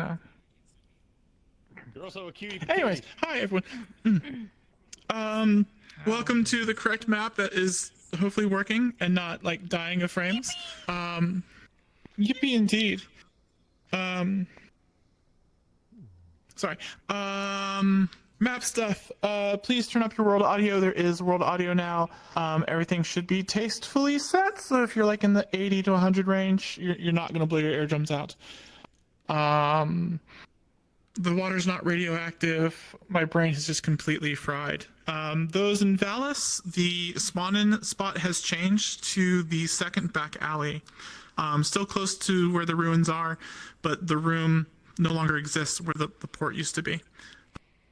Okay. You're also a cutie. Anyways, hi everyone. Welcome to the correct map that is hopefully working and not like dying of frames. Yippee indeed. Sorry. Map stuff. Please turn up your world audio. There is world audio now. Everything should be tastefully set. So if you're like in the 80 to 100 range, you're not gonna blow your eardrums out. The water's not radioactive. My brain is just completely fried. Those in Valis, the spawn-in spot has changed to the second back alley. Still close to where the ruins are, but the room no longer exists where the port used to be.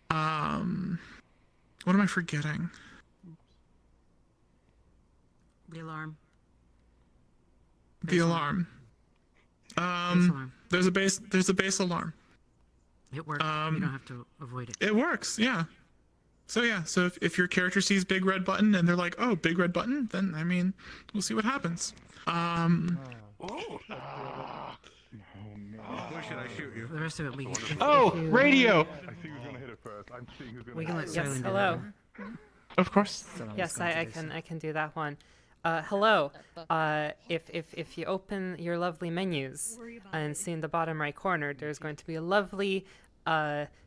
What am I forgetting? The alarm. The alarm. There's a base alarm. It works. You don't have to avoid it. It works, yeah. So if your character sees big red button and they're like, oh, big red button, then I mean, we'll see what happens. Where should I shoot you? The rest of it we can. Oh, radio! I think who's gonna hit it first. I'm seeing who's gonna We can let Yes, Sterling do hello. that. Of course. Yes, I can do that one. Hello. If you open your lovely menus and see in the bottom right corner, there's going to be a lovely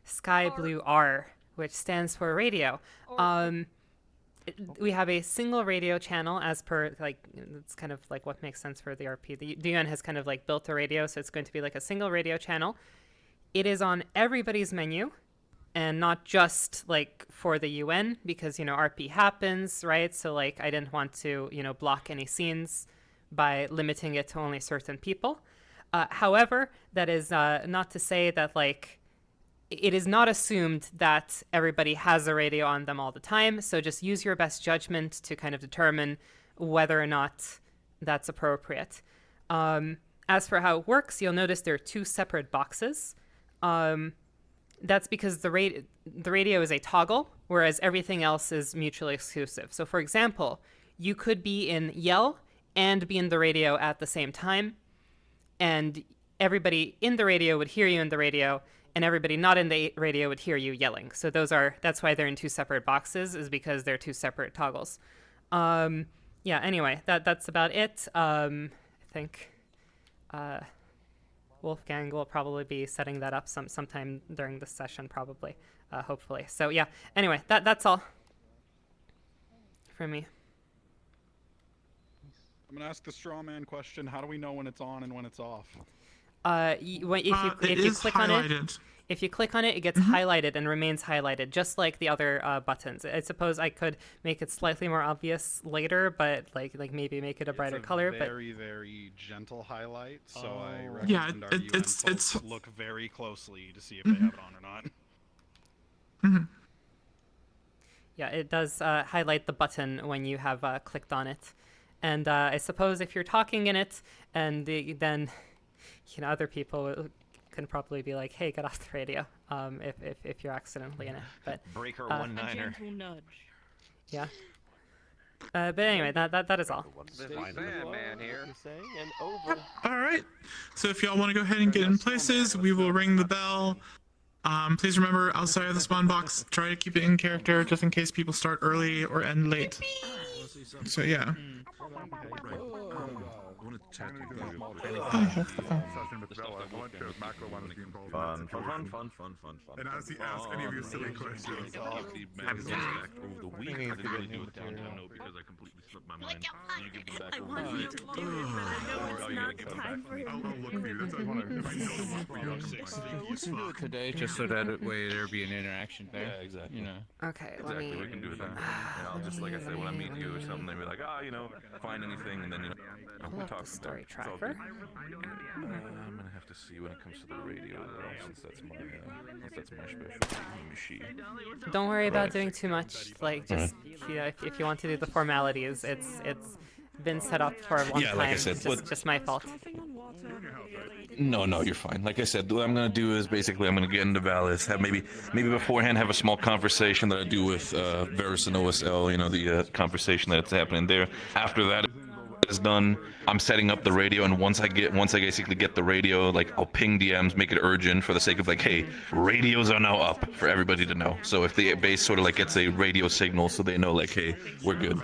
sky blue R, which stands for radio. We have a single radio channel as per, like, it's kind of like what makes sense for the RP. The UN has kind of like built a radio, so it's going to be like a single radio channel. It is on everybody's menu and not just like for the UN because, you know, RP happens, right? So like I didn't want to, you know, block any scenes by limiting it to only certain people. However, that is not to say that like it is not assumed that everybody has a radio on them all the time. So just use your best judgment to kind of determine whether or not that's appropriate. As for how it works, you'll notice there are two separate boxes. That's because the radio is a toggle, whereas everything else is mutually exclusive. So for example, you could be in yell and be in the radio at the same time, and everybody in the radio would hear you in the radio, and everybody not in the radio would hear you yelling. So that's why they're in two separate boxes, is because they're two separate toggles. Yeah, anyway, that's about it. I think Wolfgang will probably be setting that up sometime during this session, probably, hopefully. So yeah, anyway, that's all from me. I'm gonna ask the straw man question. How do we know when it's on and when it's off? It is highlighted. If you click on it, it gets highlighted and remains highlighted, just like the other buttons. I suppose I could make it slightly more obvious later, but like maybe make it a brighter color. Very, very gentle highlight. So I Yeah, recommend our UN folks look very closely to see if they have it on or not. Yeah, it does highlight the button when you have clicked on it. And I suppose if you're talking in it, and then you know other people can probably be like, "Hey, get off the radio," if you're accidentally in it. But breaker 1-9er. Yeah. But anyway, that is all. Man here. All right. So if y'all want to go ahead and get in places, we will ring the bell. Please remember, outside of the spawn box, try to keep it in character just in case people start early or end late. So yeah. Fun. And as he asks any of your silly questions, over the week. I didn't really do a downtown note because I completely slipped my mind. You give them back over the week. Oh, you gotta give them back to me. I'll look for you. That's what I want to. If I know We can do it today, just so that way there be an interaction there. Yeah, exactly. You know. Okay, let me. We can do it then. And I'll just, like I said, when I meet you or something, they'll be like, you know, find anything, and then, you know, Pull we up talk the story it's all good. tracker. I'm gonna have to see when it comes to the radio, though, since that's my special machine. Don't worry about doing too much. Like, just you know, if you want to do the formalities, it's been set up for a long Yeah, time. like I said, it's just my fault. No, you're fine. Like I said, what I'm gonna do is basically I'm gonna get into Valis, have maybe beforehand have a small conversation that I do with Varus and OSL. You know, the conversation that's happening there. After that, is done, I'm setting up the radio, and once I basically get the radio, like I'll ping DMs, make it urgent for the sake of like, hey, radios are now up for everybody to know. So if the base sort of like gets a radio signal, so they know like, hey, we're good.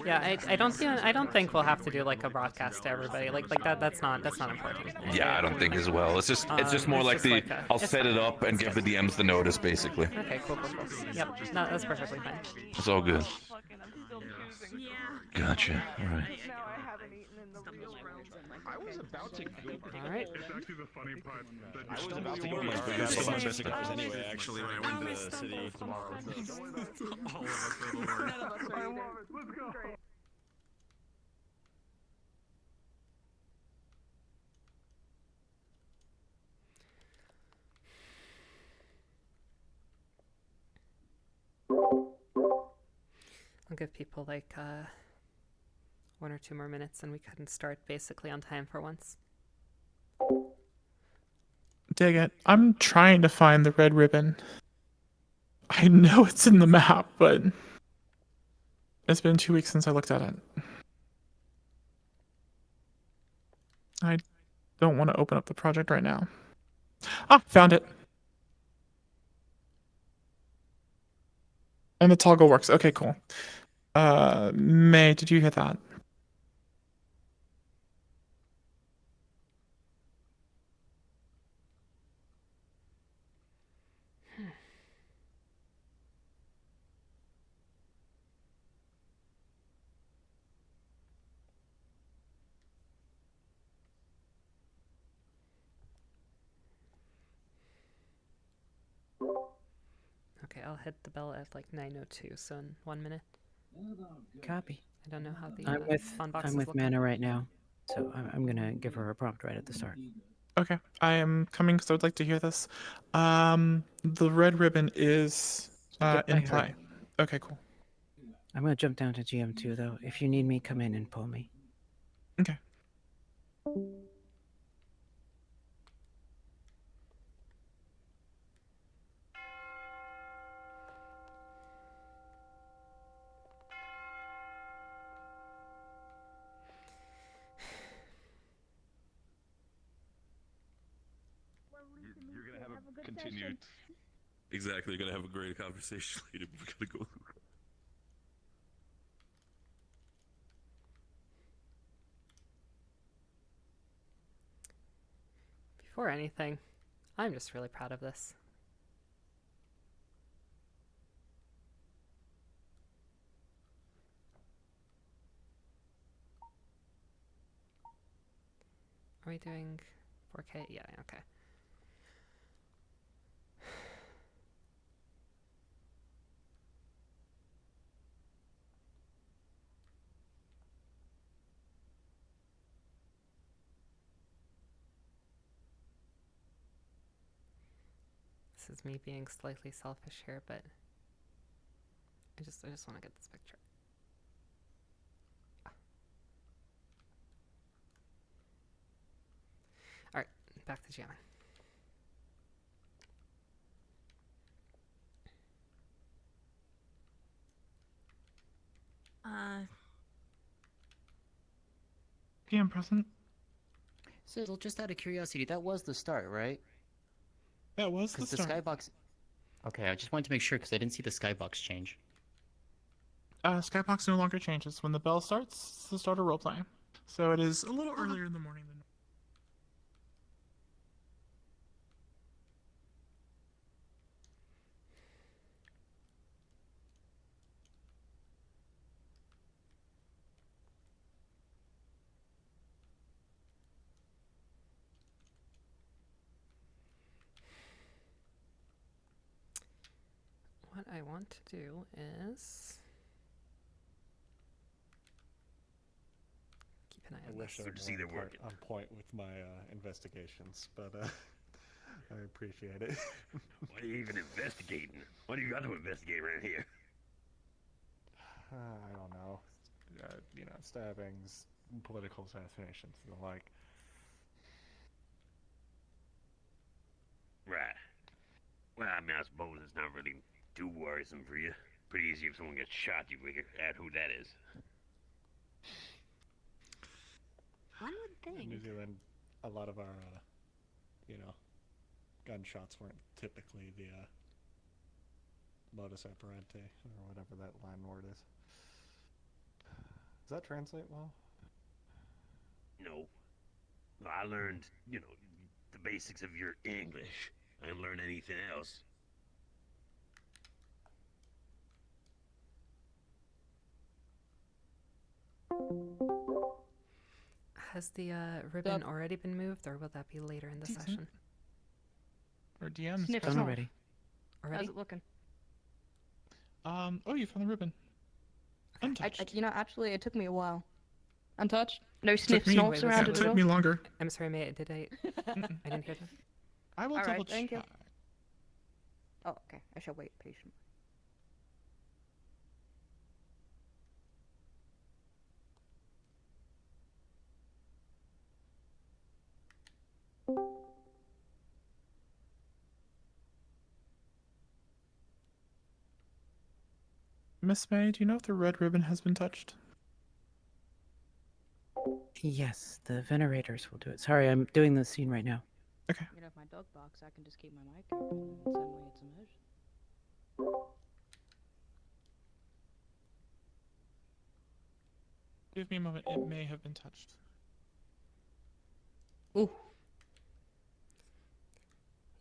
Yeah, I don't think we'll have to do like a broadcast to everybody. Like that. That's not important. Yeah, I don't think as well. It's just more it's like just the like a- I'll it's set fine. it up and It's give the just- DMs the notice basically. Okay, cool. Yep, no, that's perfectly fine. It's all good. Gotcha. All right. I was about to go. All right. It's actually the funny part. I was about to go grab a bunch of cigars anyway. Actually, when I went to the city tomorrow. All of us are the worst. I love it. Let's go. I'll give people like 1 or 2 more minutes, and we can start basically on time for once. Dig it. I'm trying to find the red ribbon. I know it's in the map, but it's been 2 weeks since I looked at it. I don't want to open up the project right now. Ah, found it. And the toggle works. Okay, cool. May, did you hear that? Okay, I'll hit the bell at like 9:02, so in 1 minute. Copy. I don't know how the I'm with font boxes I'm with look. Mana right now, so I'm gonna give her a prompt right at the start. Okay, I am coming because I would like to hear this. The red ribbon is Yep, I in heard play. it. Okay, cool. I'm gonna jump down to GM2 though. If you need me, come in and pull me. Okay. You're gonna have a continued. Exactly, you're gonna have a great conversation later. We're gonna go. Before anything, I'm just really proud of this. Are we doing 4K? Yeah, okay. This is me being slightly selfish here, but I just want to get this picture. All right, back to jamming. PM present. Sizzle, just out of curiosity, that was the start, right? That was the Because the start. skybox. Okay, I just wanted to make sure because I didn't see the skybox change. Skybox no longer changes. When the bell starts, it's the start of roleplay. So it is a little earlier in the morning than. What I want to do is keep an eye I on wish this. I was more on point with my investigations, but I appreciate it. What are you even investigating? What do you got to investigate around here? I don't know. You know, stabbings, political assassinations, and the like. Right. Well, I mean, I suppose it's not really too worrisome for you. Pretty easy if someone gets shot, you figure out who that is. One would In New think. Zealand, a lot of our, gunshots weren't typically the modus operandi or whatever that Latin word is. Does that translate well? No. I learned, the basics of your English. I didn't learn anything else. Has the ribbon already been moved, or will that be later in the session? Or DMs. It's done already. Already? How's it looking? Oh, you found the ribbon. Untouched. Actually, it took me a while. Untouched? No Took sniff me- snolks yeah, around it it at took all? me longer. I'm sorry, did I didn't hear that. I will All right, double thank you. check. Oh, okay. I shall wait patiently. Miss May, do you know if the red ribbon has been touched? Yes, the venerators will do it. Sorry, I'm doing the scene right now. Okay. You know, if my dog barks, I can just keep my mic open and suddenly it's immersion. Give me a moment. It may have been touched. Ooh.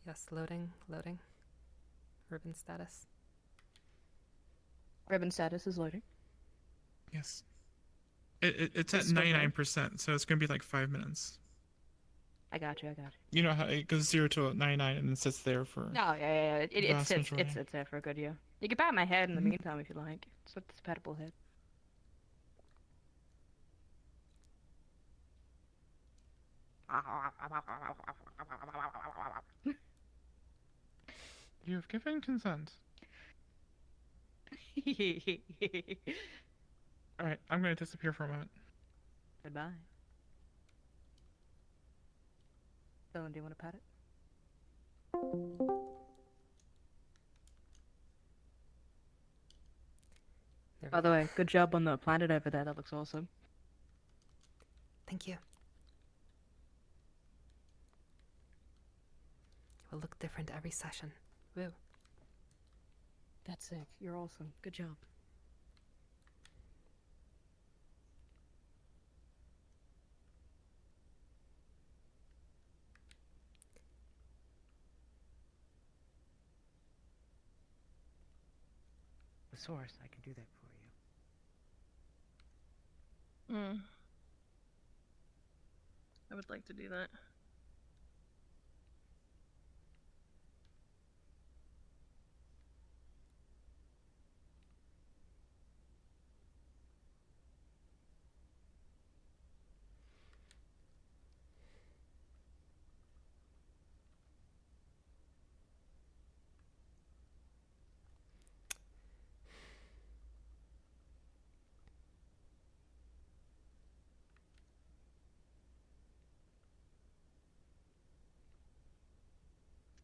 Yes, loading. Ribbon status. Ribbon status is loading. Yes. It's at It's still going? 99%, so it's going to be like 5 minutes. I got you. You know how it goes 0 to 99 and then sits there for. No, yeah. It Vast sits majority. there for a good year. You can pat my head in the Mhm. meantime if you like. It's a petable head. You've given consent. Alright, I'm going to disappear for a moment. Goodbye. Dylan, do you want to pat it? There By we the go. way, good job on the planet over there. That looks awesome. Thank you. It will look different every session. Woo. That's sick. You're awesome. Good job. The source, I can do that for you. I would like to do that.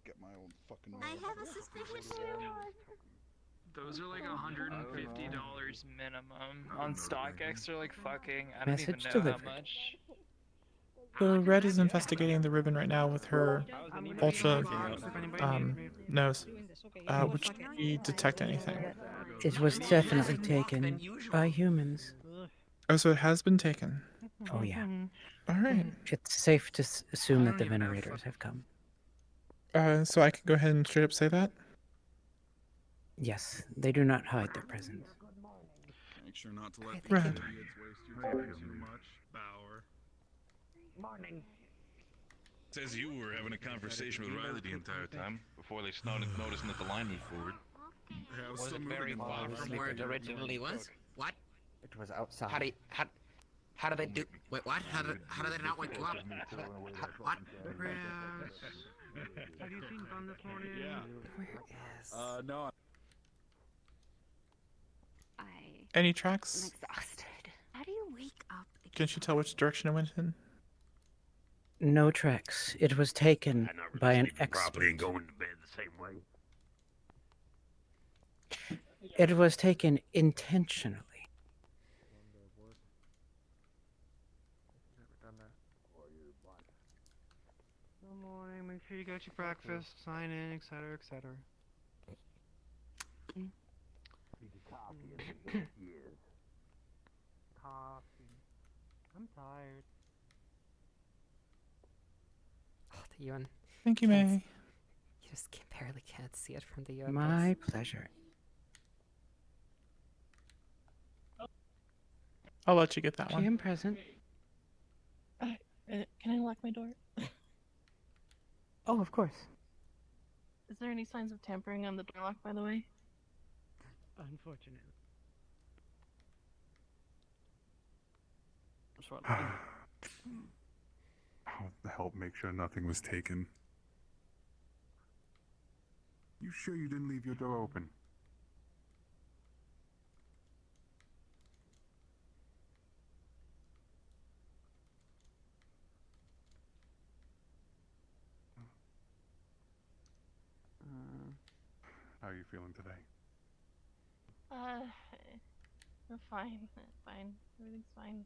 Get my own fucking. I have a suspicion. Those are like $150 minimum. On StockX, they're like fucking, I don't even Message know delivered. how much. The red is investigating the ribbon right now with her ultra nose. Which we detect anything. It was definitely taken by humans. Oh, so it has been taken. Oh yeah. Alright. It's safe to assume that the venerators have come. So I can go ahead and straight up say that? Yes, they do not hide their presence. Make sure not to let Okay, the thank idiots waste your time too much. Bauer. Morning. Says you were having a conversation with Riley the entire time before they started noticing that the line moved forward. Yeah, I was Was still it moving very in far the from line. where it originally was? What? It was outside. How do they do? Wait, what? How do they not wake you up? What? Have you seen Gun this morning? Yeah. Where is? No. Any tracks? Exhausted. How do you wake up? Can she tell which direction it went in? No tracks. It was taken I'm not really by an sleeping properly and expert. going to bed the same way. It was taken intentionally. here you go to breakfast, sign in, etc., etc. Coffee. I'm tired. Oh, the UN. Thank you, May. You just barely can't see it from the UN. My pleasure. I'll let you get that one. GM present. Can I lock my door? Oh, of course. Is there any signs of tampering on the door lock, by the way? Unfortunately. How the help make sure nothing was taken? You sure you didn't leave your door open? How are you feeling today? I'm fine. Fine. Everything's fine.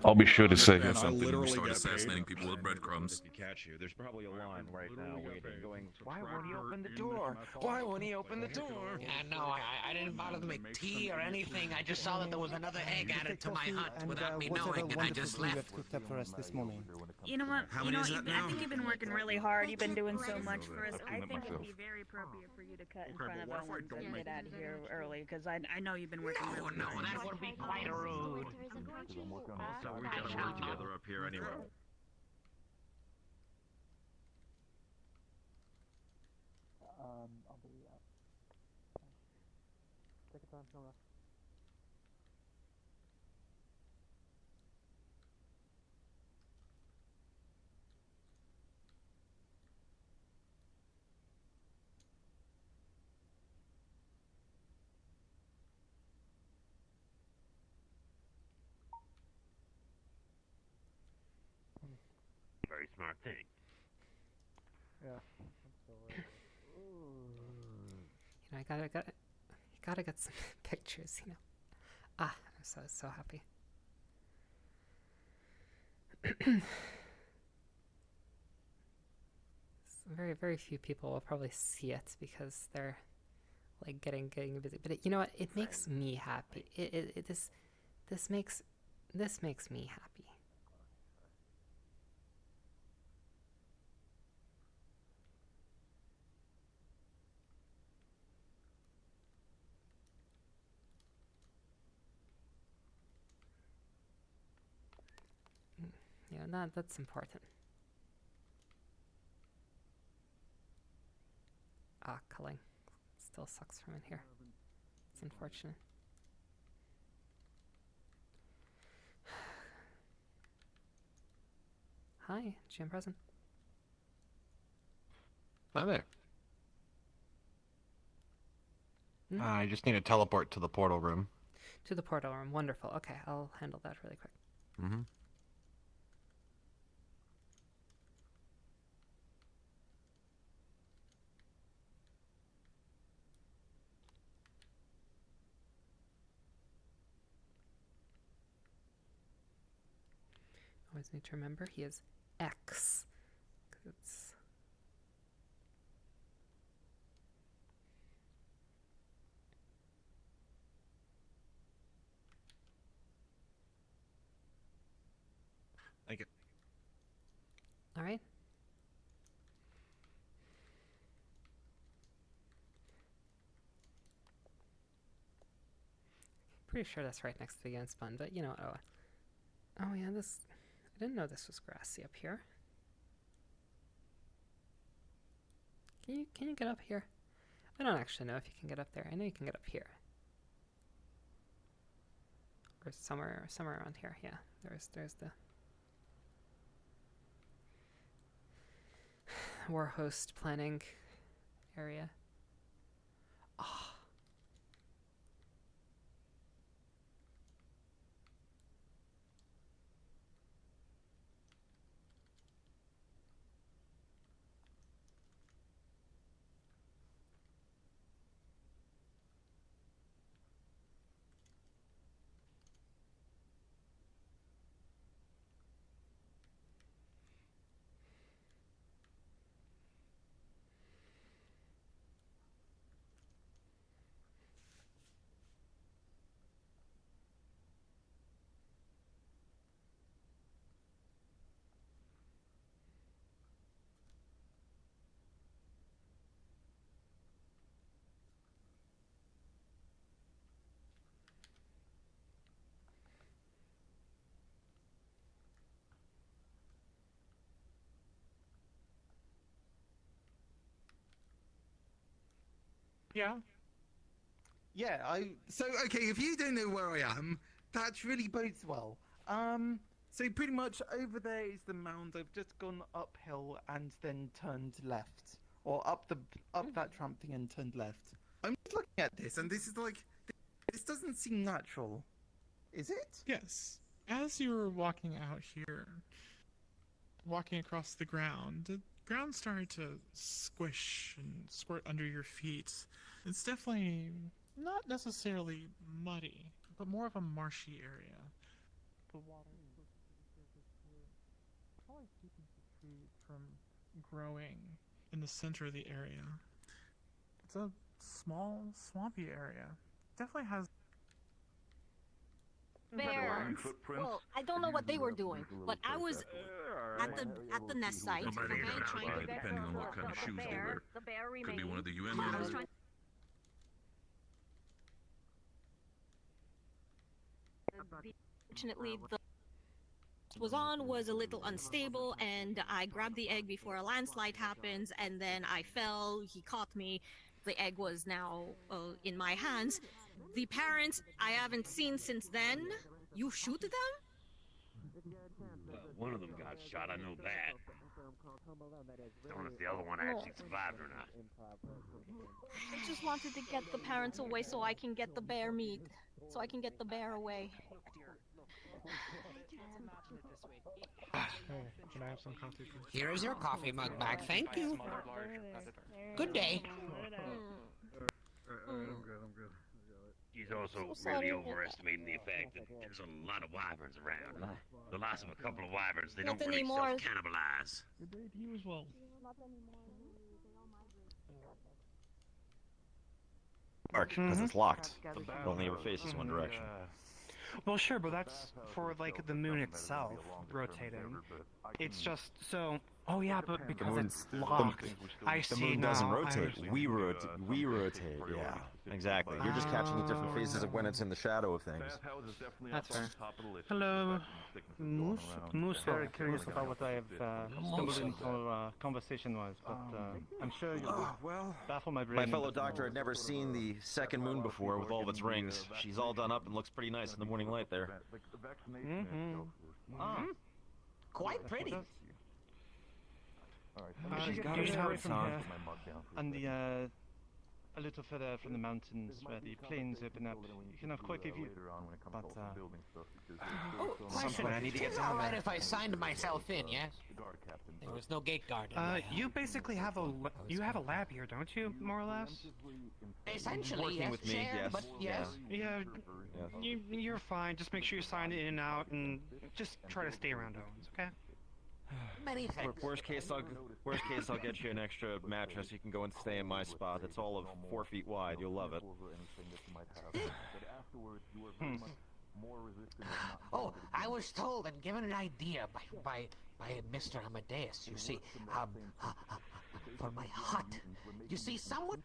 I'll be sure to say. Man, I literally start got assassinating paid. people with breadcrumbs. To catch you. There's probably a line right now waiting, going, Why won't he open the door? Why won't he open the door? Yeah, no, I didn't bother to make tea or anything. I just saw that there was another egg added to my hut without me knowing, and I just left. For us this morning. You know what? How you many know, is that I now? think you've been working really hard. You've been doing so much for us. I think it'd be very appropriate for you to cut in Okay, front of but us what if I and don't get make out of here early, because I know you've been working really No, hard. that would be quite rude. so we gotta work together up here anyway. I'll be take your time, no rush. Very smart thing. Yeah. You know, I gotta get some pictures. You know. Ah, I'm so happy. Very few people will probably see it because they're like getting busy. But you know what? It makes me happy. This makes me happy. Yeah, that's important. Ah, culling. Still sucks from in here. It's unfortunate. Hi, GM present. Hi there. Hmm? I just need to teleport to the portal room. To the portal room. Wonderful. Okay, I'll handle that really quick. Mm-hmm. Always need to remember he is X. 'Cause it's... Thank you. All right. Pretty sure that's right next to the UN spawn, but you know, oh yeah, this, I didn't know this was grassy up here. Can you get up here? I don't actually know if you can get up there. I know you can get up here. Or somewhere around here. Yeah, there's the war host planning area. Oh. Yeah. Yeah, so okay, if you don't know where I am, that really bodes well. So pretty much over there is the mound. I've just gone uphill and then turned left. Or up that tramp thing and turned left. I'm just looking at this and this is like, this doesn't seem natural. Is it? Yes. As you were walking out here, walking across the ground started to squish and squirt under your feet. It's definitely not necessarily muddy, but more of a marshy area. The water is probably keeping the trees from growing in the center of the area. It's a small, swampy area. Definitely has Bear. Well, I don't know what they were doing, but I was at the nest site. Somebody Okay, can trying to apply, get depending on what kind of shoes they wear. The bear Could be one of the UN I was members. trying Fortunately, the was a little unstable, and I grabbed the egg before a landslide happens, and then I fell. He caught me. The egg was now in my hands. The parents I haven't seen since then. You shoot them? One of them got shot, I know that. Don't know if the other one actually survived or not. I just wanted to get the parents away so I can get the bear meat. So I can get the bear away. Can I have some coffee, please? Here is your coffee mug back. Thank you. Good day. I'm good. He's also So really sorry. overestimating the effect that there's a lot of wyverns around. The loss of a couple of wyverns, they Not don't really anymore. self-cannibalize. Good day to you as well. Mark, because it's locked. It only ever faces one direction. Well, sure, but that's for like the moon itself rotating. It's just so. Oh yeah, but because it's locked. I see The moon now. doesn't I rotate. understand. We rotate. Yeah, exactly. You're just catching the different phases of when it's in the shadow of things. That's fair. Hello, Moose. Moose. Very curious about what I have stumbled into conversation was, but I'm sure you'll baffle my brain. My fellow doctor had never seen the second moon before with all of its rings. She's all done up and looks pretty nice in the morning light there. Quite pretty. She's got it away from here, and a little further from the mountains where the plains open up. You can have quite a view. But Oh, question. I need to get It's down all right there. if I signed myself in, yes? There was no gate guard. You basically have a lab here, don't you? More or less. Essentially, Working yes. with me, Share, yes. but yes. Yeah, you're fine. Just make sure you sign in and out, and just try to stay around Owens, okay? Many thanks. Worst case, I'll get you an extra mattress. You can go and stay in my spot. It's all of 4 feet wide. You'll love it. Oh, I was told and given an idea by Mr. Amadeus. You see, for my hut. You see, someone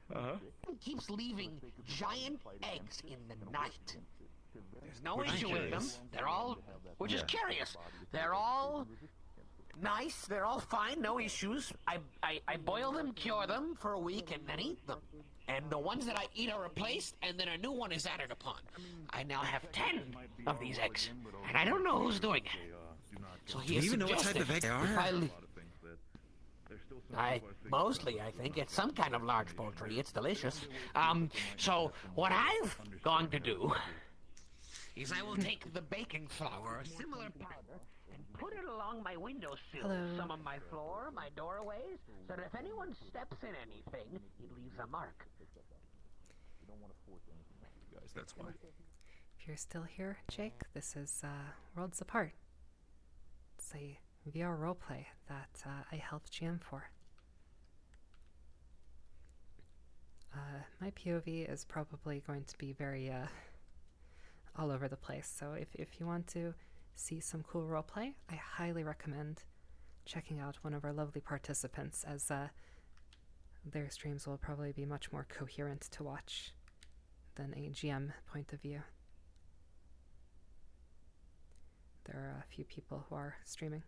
keeps leaving giant eggs in the night. There's no Which is issue with them. curious. They're all, which is curious. They're all nice. They're all fine. No issues. I boil them, cure them for a week, and then eat them. And the ones that I eat are replaced, and then a new one is added upon. I now have 10 of these eggs, and I don't know who's doing it. So he Do you even know what type of egg they are? I think it's some kind of large poultry. It's delicious. So what I've gone to do is I will take the baking flour, a similar powder, and put it along my windowsill, Hello. some of my floor, my doorways, so that if anyone steps in anything, it leaves a mark. Guys, that's why. If you're still here, Jake, this is Worlds Apart. It's a VR roleplay that I helped GM for. My POV is probably going to be very all over the place, so if you want to see some cool roleplay, I highly recommend checking out one of our lovely participants, as their streams will probably be much more coherent to watch than a GM point of view. There are a few people who are streaming.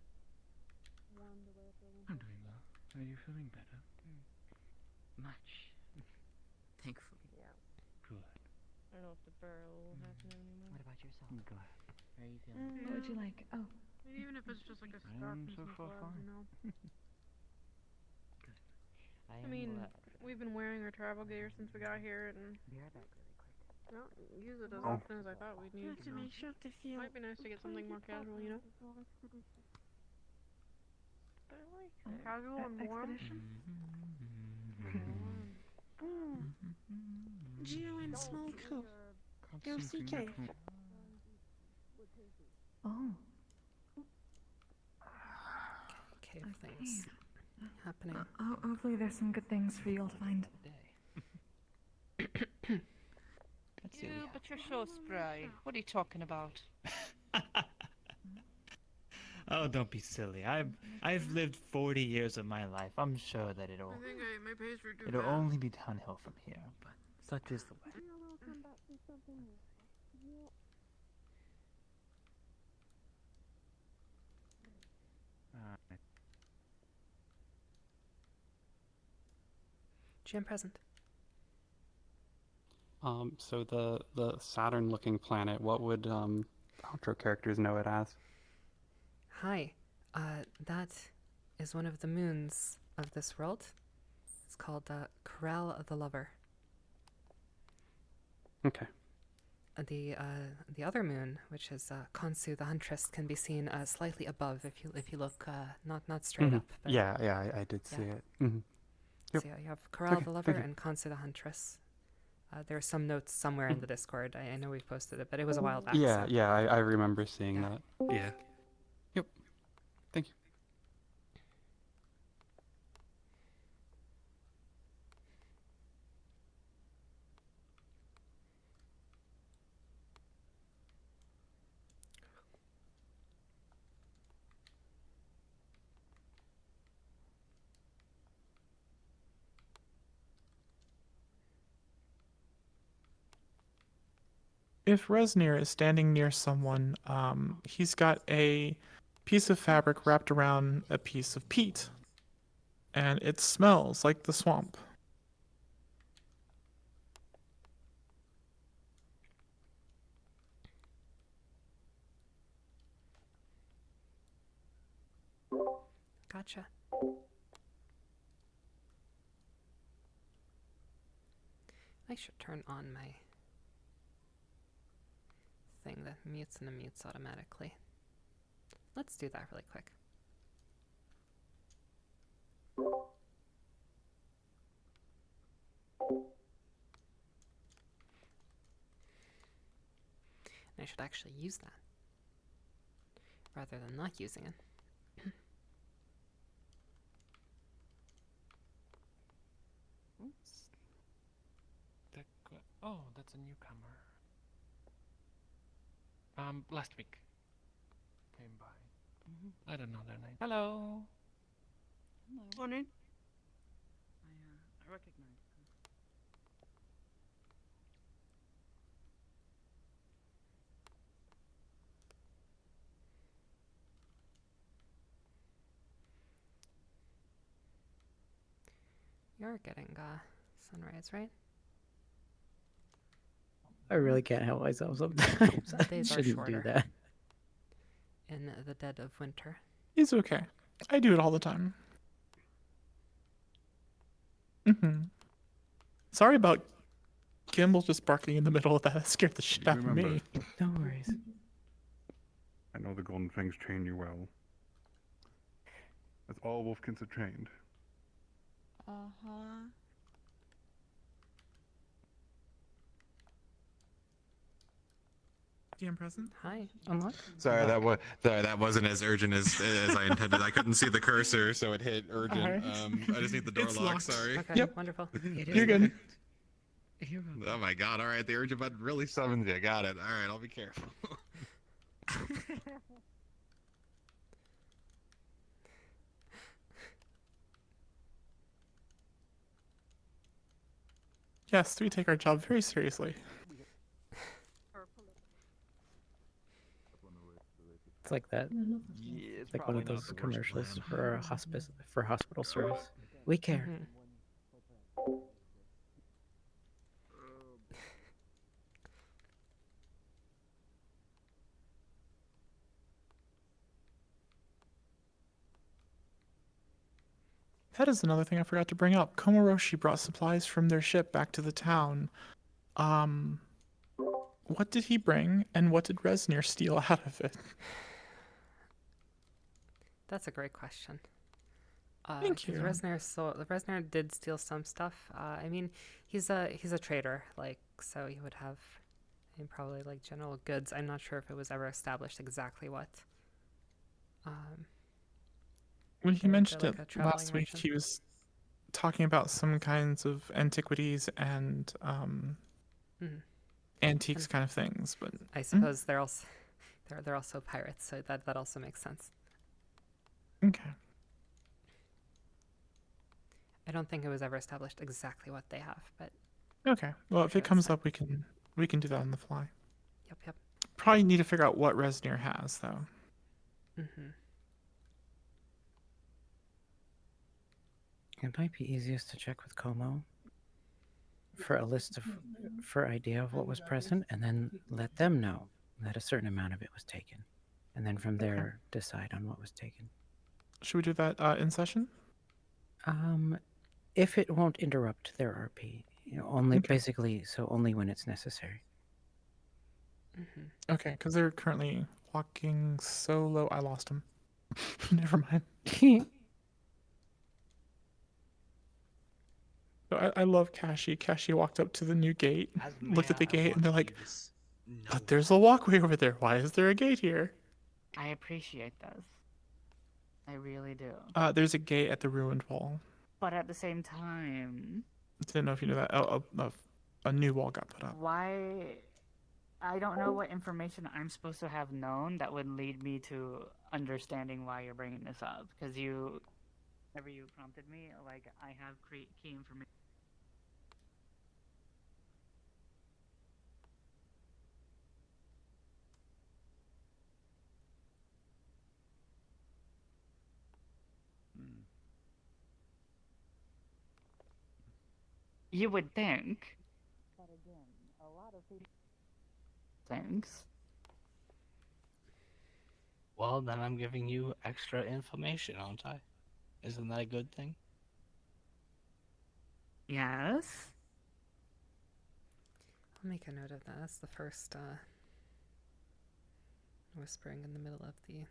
I'm doing well. Are you feeling better? Much. Thankfully. know if the barrel will happen anymore. What about yourself? Good. How are you feeling? What would you like? Oh. Even if it's just like a I scarf am and so some far gloves, you fine. know. I am mean, glad. we've been wearing our travel gear since we got here, and Be right back really quick. I don't use it as Oh. often as I thought we'd need. Just to make sure to feel. Might be nice to get something more casual, you know. Casual and warm. Geo and Small Cove. LCK. Oh. Cave things happening. Hopefully there's some good things for you all to find. You, but you're so spry. What are you talking about? Oh, don't be silly. I've lived 40 years of my life. I'm sure that it'll my pastry too it'll fast. only be downhill from here. But such is the way. GM present. So the Saturn-looking planet, what would outro characters know it as? Hi. That is one of the moons of this world. It's called Corral the Lover. Okay. The other moon, which is Khonsu the Huntress, can be seen slightly above if you look not straight Mhm. up. But Yeah, I did see it. Mm-hmm. Yep. So yeah, you have Corral Okay, the Lover thank you. and Khonsu the Huntress. There are some notes somewhere in the Discord. I know we've posted it, but it was a while back. Yeah, so. yeah, I remember seeing that. Yeah. Yep. Thank you. If Resnir is standing near someone, he's got a piece of fabric wrapped around a piece of peat, and it smells like the swamp. Gotcha. I should turn on my thing that mutes and unmutes automatically. Let's do that really quick. I should actually use that rather than not using it. Oh, that's a newcomer. Last week came by. I don't know their name. Hello. Morning. I recognize. You're getting sunrise, right? I really can't help myself sometimes. The I days are shouldn't do shorter. that. In the dead of winter. It's okay. I do it all the time. Sorry about Gimbal just barking in the middle of that. That scared the shit out of me. No worries. I know the Golden Fangs train you well. As all Wolfkins are trained. Uh-huh. DM present. Hi. Sorry, that wasn't as urgent as I intended. I couldn't see the cursor, so it hit urgent. Alright. I just need the door It's locked. locked. Sorry. Okay, Yep. wonderful. You're good. Oh my god! All right, the urgent button really summons you. Got it. All right, I'll be careful. Yes, we take our job very seriously. It's like that. Yeah, It's like one of those commercials for a hospital service. We care. That is another thing I forgot to bring up. Komoroshi brought supplies from their ship back to the town. What did he bring, and what did Resnir steal out of it? That's a great question. Thank 'Cause you. Resnir did steal some stuff. I mean, he's a trader, like, so he would have, I mean, probably like general goods. I'm not sure if it was ever established exactly what. When he they're mentioned like a it traveling last week, merchant. he was talking about some kinds of antiquities and Mhm. antiques And kind of things, but I suppose they're also pirates, so that also makes sense. okay. I don't think it was ever established exactly what they have, but Okay. Well, if sure it that's comes fine. up, we can do that on the fly. Yep. Probably need to figure out what Resnir has, though. Mm-hmm. It might be easiest to check with Como for a list of, for idea of what was present, and then let them know that a certain amount of it was taken, and then from there decide on what was taken. Should we do that in session? If it won't interrupt their RP, only Okay. basically, so only when it's necessary. Mm-hmm. Okay, because they're currently walking so low, I lost them. Never mind. So I love Kashi. Kashi walked up to the new gate, looked at the gate, and they're like, but there's a walkway over there. Why is there a gate here? I appreciate this. I really do. There's a gate at the ruined wall. But at the same time, Didn't know if you knew that. A new wall got put up. why? I don't know what information I'm supposed to have known that would lead me to understanding why you're bringing this up. Because whenever you prompted me, like, I have key information. You would think. But again, a lot of people. Thanks. Well, then I'm giving you extra information, aren't I? Isn't that a good thing? Yes. I'll make a note of that. That's the first whispering in the middle of the.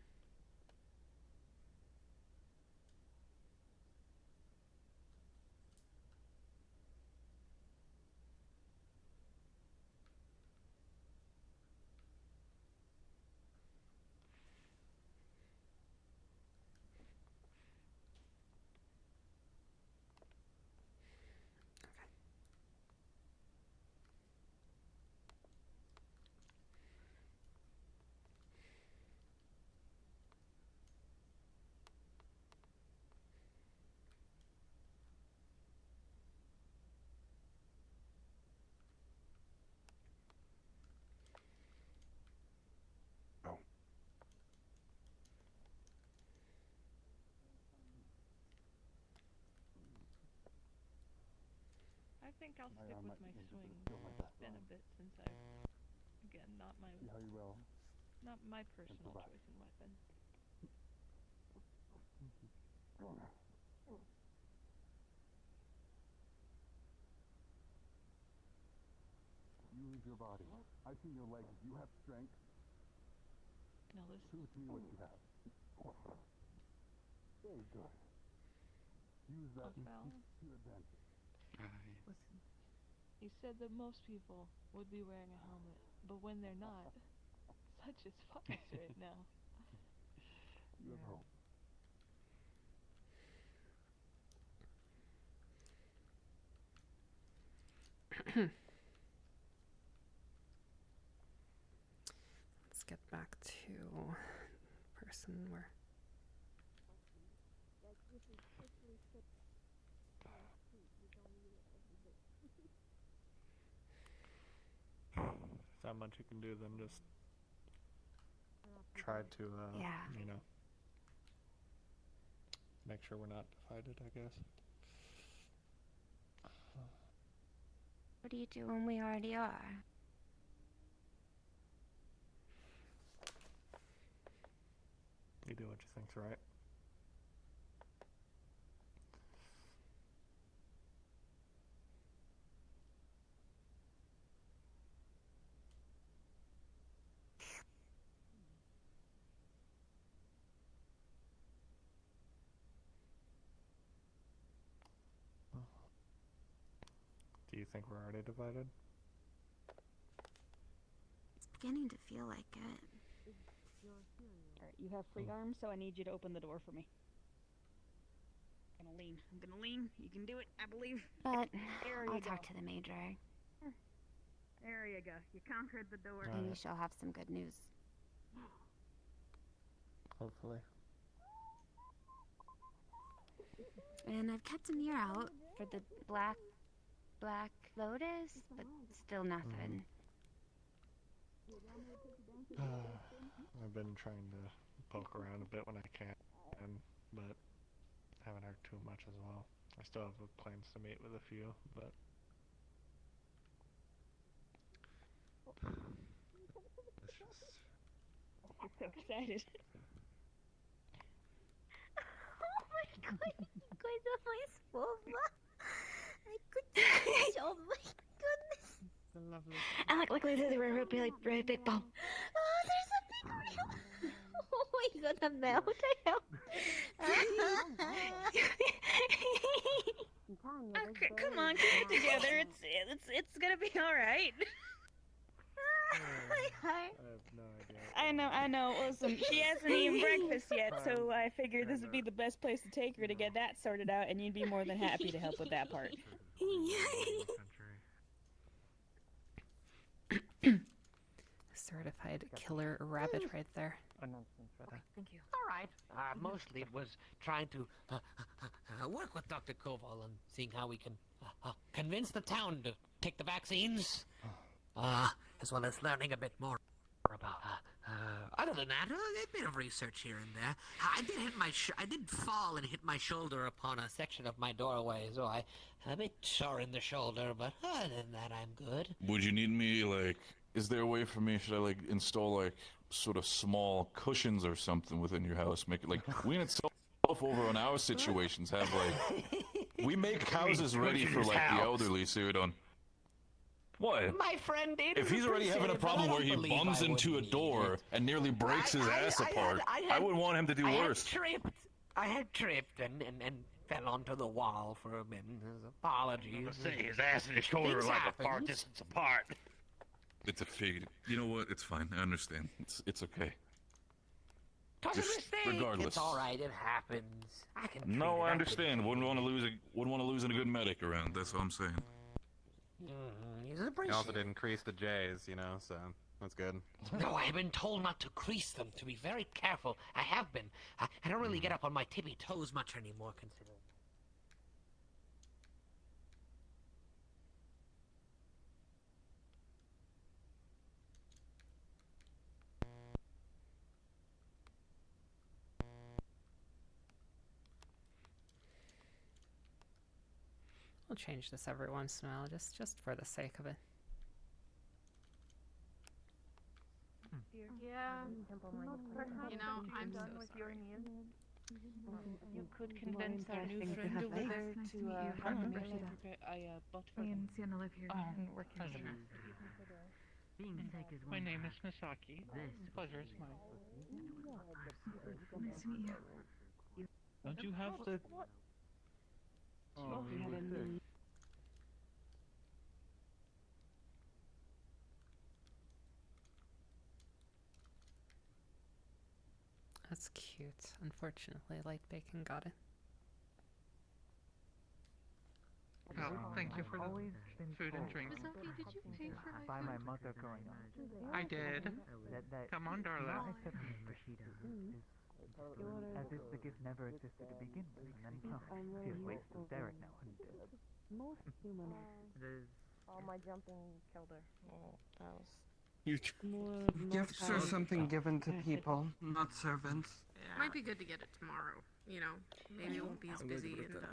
I think I'll stick with my swing. It's been a bit since again, not my personal choice in weapon. Use your body. I see your legs. You have strength. No, this. Prove to me what you have. Very good. Use that to your advantage. Listen, he said that most people would be wearing a helmet, but when they're not, such is fucks right now. You have hope. Let's get back to person where. Not much you can do than just try to, you know, make sure we're not divided, I guess. What do you do when we already are? You do what you think's right. you think we're already divided? It's beginning to feel like it. Alright, you have free arms, so I need you to open the door for me. I'm gonna lean. I'm gonna lean. You can do it, I believe. But There you I'll go. talk to the major. There you go. You conquered the door. Maybe she'll have some good news. Hopefully. And I've kept an ear out for the Black Lotus, but still nothing. I've been trying to poke around a bit when I can, but haven't heard too much as well. I still have plans to meet with a few, but It's so excited. Oh my god, guys, am I spoiled? I couldn't. Oh my goodness. it's a lovely. And like luckily there's a really big bomb. Oh, there's a big wheel. Oh my god, I'm now. What the hell? Okay, come on, keep it together. It's gonna be all right. I have no idea. I know. Listen, she hasn't eaten breakfast yet, so I figured this would be the best place to take her to get that sorted out, and you'd be more than happy to help with that part. Certified killer rabbit right there. Thank you. All right. Mostly it was trying to work with Dr. Koval and seeing how we can convince the town to take the vaccines, as well as learning a bit more about. Other than that, a bit of research here and there. I did fall and hit my shoulder upon a section of my doorway, so I'm a bit sore in the shoulder. But other than that, I'm good. Would you need me, like, is there a way for me, should I, like, install, like, sort of small cushions or something within your house? Make it, like, we in itself over on our situations have, like, we make houses ready for, like, the elderly, Cyrodion. What? My friend did. If he's already having a problem where he bumps into a door and nearly breaks his ass apart, I wouldn't want him to do worse. I had tripped and fell onto the wall for a minute. Apologies. Say his ass and his shoulder are like a far distance apart. It's a fig. You know what? It's fine. I understand. It's okay. Twas a Just mistake. regardless. It's all right. It happens. I can. treat No, it. I understand. Wouldn't want to lose a good medic around. That's all I'm saying. You also didn't crease the J's, you know, so that's good. No, I have been told not to crease them, to be very careful. I have been. I don't really get up on my tippy toes much anymore, considering. We'll change this every once in a while, just for the sake of it. Yeah. You know, I'm done with your news. You could convince our new friend over there to I bought for Me and Sienna live here and work in My name is Misaki. Pleasure is mine. Nice to meet you. Don't you have the... Oh, That's cute. Unfortunately, Light Bacon got it. Well, thank you for the food and drink. Misaki, did you pay for by my my food? mother growing up. I did. Come on, darling. As if the gift never existed to begin with, and then she has ways to stare at now. Most human. All my jumping killed her. Oh, that was... Gifts are something given to people, not servants. Might be good to get it tomorrow. You know, maybe it won't be as busy and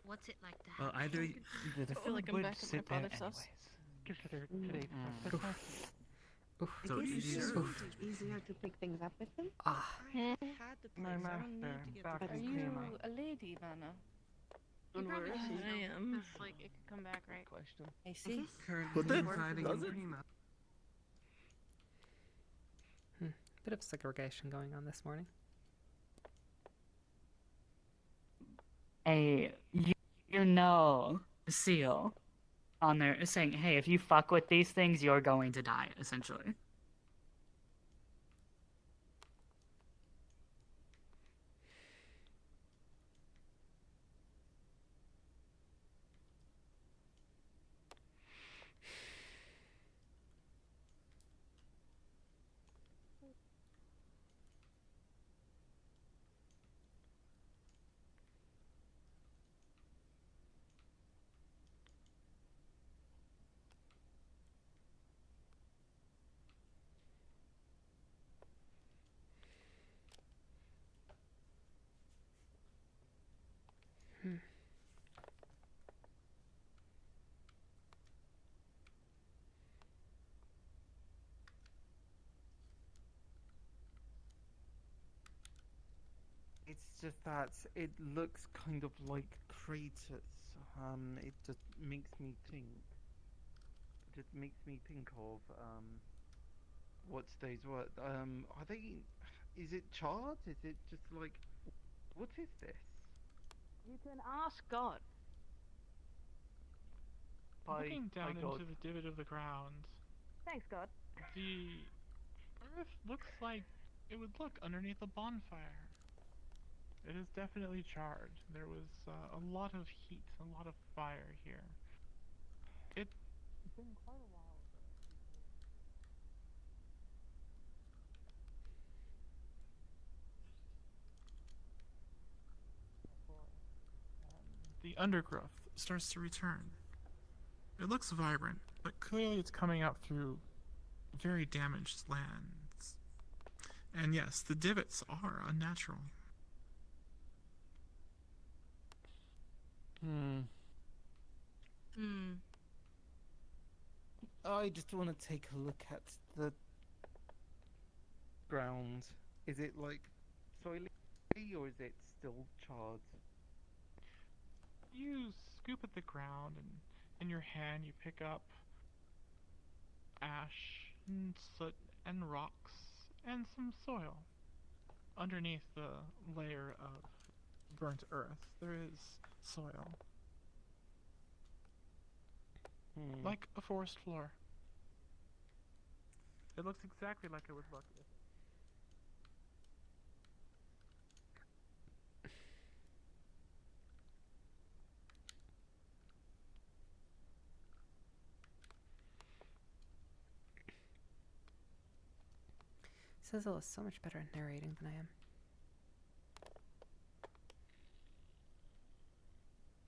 What's it like to have? Well, either I feel like I'm back at my father's house. Consider today So Easier to pick things up with them. My master, back Are in you Prima. a lady, Vanna? You probably Or should. I am. It's like it could come back, right? Question. I see. Currently residing in Prima. Bit of segregation going on this morning. You know, Seal. on there saying, hey, if you fuck with these things, you're going to die, essentially. It's just that it looks kind of like craters. It just makes me think. It just makes me think of what's those what are they? Is it charred? Is it just like what is this? You can ask God. Looking down into the divot of the ground, Thanks, God. the earth looks like it would look underneath a bonfire. It is definitely charred. There was a lot of heat, a lot of fire here. It's been quite a while. The undergrowth starts to return. It looks vibrant, but clearly it's coming up through very damaged lands. And yes, the divots are unnatural. I just want to take a look at the ground. Is it like soily or is it still charred? You scoop at the ground, and in your hand you pick up ash and soot and rocks and some soil. Underneath the layer of burnt earth, there is soil. Like a forest floor. It looks exactly like it would look if Sizzle is so much better at narrating than I am.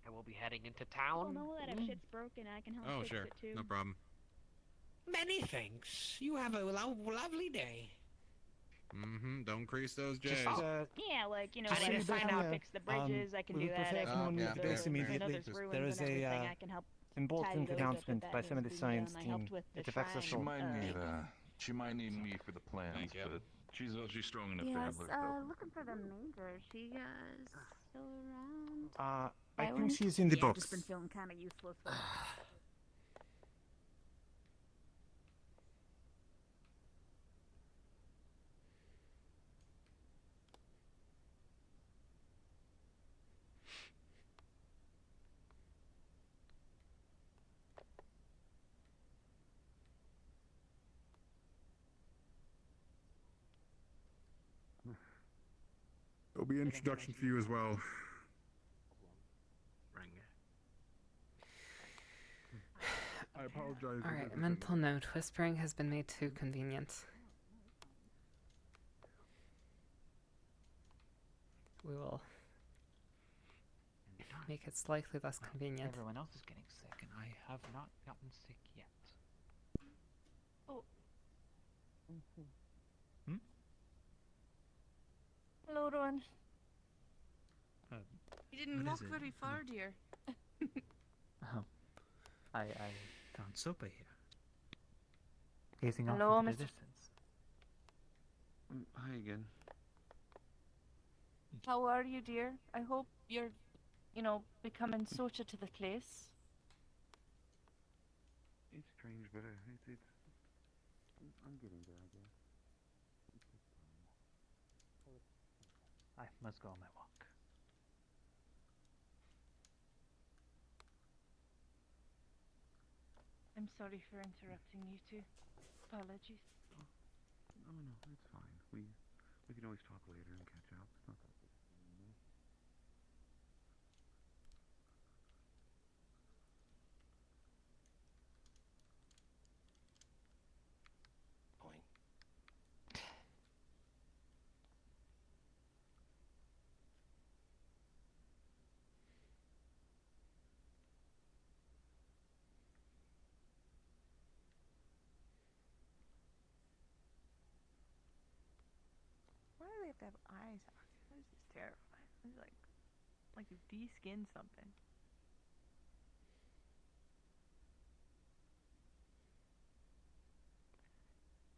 I will be heading into Well, town. know that if shit's broken, I can help Oh, fix sure. it too. No problem. Many thanks. You have a lovely day. Don't crease those J's. Yeah, like, you know, I need like to find I out. fix the bridges, I can do that. I Oh, can yeah, do yeah, those, yeah. you know, there's ruins There is and a everything. I can help important tidy those up announcement if by that some of the needs to be done. science I team. helped with the It affects us shrine, all. She might need me for the plans, but she's strong enough to Yes, handle herself. looking for the major. She still around? I Island? think she's in the yeah, I've box. just been feeling kind of useless. There'll be an introduction for you as well. I apologize. Alright, mental note. Whispering has been made too convenient. We will make it slightly less convenient. Everyone else is getting sick, and I have not gotten sick yet. Oh. Hello, Rowan. You didn't what walk is it? very far, dear. I found Sopa here. Gazing off Hello, into the Mr. distance. Hi again. How are you, dear? I hope you're, you know, becoming Socha to the place. It's strange, but it's I'm getting there, I guess. I must go on my walk. I'm sorry for interrupting you two. Apologies. No, it's fine. We can always talk later and catch up. It's not that big. Why do they have to have eyes? This is terrifying. It's like you de-skinned something.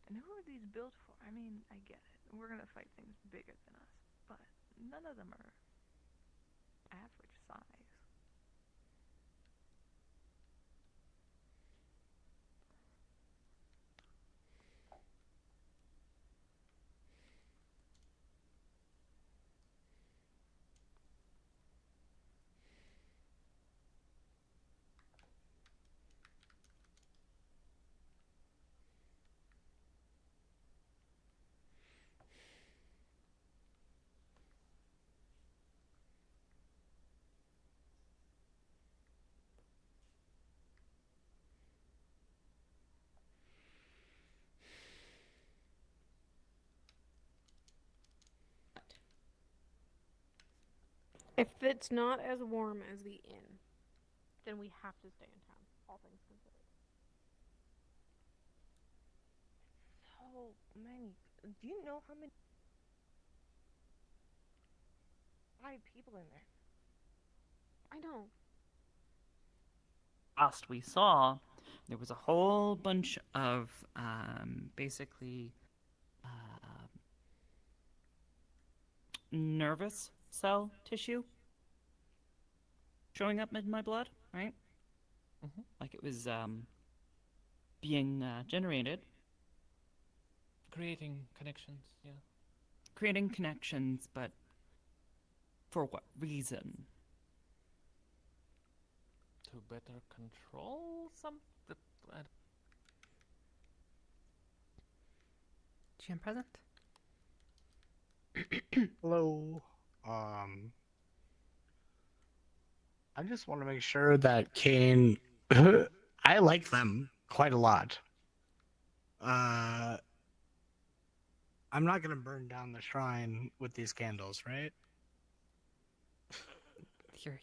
And who are these built for? I mean, I get it. We're gonna fight things bigger than us, but none of them are average size. If it's not as warm as the inn, then we have to stay in town, all things considered. So many. Do you know how many? 5 people in there. I know. Last we saw, there was a whole bunch of basically nervous cell tissue showing up in my blood, right? Like it was being generated. Creating connections, yeah. Creating connections, but for what reason? To better control something? GM present? Hello. I just want to make sure that Kane. I like them quite a lot. I'm not gonna burn down the shrine with these candles, right?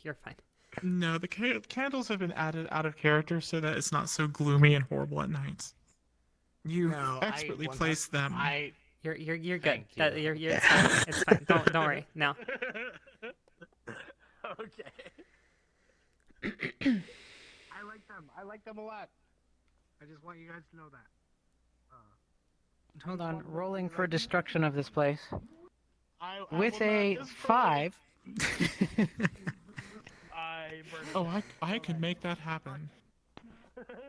You're fine. No, the candles have been added out of character so that it's not so gloomy and horrible at night. You No, expertly placed them. You're good. Thank you. You're it's fine. It's fine. Don't worry. No. Okay. I like them. I like them a lot. I just want you guys to know that. Hold on, rolling for destruction of this place. I With will not a destroy 5. I could make that happen.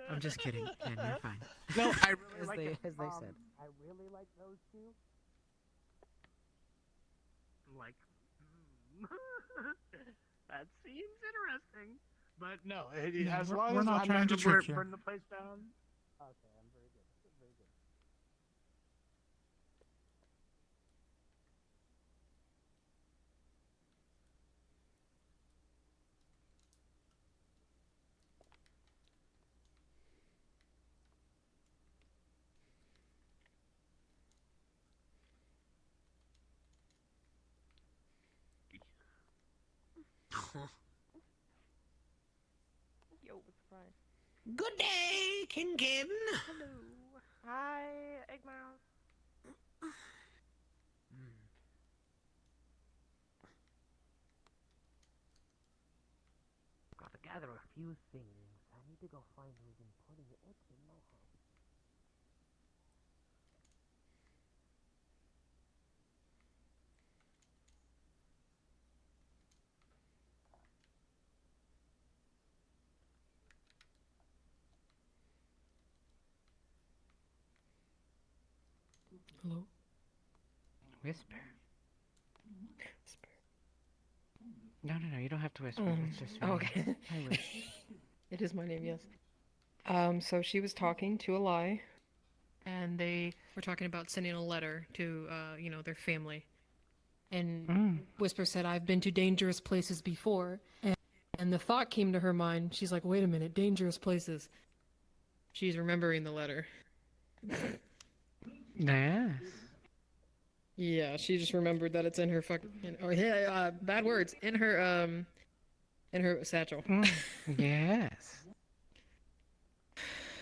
I'm just kidding. Ken, you're fine. No, I really As like they- it. as they said. I really like those two. Like, that seems interesting. But no, Yeah, as we're- long we're as not I'm trying not to gonna trick you. burn the place down. Okay, I'm very good. Very good. Yo, what's the price? Good day, King Kim. Hello. Hi, Eggmouse. Gotta gather a few things. I need to go find who's been putting it in my house. Hello? Whisper. No, you don't have to whisper. It's just okay. I wish. It is my name, yes. So she was talking to Eli, and they were talking about sending a letter to, their family. And Whisper said, "I've been to dangerous places before," and the thought came to her mind. She's like, "Wait a minute, dangerous places." She's remembering the letter. Yes. Yeah, she just remembered that it's in her bad words, in her satchel. Yes.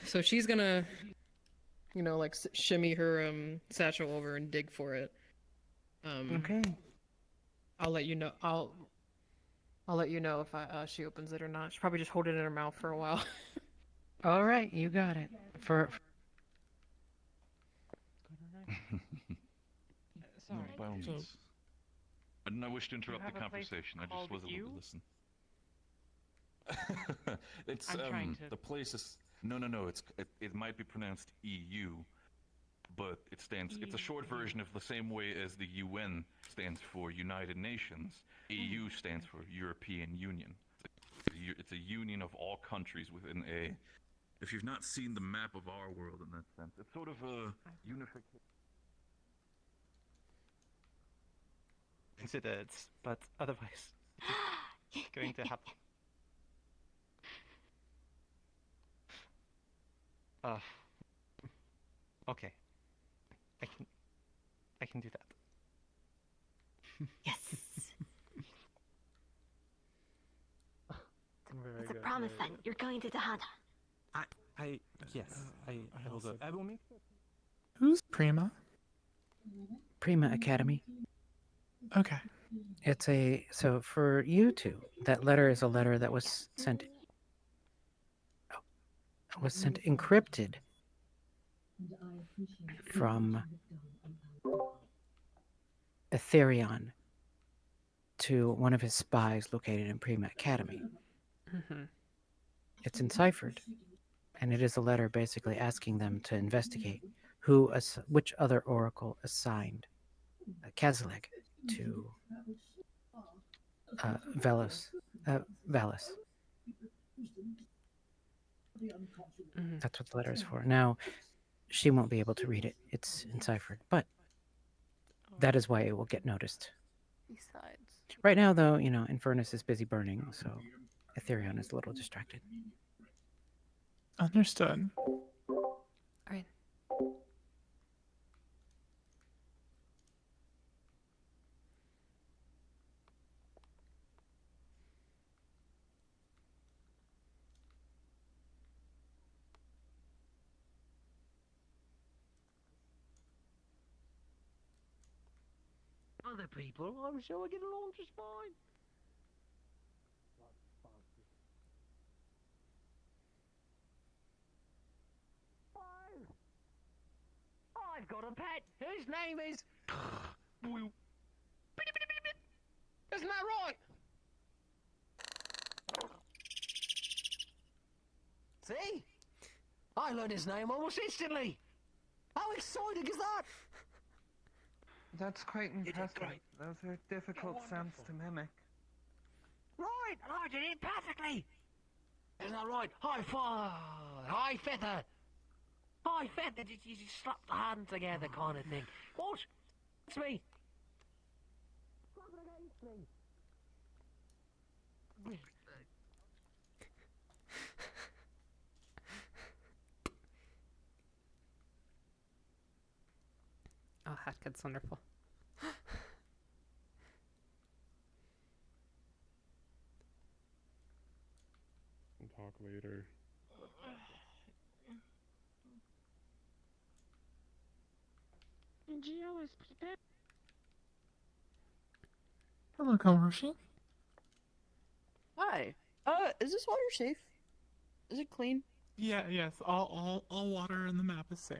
So she's gonna, shimmy her satchel over and dig for it. Okay. I'll let you know. I'll let you know if she opens it or not. She'll probably just hold it in her mouth for a while. All right, you got it. No, by all So- means. I didn't wish to interrupt the have a place conversation. I just called wasn't able to EU? listen. It's I'm trying to- the place is no. It might be pronounced EU, but it's a short version of the same way as the UN stands for United Nations. EU stands for European Union. It's a union of all countries within a. If you've not seen the map of our world in that sense, it's sort of a unification. Considered, but otherwise, it's going to happen. Okay. I can do that. Yes. Very It's a good, promise very then. You're going to Dahana. I will go. I will meet. Who's Prima? Prima Academy. Okay. It's so for you two, that letter is a letter that was sent encrypted from Etherion to one of his spies located in Prima Academy. Mm-hmm. It's enciphered, and it is a letter basically asking them to investigate which other oracle assigned Kazalek to Valis. That's what the letter is for. Now, she won't be able to read it. It's enciphered, but that is why it will get noticed. Besides. Right now, though, Infernus is busy burning, so Etherion is a little distracted. Understood. Alright. Other people, I'm sure I get along just fine. I've got a pet whose name is. Isn't that right? See? I learned his name almost instantly. How exciting is that? That's quite impressive. Those are difficult sounds to mimic. Right, and I did it perfectly. Isn't that right? High five, high feather. High feather, you just slap the hand together kind of thing. What? It's me. Slap it against me. Oh, Hatkins, wonderful. We'll talk later. Gio is prepared. Hello, Kawarushi. Hi. Is this water safe? Is it clean? Yes. All water in the map is safe.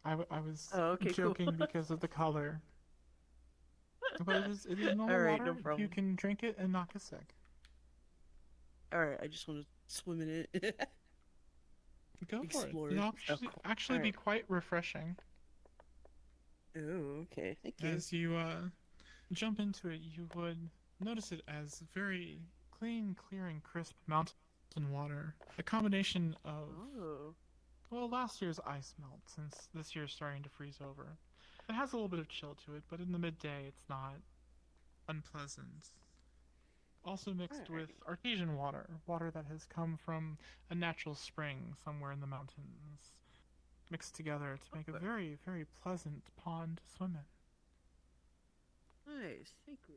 I was okay, joking cool. because of the color. But it is normal Alright, water. no problem. You can drink it and not get sick. Alright, I just want to swim in it. Go Explore for it. it. It'll actually be Alright. quite refreshing. Oh, okay. Thank you. As you jump into it, you would notice it as very clean, clear, and crisp mountain and water. A combination of, Oh. well, last year's ice melt, since this year's starting to freeze over. It has a little bit of chill to it, but in the midday it's not unpleasant. Also mixed with artesian water, water that has come from a natural spring somewhere in the mountains, mixed together to make a very, very pleasant pond to swim in. Nice, thank you.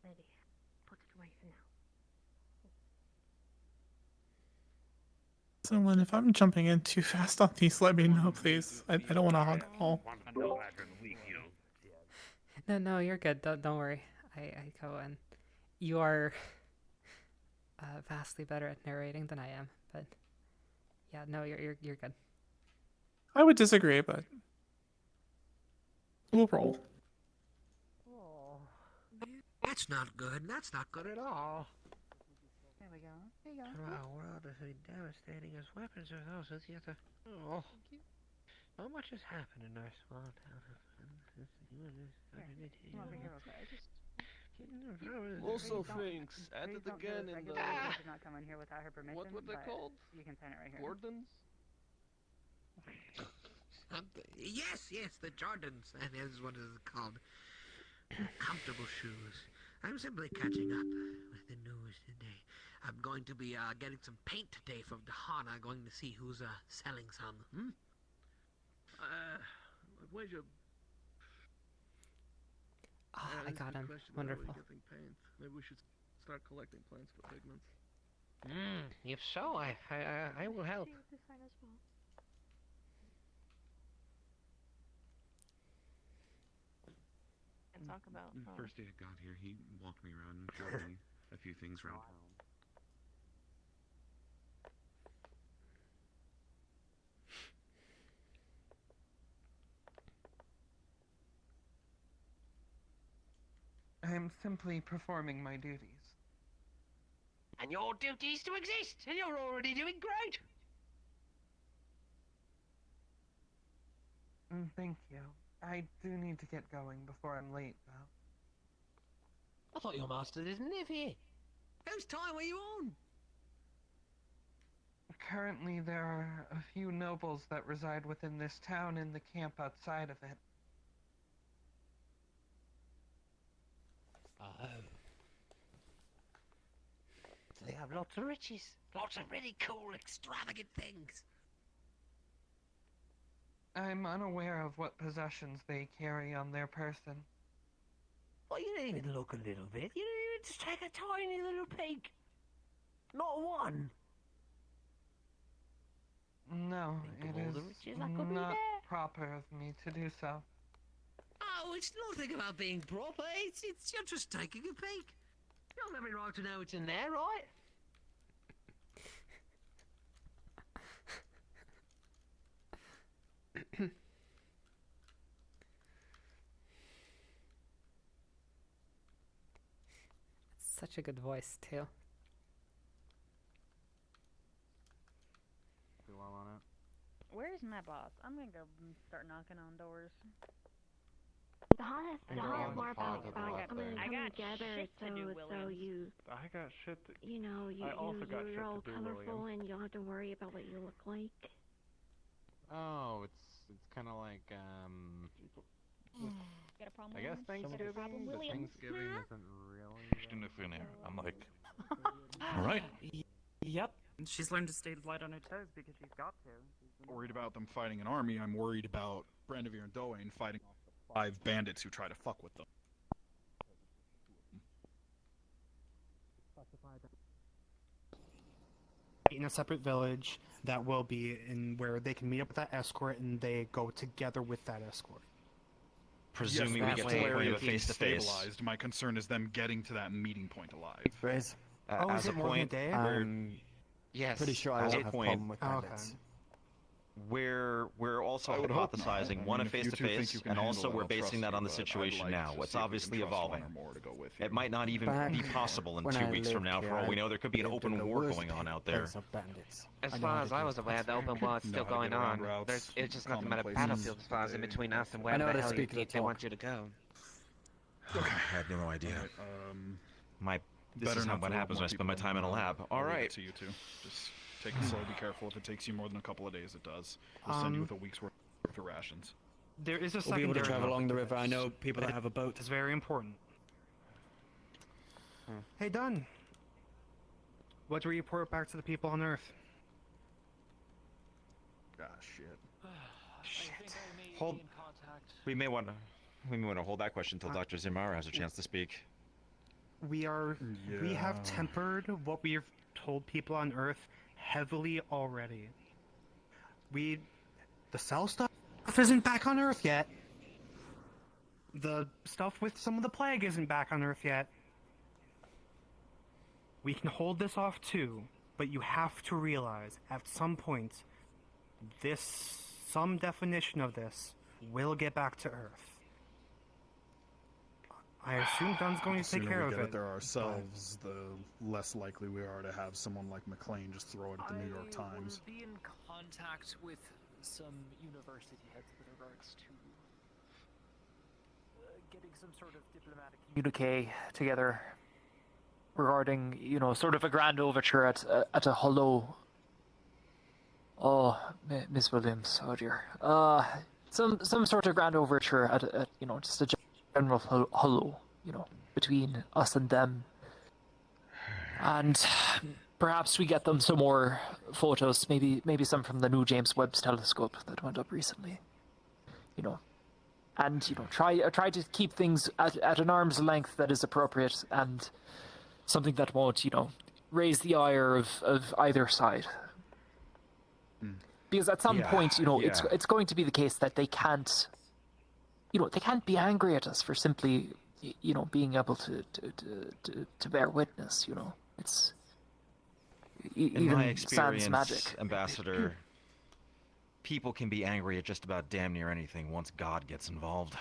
Ready. Put it away for now. So, Lynn, if I'm jumping in too fast on these, let me know, please. I don't want to hog them all. No, you're good. Don't worry. I go and you are vastly better at narrating than I am. But yeah, no, you're good. I would disagree, but we'll roll. That's not good. That's not good at all. There we go. There you go. Our world is as devastating as weapons are those as yet to... Oh. So much has happened in our small town. Come over here real quick. Also thinks, added again in the... Did not come in here without her permission. What were they but called? You can sign it right here. Jordans? Yes, the Jordans. That is what it is called. Comfortable shoes. I'm simply catching up with the news today. I'm going to be getting some paint today from Dahana. Going to see who's selling some. Where's your... I got him. Wonderful. Maybe we should start collecting plants for pigments. If so, I will help. And talk about. The first day I got here, he walked me around and showed me a few things around town. I'm simply performing my duties. And your duty is to exist, and you're already doing great. Thank you. I do need to get going before I'm late, though. I thought your master didn't live here. Whose time were you on? Currently, there are a few nobles that reside within this town in the camp outside of it. Oh. They have lots of riches. Lots of really cool, extravagant things. I'm unaware of what possessions they carry on their person. Well, you didn't even look a little bit. You didn't even just take a tiny little peek. Not one. No, Think of it all the is riches that could be not there. proper of me to do so. Oh, it's nothing about being proper. It's you're just taking a peek. You don't have every right to know it's in there, right? Such a good voice too. Do well on it. Where's my boss? I'm gonna go start knocking on doors. Dahana has more about coming I got together, shit to do, so Williams. you I got shit to... you know I also got shit you're all to do, colorful William. and you don't have to worry about what you look like. Oh, it's kind of like Got a problem? I guess Williams? Got a problem, Thanksgiving, but Williams? Thanksgiving isn't really. Just in the air. I'm like, all right. Yep. She's learned to stay light on her toes because she's got to. Worried about them fighting an army. I'm worried about Brandivir and Doane fighting off the 5 bandits who try to fuck with them. In a separate village that will be in where they can meet up with that escort and they go together with that escort. Presuming yes, we get that to the area point of a being face-to-face. stabilized. My concern is them getting to that meeting point alive. Raise. Oh, as is a it more than a point, day? yes. Pretty sure I as Oh, a a point. Okay. we're also I would hope not. I hypothesizing mean, one a if you face to two think face, you can and handle also it, we're I'll basing trust that on you, the but I'd situation like now. to It's see if we obviously can trust one evolving. or more to go with you. It might not even be possible in when 2 I weeks from lived now. For here, all we know, there could be an lived in open the war worst going on out there. place of bandits. As I know far how as to I do was it. aware, the open war's Know still how to going get around on. routes, It's just nothing common but a places. battlefield as far as in between us and I where know the how to hell speak the they talk. want you to go. I had no idea. This better is not what throw happens more when I spend my people time in a lab. I'll All leave it right. to you two. Just take it slow. Be careful. If it takes you more than a couple of days, it does. We'll send you with a week's worth of rations. There is a We'll be able to secondary travel along the benefit to river. I this. know people that have a boat. It's very important. Hey, Dunn. What do we report back to the people on Earth? Ah, shit. Hold. We may want to hold that question until Dr. Zimara has a chance to speak. We have Yeah. tempered what we've told people on Earth heavily already. The cell stuff isn't back on Earth yet. The stuff with some of the plague isn't back on Earth yet. We can hold this off too, but you have to realize at some point, some definition of this will get back to Earth. I assume Dunn's going The to take sooner care we of get it. there ourselves, the less likely we are to have someone like McLean just throw it at the New York Times. I will be in contact with some university heads with regards to getting some sort of diplomatic communique together regarding, sort of a grand overture at a hello. Oh, Miss Williams, oh dear. Some sort of grand overture at just a general hello, between us and them. And perhaps we get them some more photos, maybe some from the new James Webb telescope that went up recently. And try to keep things at an arm's length that is appropriate and something that won't, raise the ire of either side. Because at some point, it's going to be the case that they can't be angry at us for simply, being able to bear witness. It's In my even sans experience, magic. Ambassador, people can be angry at just about damn near anything once God gets involved.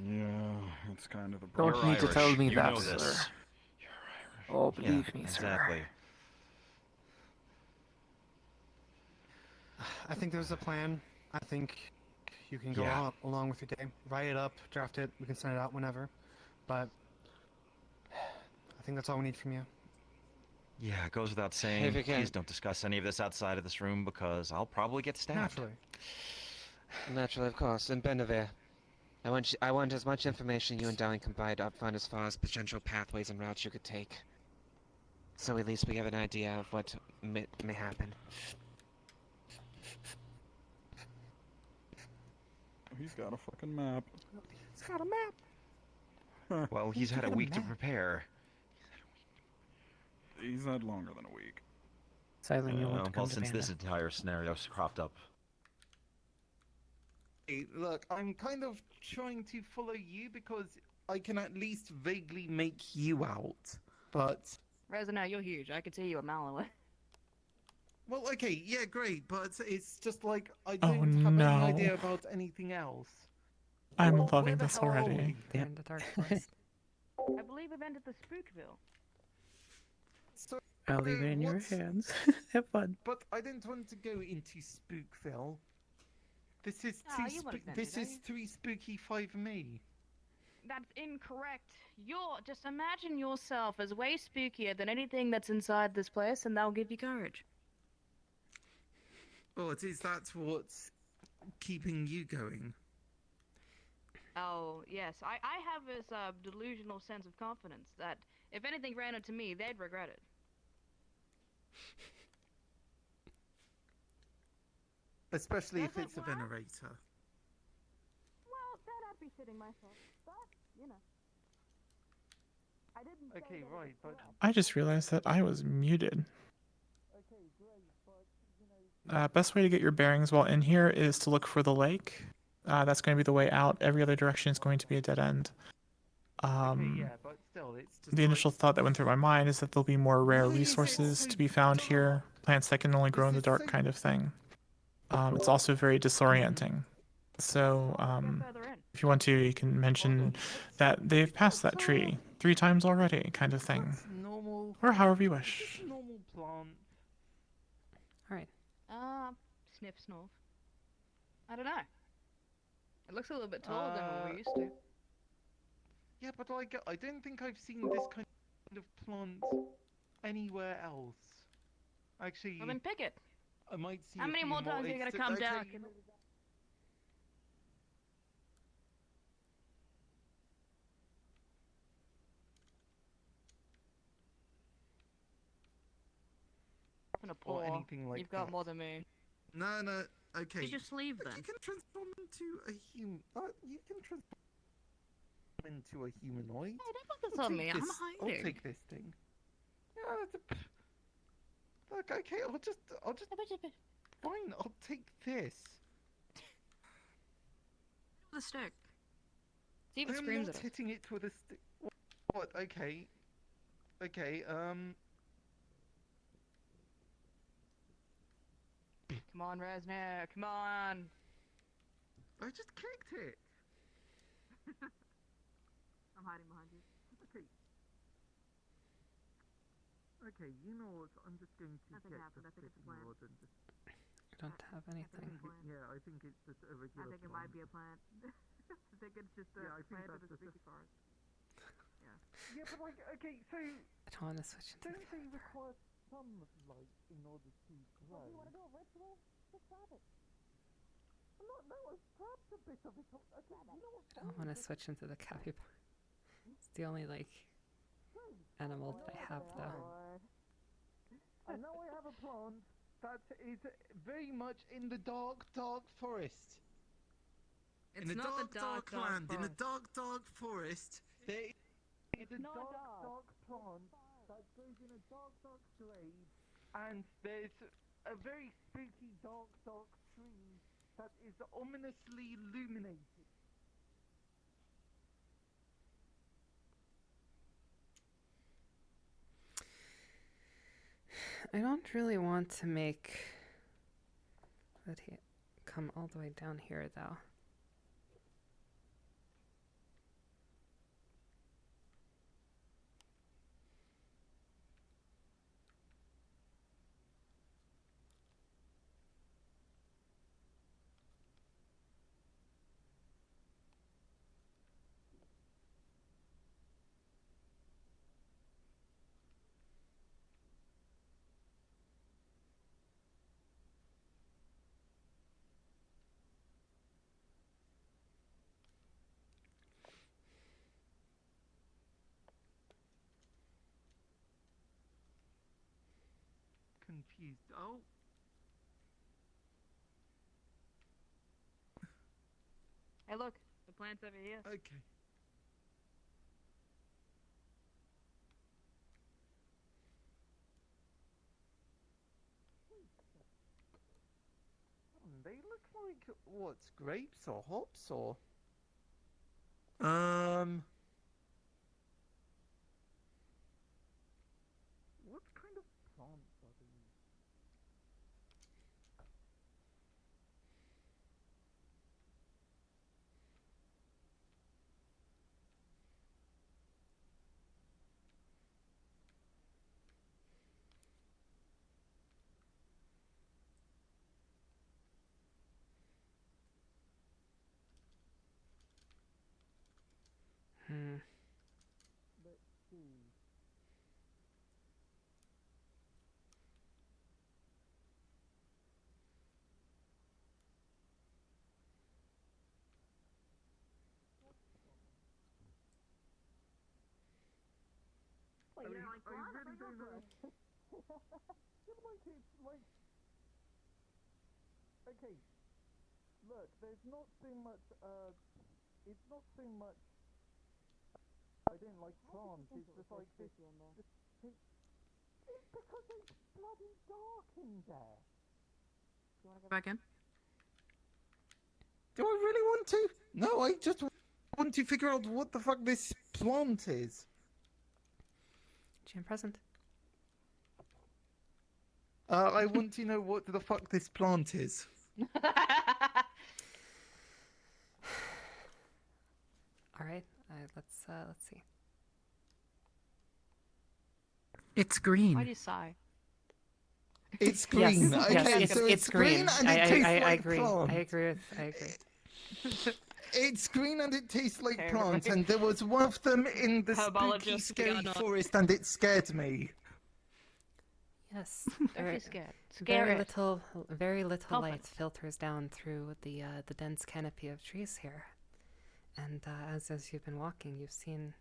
Yeah, it's kind of the Don't You're need to Irish. tell me You that, know this. sir. Oh, believe me, sir. Exactly. I think there's a plan. I think you can go Yeah. out along with your day. Write it up, draft it. We can send it out whenever. But I think that's all we need from you. Yeah, it goes without saying. If you can- Please don't discuss any of this outside of this room because I'll probably get stabbed. Naturally. Naturally, of course. And Benevere, I want as much information you and Darling can provide up front as far as potential pathways and routes you could take. So at least we have an idea of what may happen. He's got a fucking map. He's got a map. Well, he's had a week to prepare. He's had longer than a week. Silent, you want to come Well, to since this Banda? entire scenario's cropped up. Hey, look, I'm kind of trying to follow you because I can at least vaguely make you out. But, Resina, you're huge. I could see you a mile away. well, okay, yeah, great, but it's just like I Oh, don't have no. any idea about anything else. I'm Well, loving where the this hell are already. we? In the dark forest. I believe we've entered the Spookville. So, I'll leave it in your what's- hands. Have fun. But I don't want to go into Spookville. This is Ah, you would've been This to, is don't too spooky for me. That's incorrect. Just imagine yourself as way spookier than anything that's inside this place, and that'll give you courage. Oh, is that what's keeping you going? Oh, yes. I have this delusional sense of confidence that if anything ran into me, they'd regret it. Especially if Does it it's a work? venerator. Well, then I'd be shitting myself. But, I didn't say Okay, that it right, was but I just realized that I was muted. Best way to get your bearings while in here is to look for the lake. That's going to be the way out. Every other direction is going to be a dead end. yeah, but still, it's just The initial thought that went through my mind is that there'll be more rare resources to be found here, plants that can only grow in the dark kind of thing. It's also very disorienting. So if you want to, you can mention that they've passed that tree 3 times already, kind of thing, Normal. or however you wish. Normal plant. All right. Sniff, snuff. I don't know. It looks a little bit taller than what we're used to. Yeah, but like, I don't think I've seen this kind of plant anywhere else. Actually, Well, then pick it. I might see. How a many few more times are you gonna It's- come okay, down? Or anything like You've got that. more than me. No, no. Okay. Use your sleeve But then. You can transform into a human. You can transform into a humanoid. Hey, don't focus I'll on take me. I'm this- I'll hiding. take this thing. Yeah. Look, okay. I'll just. Fine. I'll take this. The stick. See if it I am screams not at us. hitting it with a stick. What? Okay. Okay. Come on, Resnick. Come on. I just kicked it. I'm hiding behind you. Okay. Okay, you know what? I'm just going to Nothing get happened. the I think it's a fishing plan. rod and just. I don't have anything. Yeah, I think it's just a regular. I think it might be a plant. I think it's just a Yeah, I think plant that's with a just sticky forest. Yeah. Yeah, but like, okay, so I don't want to switch into don't they require some light in order to grow? You want to do a ritual? Just grab it. No, I've grabbed a bit of it. Okay, you know what? I don't want to switch into the capybara. It's the only like animal that I have though. I know I have a plant that is very much in the dark, dark forest. It's in a not dark, the dark, dark land, in a forest. dark, dark forest, there is a not dark, dark. dark plant that grows in a dark, dark glade, and there's a very spooky, dark, dark tree that is ominously illuminated. I don't really want to make that he come all the way down here though. Confused. Oh. Hey, look. The plant's over here. Okay. They look like what's grapes or hops or what kind of plants are these? Let's see. Well, you don't like I plants? really don't know. Just like it's like. Okay. Look, there's not so much. It's not so much. I don't like plants. It's just like this. It's because it's bloody dark in there. You want to go back in? Do I really want to? No, I just want to figure out what the fuck this plant is. Jam present. I want to know what the fuck this plant is. All right, let's see. It's green. Why do you sigh? It's green. Yes, Okay, yes, so it's green and it tastes I like agree. plant. I agree. It's green and it tastes like Okay, plants, right. and there was one of them in the spooky, Herbologist, scary yeah, no. forest, and it scared me. Yes. Don't be scared. Scare Very it. very little Help light it. filters down through the dense canopy of trees here, and as you've been walking, you've seen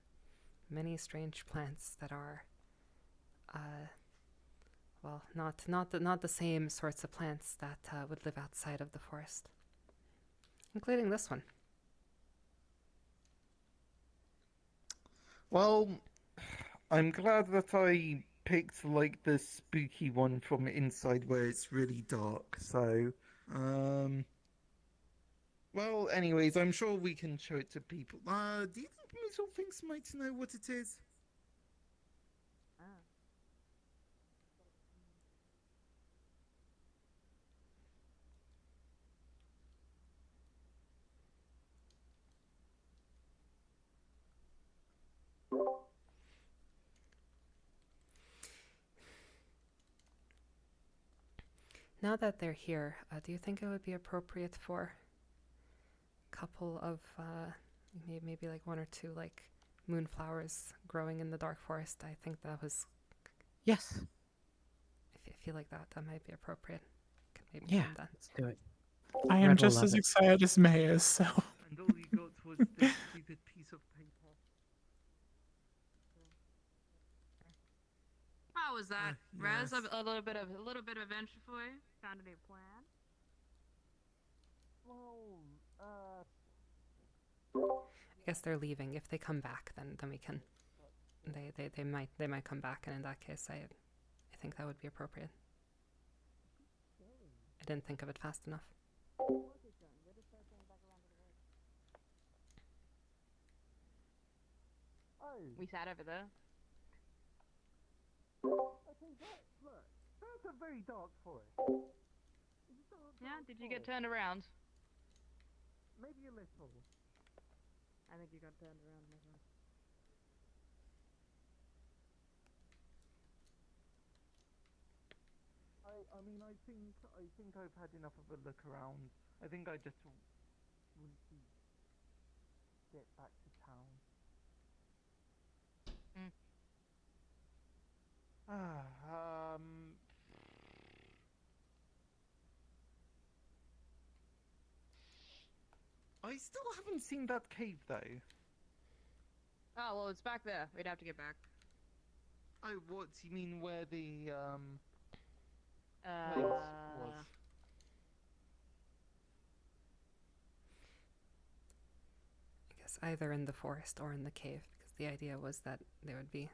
many strange plants that are, well, not the same sorts of plants that would live outside of the forest, including this one. Well, I'm glad that I picked like the spooky one from inside where it's really dark. So, well, anyways, I'm sure we can show it to people. Do you think Little Things might know what it is? Now that they're here, do you think it would be appropriate for a couple of maybe like one or two like moonflowers growing in the dark forest? I think that was. Yes. I feel like that might be appropriate. Could maybe Yeah, film that. let's do it. I am Red will just love as it. excited as May is, so. And all you got was this stupid piece of paper. How was that, yes. Raz? A little bit of adventure for you. Found a new plan. I guess they're leaving. If they come back, then we can. They might come back, and in that case, I think that would be appropriate. I didn't think of it fast enough. We sat over there. That's a very dark forest. Yeah, did you get turned around? Maybe a little. I think you got turned around, my friend. I mean, I think I've had enough of a look around. I think I just want to get back to town. I still haven't seen that cave though. Oh, well, it's back there. We'd have to get back. Oh, what do you mean where the place was? I guess either in the forest or in the cave, because the idea was that they would be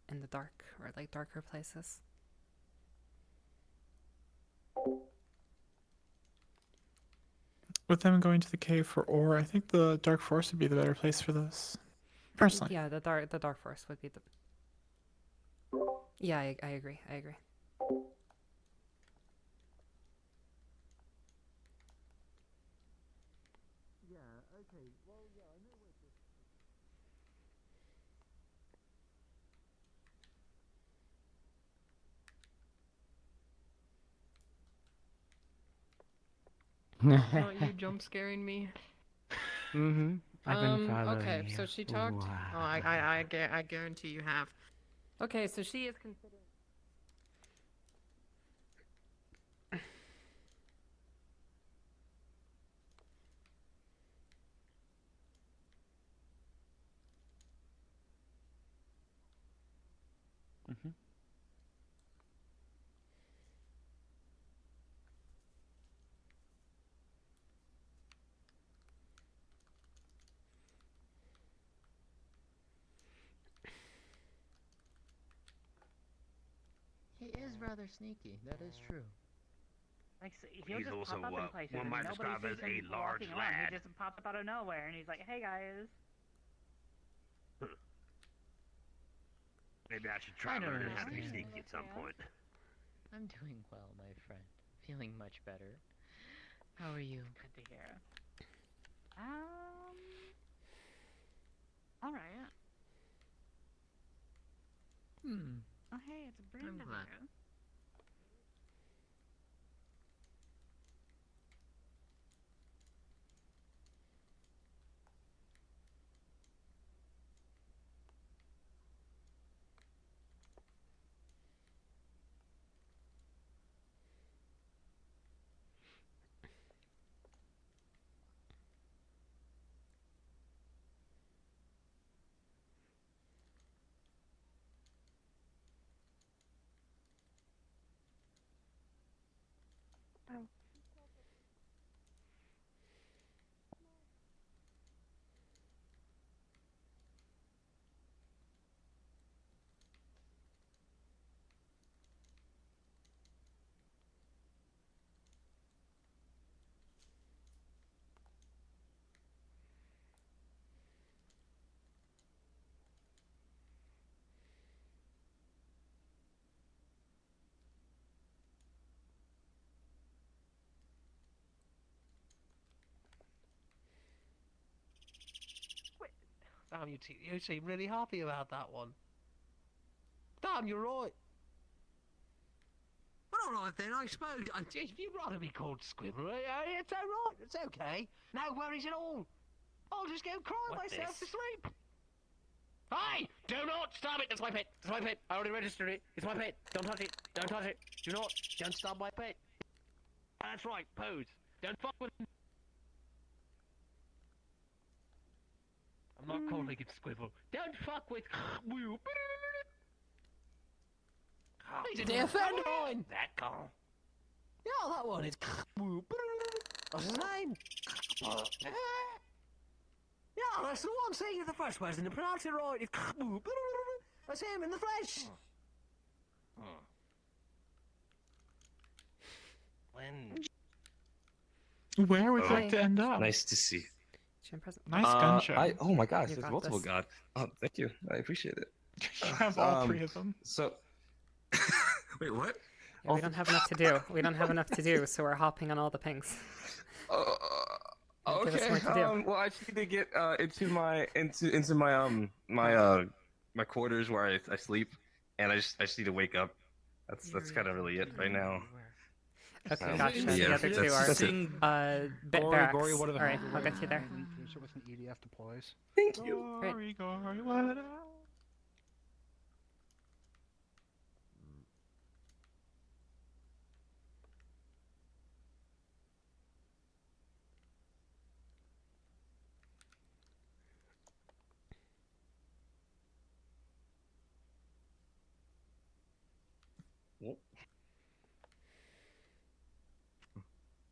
in the dark or like darker places. With them going to the cave for ore, I think the dark forest would be the better place for this. Personally. Yeah, the dark forest would be the. Yeah, I agree. I agree. Yeah, okay. Well, yeah, I know where this is. Aren't you jump scaring me? Mm-hmm. I've been following Okay, you. so she talked. Wow. Oh, I guarantee you have. Okay, so she is considering. Mm-hmm. He is rather sneaky. That is true. Like, so he'll He's just also pop up in what places one and might nobody describe sees as him a large walking around. lad. He just pops up out of nowhere and he's like, "Hey guys." Maybe I should I try don't learning how to be understand. sneaky at some point. I'm doing well, my friend. Feeling much better. How are you? Good to hear. All right. Oh, hey, it's Brenda glad. here. Oh. Damn, you seem really happy about that one. Damn, you're right. Well, all right then, I suppose. You'd rather be called Squibber. It's all right. It's okay. No worries at all. I'll just go cry myself to sleep. Hey! Do not stop it! That's my pet. That's my pet. I already registered it. It's my pet. Don't touch it. Don't touch it. Don't stop my pet. That's right. Pose. Don't fuck with. I'm not calling it Squibble. Don't fuck with. He's a dear friend of mine. That guy. Yeah, that one is. What's his name? Yeah, that's the one. See, you're the first person to pronounce it right. It's that's him in the flesh. Where would you like to end up? Nice to see. Nice gun show. Oh my gosh, You there's got multiple this. god. Oh, thank you. I appreciate it. You have all three of them. So, wait, what? Yeah, we don't have enough to do. We don't have enough to do, so we're hopping on all the pings. Give us Okay. more to do. Well, I just need to get into my my quarters where I sleep, and I just need to wake up. That's kind of really it right now. Okay, gotcha. The Yeah, other two that's are it. barracks. Gory, what are the Alright, I'll get you there. Sure with an EDF deploys. Thank you. Gory, gory, what up?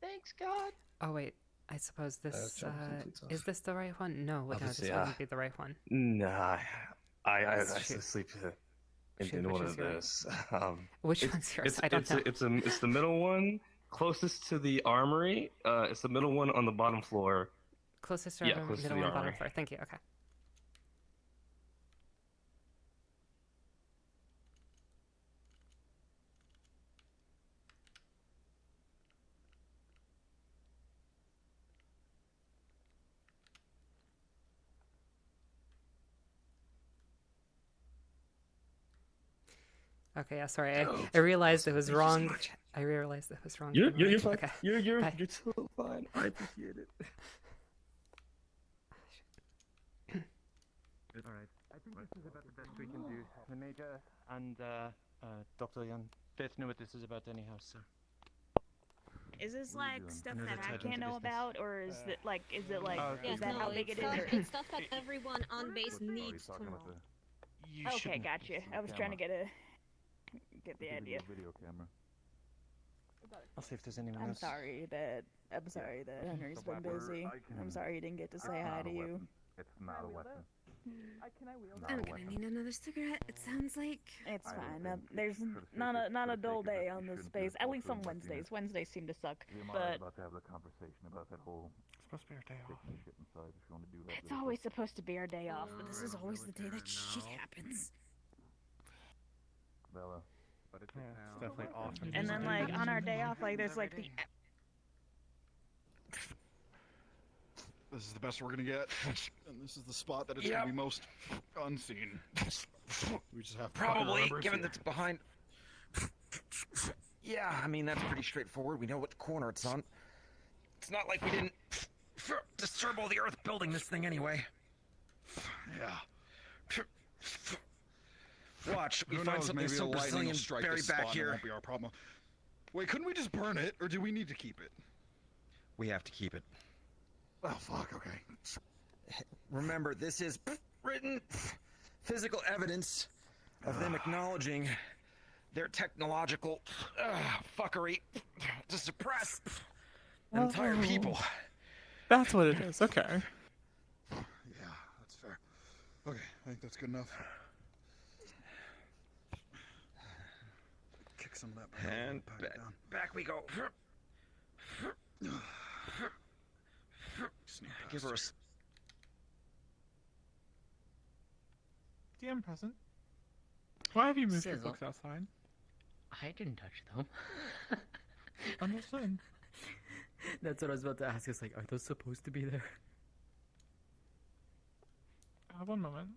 Thanks, God. Oh wait, I suppose this jump completes off. is this the right one? No, no, this Obviously, wouldn't be the right one. Nah, I Shoot. sleep Shoot, in which one is of yours? those. Which it's- one's yours? It's, I don't know. It's the middle one, closest to the armory. It's the middle one on the bottom floor. Closest to Yeah, our close to middle the and bottom armory. floor. Thank you. Okay. Okay, yeah, sorry. I realized it was wrong. I realized it was wrong. You're fine. Okay. You're Bye. so fine. I appreciate it. Alright. I think this is about the best we can do. The Major and Dr. Young both know what this is about anyhow, so. Is this What are you like doing? stuff I know that that's I heading can't to know business. about, or is it like, is it like, Yes, is that how big it is? Or... It's stuff that everyone on base needs to know. Okay, gotcha. I was trying to get the idea. Video camera. I'll see if there's anyone I'm else. sorry that Henry's been busy. I'm sorry he didn't get to say hi to you. It's not a weapon. Can I wield I'm gonna need another cigarette. It sounds like It's fine. There's not a dull day on this space. At least on Wednesdays. Wednesdays seem to suck. But about to have the conversation about that whole. It's supposed to be our day off. Shit inside if you want to do that. it's always supposed to be our day off. But this is always the day that shit happens. Bella. But it's definitely off. And then like on our day off, like there's like the This is the best we're gonna get, and this is the spot that it's gonna be most unseen. We just have to fucking Probably, remember it's given here. that's behind. Yeah, I mean, that's pretty straightforward. We know what corner it's on. It's not like we didn't disturb all the earth building this thing anyway. Yeah. Watch, we Who find knows, something maybe so the lightning will Brazilian strike buried this back spot and it here. won't be our problem. Wait, couldn't we just burn it, or do we need to keep it? We have to keep it. Oh fuck. Okay. Remember, this is written physical evidence of them acknowledging their technological fuckery to suppress an entire people. That's what it is. Okay. Yeah, that's fair. Okay, I think that's good enough. Kick some of that back over And pack it down. back we go. Sneak Give past her a. DM present. Why have you moved your Sizzle. books outside? I didn't touch them. Understood. That's what I was about to ask. It's like, are those supposed to be there? One moment.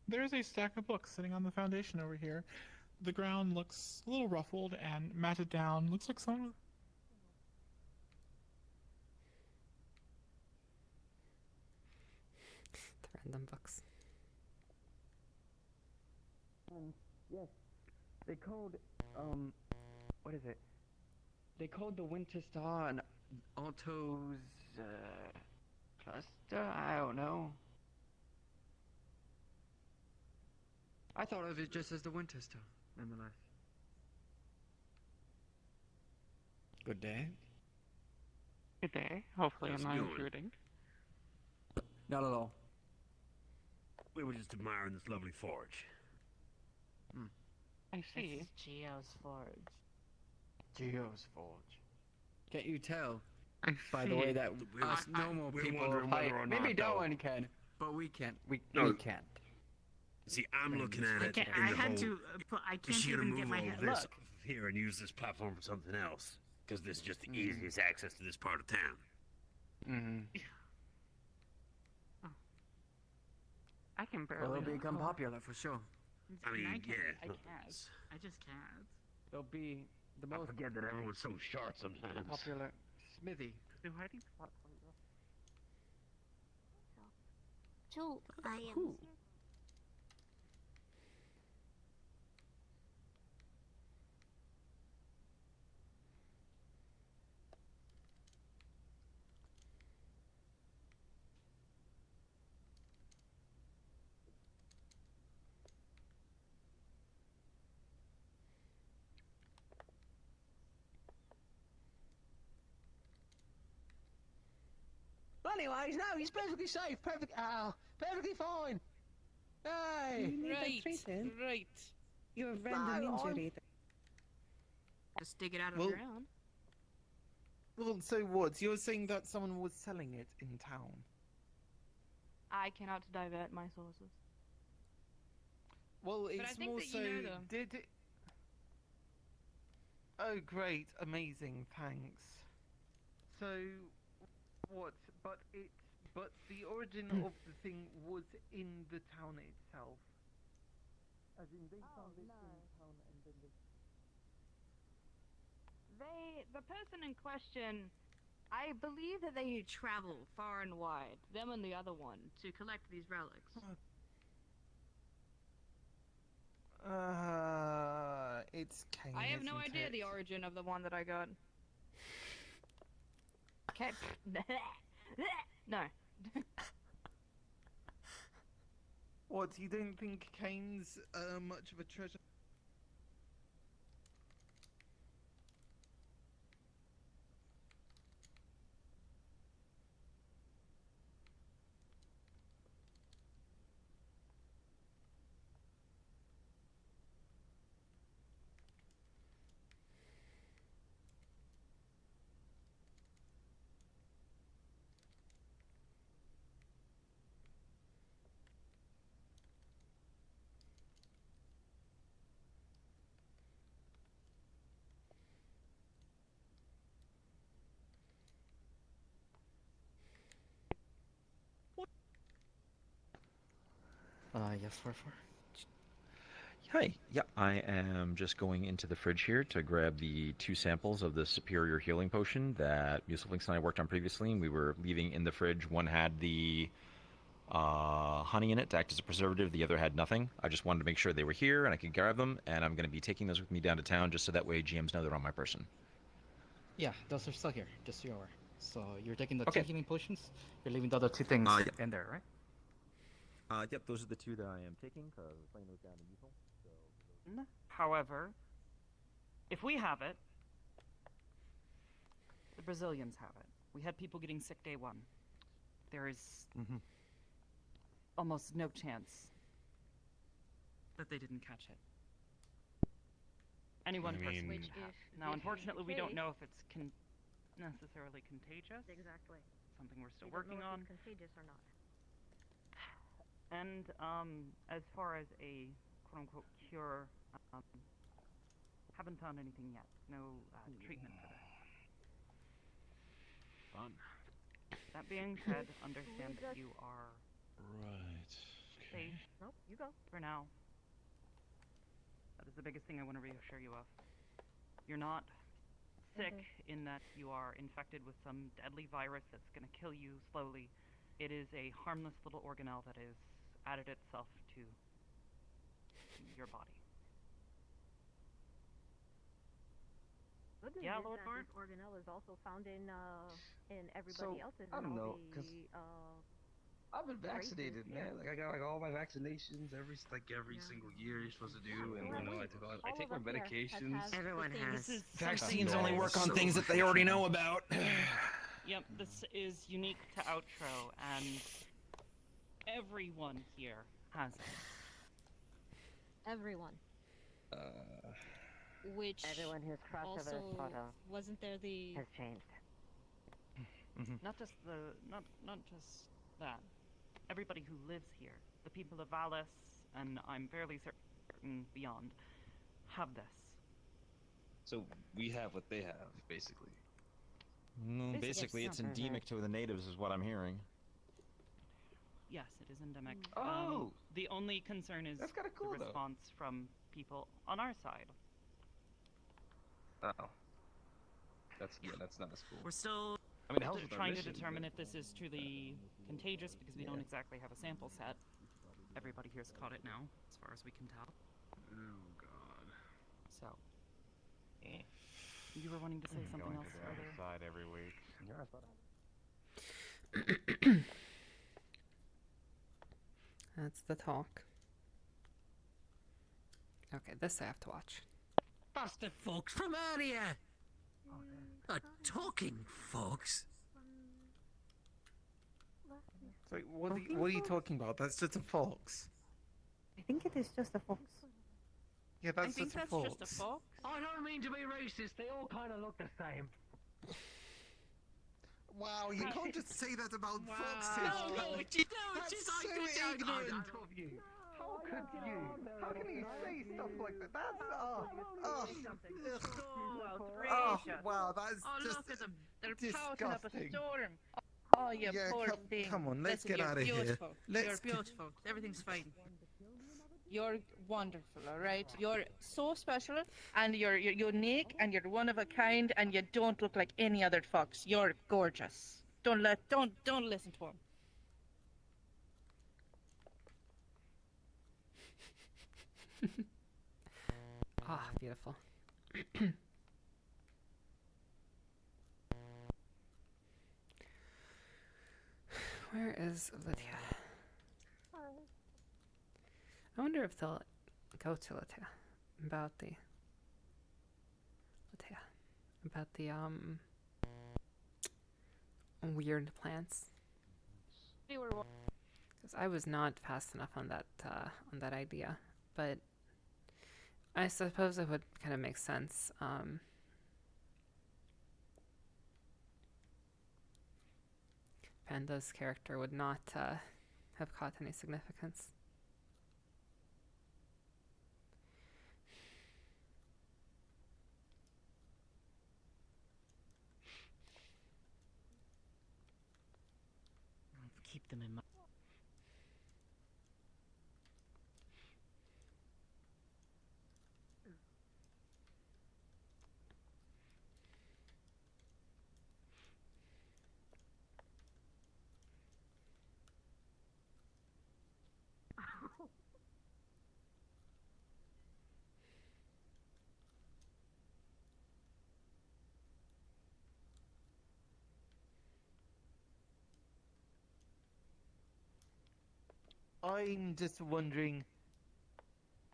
There's a stack of books sitting on the foundation over here. The ground looks a little ruffled and matted down. Looks like someone. The random books. Yes. They called, what is it? They called the Winter Star an Auto's, cluster? I don't know. I thought of it just as the Winter Star, nonetheless. Good day. Good day. Hopefully How's I'm it not going? intruding. Not at all. We were just admiring this lovely forge. I see. This is Geo's Forge. Geo's Forge. Can't you tell? By the see. way that We were- us normal we're people wondering fight. whether or Maybe not, no though- one can, but we can't. We No. can't. See, I'm looking at I it can't. in I the had whole, to. I is can't she gonna even move get my all head. this Look. off of here and use this platform for something else? Because this is just the Mm-hmm. easiest access to this part of town. Mm-hmm. I can barely. Well, it'll become hold. popular for sure. I mean, I can't. yeah. I can't. I just can't. It'll be the I most forget that everyone's so sharp sometimes. popular smithy. Do hiding spot for you. Joel, I am. Anyways, no, he's perfectly safe, perfectly fine. Hey! You need that treated? Right. You have random injury. Just dig it out of Well- the ground. Well, so what? You're saying that someone was selling it in town? I cannot divert my sources. Well, But I it's think more that you so. know them. Did it? Oh, great! Amazing. Thanks. So, what? But the origin of the thing was in the town itself. As in, they found it in town and then they. The person in question, I believe that they travel far and wide, them and the other one, to collect these relics. It's Kane. I have no isn't idea it? the origin of the one that I got. Okay. No. What? You don't think Kane's much of a treasure? Yes, 44. Hi. Yeah, I am just going into the fridge here to grab the 2 samples of the Superior Healing Potion that Muselfinks and I worked on previously, and we were leaving in the fridge. One had the honey in it to act as a preservative, the other had nothing. I just wanted to make sure they were here and I could grab them, and I'm going to be taking those with me down to town just so that way GMs know they're on my person. Yeah, those are still here, just so you're aware. So you're taking the Okay. 2 healing potions, you're leaving the other 2 things Yeah. in there, right? Yep, those are the 2 that I am taking, because I'm playing those down in Musil. However, if we have it, the Brazilians have it. We had people getting sick day 1. There is almost no chance that they didn't catch it. Any one I person mean- could have. If Now, this is unfortunately, the we don't case- know if it's necessarily contagious. Exactly. Something we're still We don't working know if on. it's contagious or not. And as far as a quote-unquote cure, haven't found anything yet. No treatment for this. Fun. That being said, understand that you are Right. safe. Nope, you go. For now. That is the biggest thing I want to reassure you of. You're not sick in that you are infected with some deadly virus that's going to kill you slowly. It is a harmless little organelle that has added itself to your body. Good news Yeah, is Lord that Bard? this organelle is also found in everybody So, else's. I don't and all know, 'cause the, I've been races, vaccinated, man. Like I got like all my vaccinations every single year you're supposed to do, and you know I take my medications. Everyone has. Vaccines only work on things that they already know about. Yep, this is unique to Outro, and everyone here has it. Everyone. Which Everyone who's crossed over this also photo wasn't there the has changed. Not just not just that. Everybody who lives here, the people of Valis, and I'm fairly certain beyond, have this. So we have what they have, basically. Basically, it's endemic to the natives, is what I'm hearing. Yes, it is endemic. Oh! The only concern is That's kinda cool, the though. response from people on our side. Oh. That's not as cool. We're still I mean, it helps with our trying to mission, determine but- if this is truly contagious because we don't exactly have a sample set. Everybody here's caught it now, as far as we can tell. Oh god. So. You were wanting to say something else earlier. side every week. That's the talk. Okay, this I have to watch. That's the folks from earlier. Talking folks. So what are you talking about? That's just a fox. I think it is just a fox. Yeah, that's just a fox. I don't mean to be racist. They all kind of look the same. Wow, you can't just say that about foxes. No, it's just That's so ignorant of you. How could you? How can you say stuff like that? That's wow, that's just look at them. They're pouting up a disgusting. storm. Oh, you Yeah, poor come- thing. come on, let's Listen, get you're outta here. beautiful. Let's You're get- beautiful. Everything's fine. You're wonderful, all right? You're so special, and you're unique, and you're one of a kind, and you don't look like any other fox. You're gorgeous. Don't listen to him. Ah, beautiful. Where is Lydia? I wonder if they'll go to Lydia about the weird plants. Because I was not fast enough on that idea, but I suppose it would kind of make sense. Panda's character would not have caught any significance. Keep them in mind. I'm just wondering,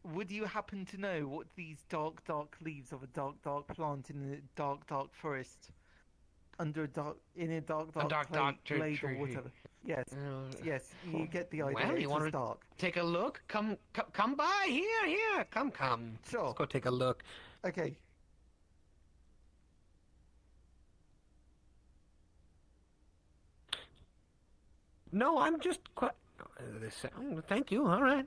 would you happen to know what these dark leaves of a dark plant in a dark forest, under a dark glade or tree. whatever? Yes, yes, you get the idea. Well, you It want was to dark. take a look? Come by here. Come. Sure. Let's go take a look. Okay. No, I'm just quite. Thank you. All right.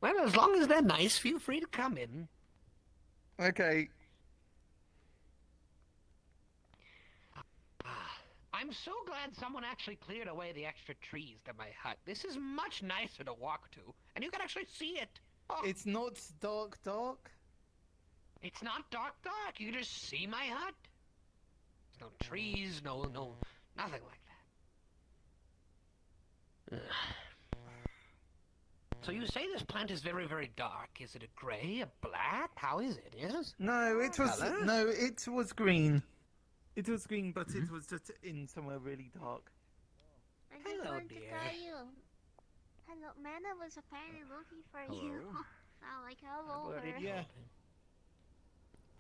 Well, as long as they're nice, feel free to come in. Okay. I'm so glad someone actually cleared away the extra trees to my hut. This is much nicer to walk to, and you can actually see it. Oh, It's not dark. it's not dark. You can just see my hut. There's no trees, no, nothing like that. So you say this plant is very, very dark. Is it a gray, a black? How is it? Yes? No, it was Colour? it was green. It was green, but it was just in somewhere really dark. I just Hello, want to dear. tell you. Hello, Mana was apparently looking for you. Like all over. Yeah.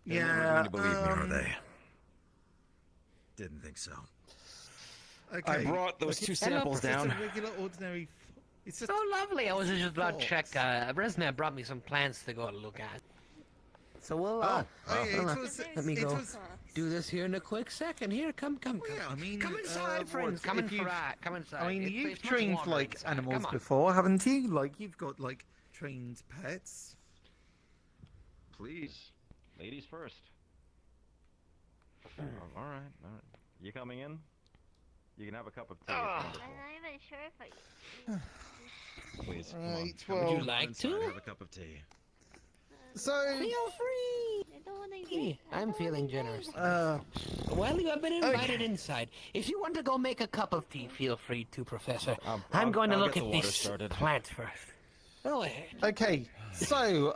They're never going to believe me, are they? Didn't think so. Okay. I brought those two samples down. It's a regular, ordinary. It's just. Oh, lovely. I was just about to check. Fox. Resna brought me some plants to go look at. So we'll, let me it go was- do this here in a quick second. Here, come. Yeah, I mean, Come inside, friends. Come if you've- inside. Come inside. I mean, It's you've much trained warmer like inside. animals Come on. before, haven't you? Like you've got like trained pets. Please, ladies first. All right. You coming in? You can have a cup of tea. if I'm wonderful. not even sure if I. Please, come on. Right, Come well- on Would you like inside, to? Have a cup of tea. So. Feel free. I don't want to Hey, I'm feeling generous. Uh, Well, you have been invited inside. If you want to go make a cup of tea, feel free to, Professor. I'm I'll- going to I'll look get at the water this started. plant first. Go ahead. Okay, so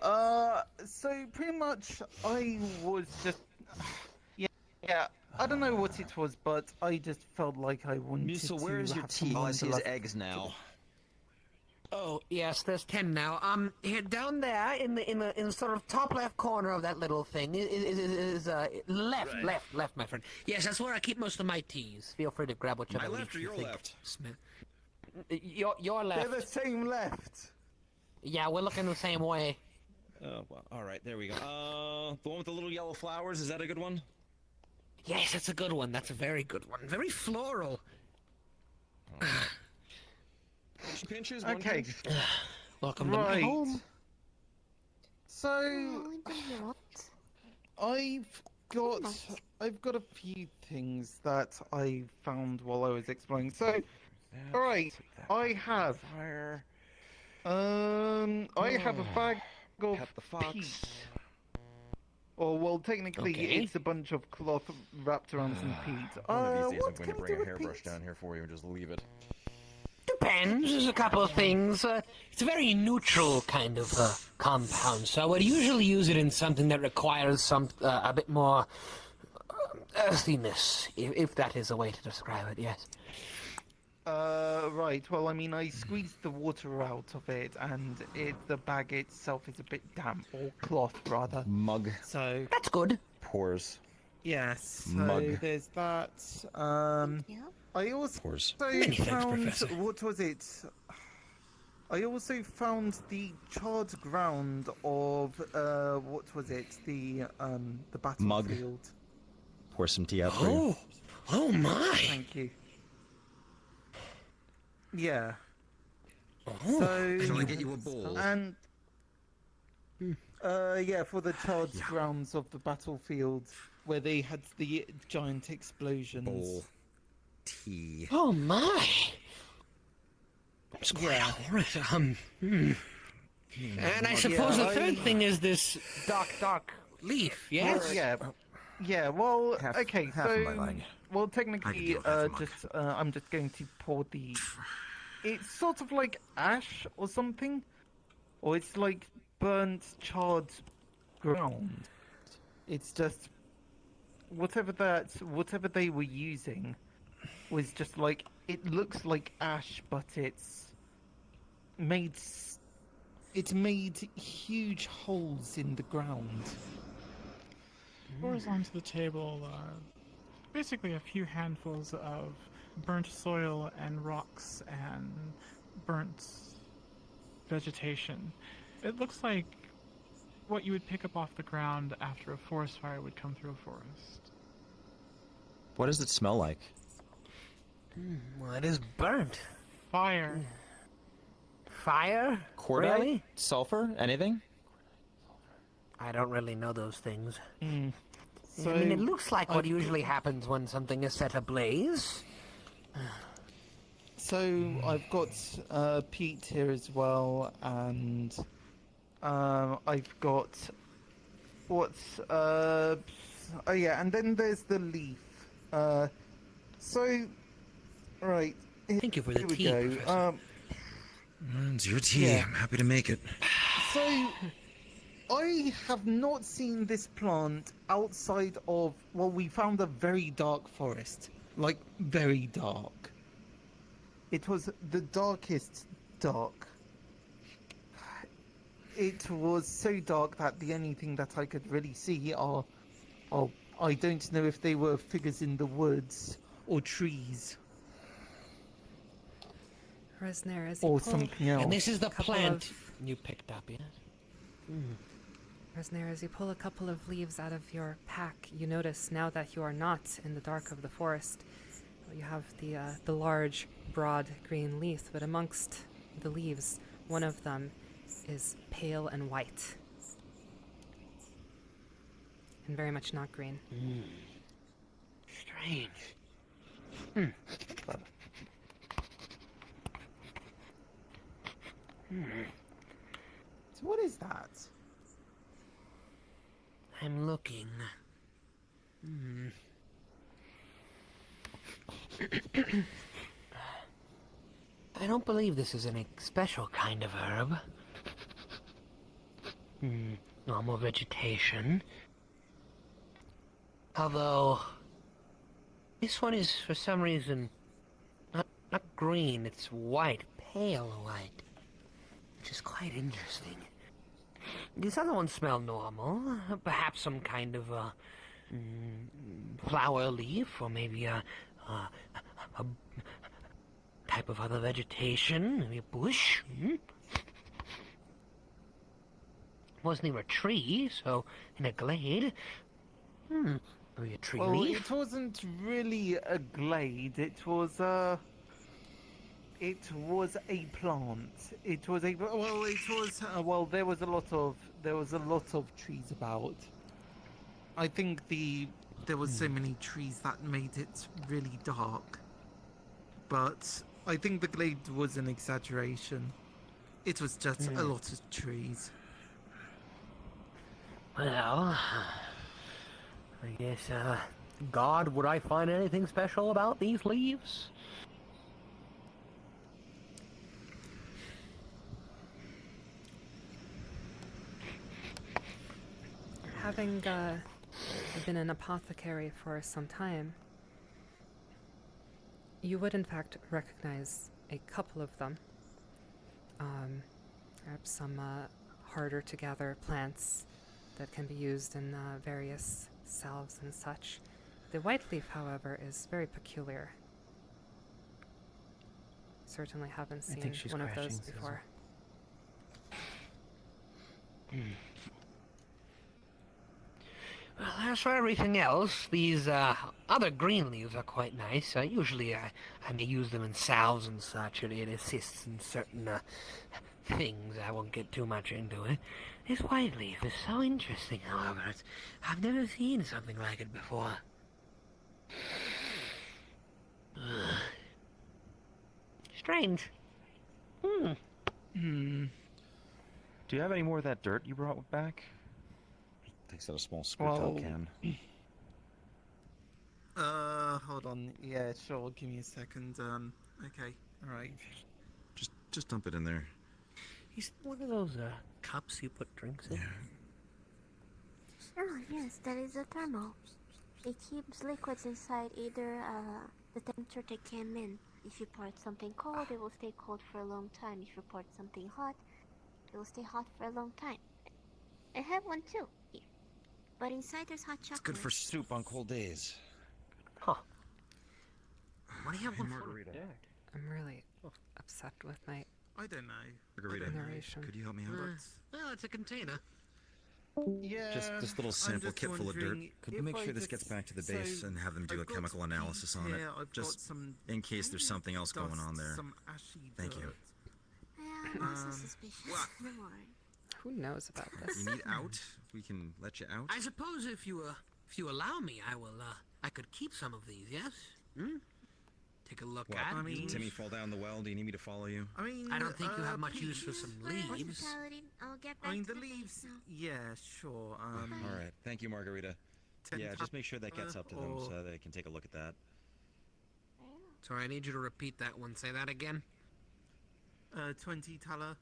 pretty much I was just, yeah, I don't know what it was, but I just felt like I wanted Musa, to where is your have tea? someone All I to see is love- eggs now. Oh yes, there's 10 now. Here down there in the sort of top left corner of that little thing is left, my friend. Yes, that's where I keep most of my teas. Feel free to grab whichever. My leaf left or you your think left? Smith. Your left. They're the same left. Yeah, we're looking the same way. Oh, well, all right, there we go. The one with the little yellow flowers, is that a good one? Yes, that's a good one. That's a very good one. Very floral. Pinches, one Okay. pinch? Welcome to my home. So I've got a few things that I found while I was exploring. So, all right, I have I have a bag of peat. Or well, technically, Okay. it's a bunch of cloth wrapped around some peat. One of these days, I'm what going to can I bring do a with hairbrush peat? down here for you and just leave it. Depends. There's a couple of things. It's a very neutral kind of compound, so I would usually use it in something that requires a bit more earthiness, if that is a way to describe it. Yes. Right. Well, I mean, I squeezed the water out of it, and the bag itself is a bit damp, or cloth rather. Mug. So that's good. Pores. Yes. So Mug. there's that. I also Pores. Many thanks, found Professor. what was it? I also found the charred ground of what was it? The battlefield. Pour some tea out for you. Oh my! Thank you. Yeah. Oh. So Shall I get you a bowl? And yeah, for the charred grounds of the battlefield where they had the giant explosions. Bowl. Tea. Oh my! Yeah. Right, And I suppose the third thing is this dark leaf. Yes. Yeah. Well, okay. half so, of my leg. well, I can technically, deal with half a mug. I'm just going to pour the. It's sort of like ash or something, or it's like burnt, charred ground. It's just whatever they were using was just like it looks like ash, but it's it made huge holes in the ground. Pours onto the table basically a few handfuls of burnt soil and rocks and burnt vegetation. It looks like what you would pick up off the ground after a forest fire would come through a forest. What does it smell like? Well, it is burnt. Fire. Fire? Cordite? Really? Sulfur? Anything? I don't really know those things. So, I mean, it looks like what usually happens when something is set ablaze. So I've got Pete here as well, and I've got what's oh yeah, and then there's the leaf. So right. Thank you for the here we tea, go. Professor. It's your tea. Yeah. I'm happy to make it. So I have not seen this plant outside of, well, we found a very dark forest, like very dark. It was the darkest dark. It was so dark that the only thing that I could really see are, I don't know if they were figures in the woods or trees. Resner, as Or something else. And this is the plant you picked up, yes? Resner, as you pull a couple of leaves out of your pack, you notice now that you are not in the dark of the forest. You have the large, broad green leaf, but amongst the leaves, one of them is pale and white. And very much not green. Strange. So what is that? I'm looking. I don't believe this is any special kind of herb. Normal vegetation. Although, this one is for some reason not green, it's white, pale white. Which is quite interesting. These other ones smell normal. Perhaps some kind of flower leaf, or maybe a type of other vegetation, maybe a bush. Wasn't even a tree, so in a glade. Maybe a tree Well, leaf. it wasn't really a glade. It was a plant. It was a well. It was well. There was a lot of trees about. I think there was so many trees that made it really dark. But I think the glade was an exaggeration. It was just a lot of trees. Well, I guess, God, would I find anything special about these leaves? Having been an apothecary for some time, you would in fact recognize a couple of them. Perhaps some harder to gather plants that can be used in various salves and such. The white leaf, however, is very peculiar. Certainly haven't seen one of those before. Well, as for everything else, these other green leaves are quite nice. Usually I may use them in salves and such. It assists in certain things. I won't get too much into it. This white leaf is so interesting, however. I've never seen something like it before. Strange. Do you have any more of that dirt you brought back? Takes out a small squirtle can. Hold on. Yeah, sure. Give me a second. Okay. All right. Just dump it in there. Is it one of those cups you put drinks in? Oh, yes, that is a thermal. It keeps liquids inside either the temperature they came in. If you report something cold, it will stay cold for a long time. If you report something hot, it will stay hot for a long time. I have one too, here. But inside there's hot chocolate. It's good for soup on cold days. Huh. What do you have one for? Margarita. I'm really upset with my I don't know. Margarita, narration. could you help me out? Well, it's a container. Yeah. Just this little sample just kit full of dirt. wondering Could you if make I sure this just- gets back to the base so and have them do I've a got chemical some analysis on it? here, I've got Just some in case there's something else going on there. Some ashy Thank you. dirt. Yeah, I'm so suspicious. No more. Who knows about this? You need out? We can let you out? I suppose if you allow me, I could keep some of these. Yes. Hmm. Take a look What, at. did Timmy fall down the well? Do you need me to follow you? I mean, I don't think you have much use for some leaves. Hospitality, I'll get back I mean, to the leaves. base now. Yeah, sure. All right. Thank you, Margarita. Yeah, just make sure that gets up to them or- so they can take a look at that. Sorry, I need you to repeat that one. Say that again. 20 Tala.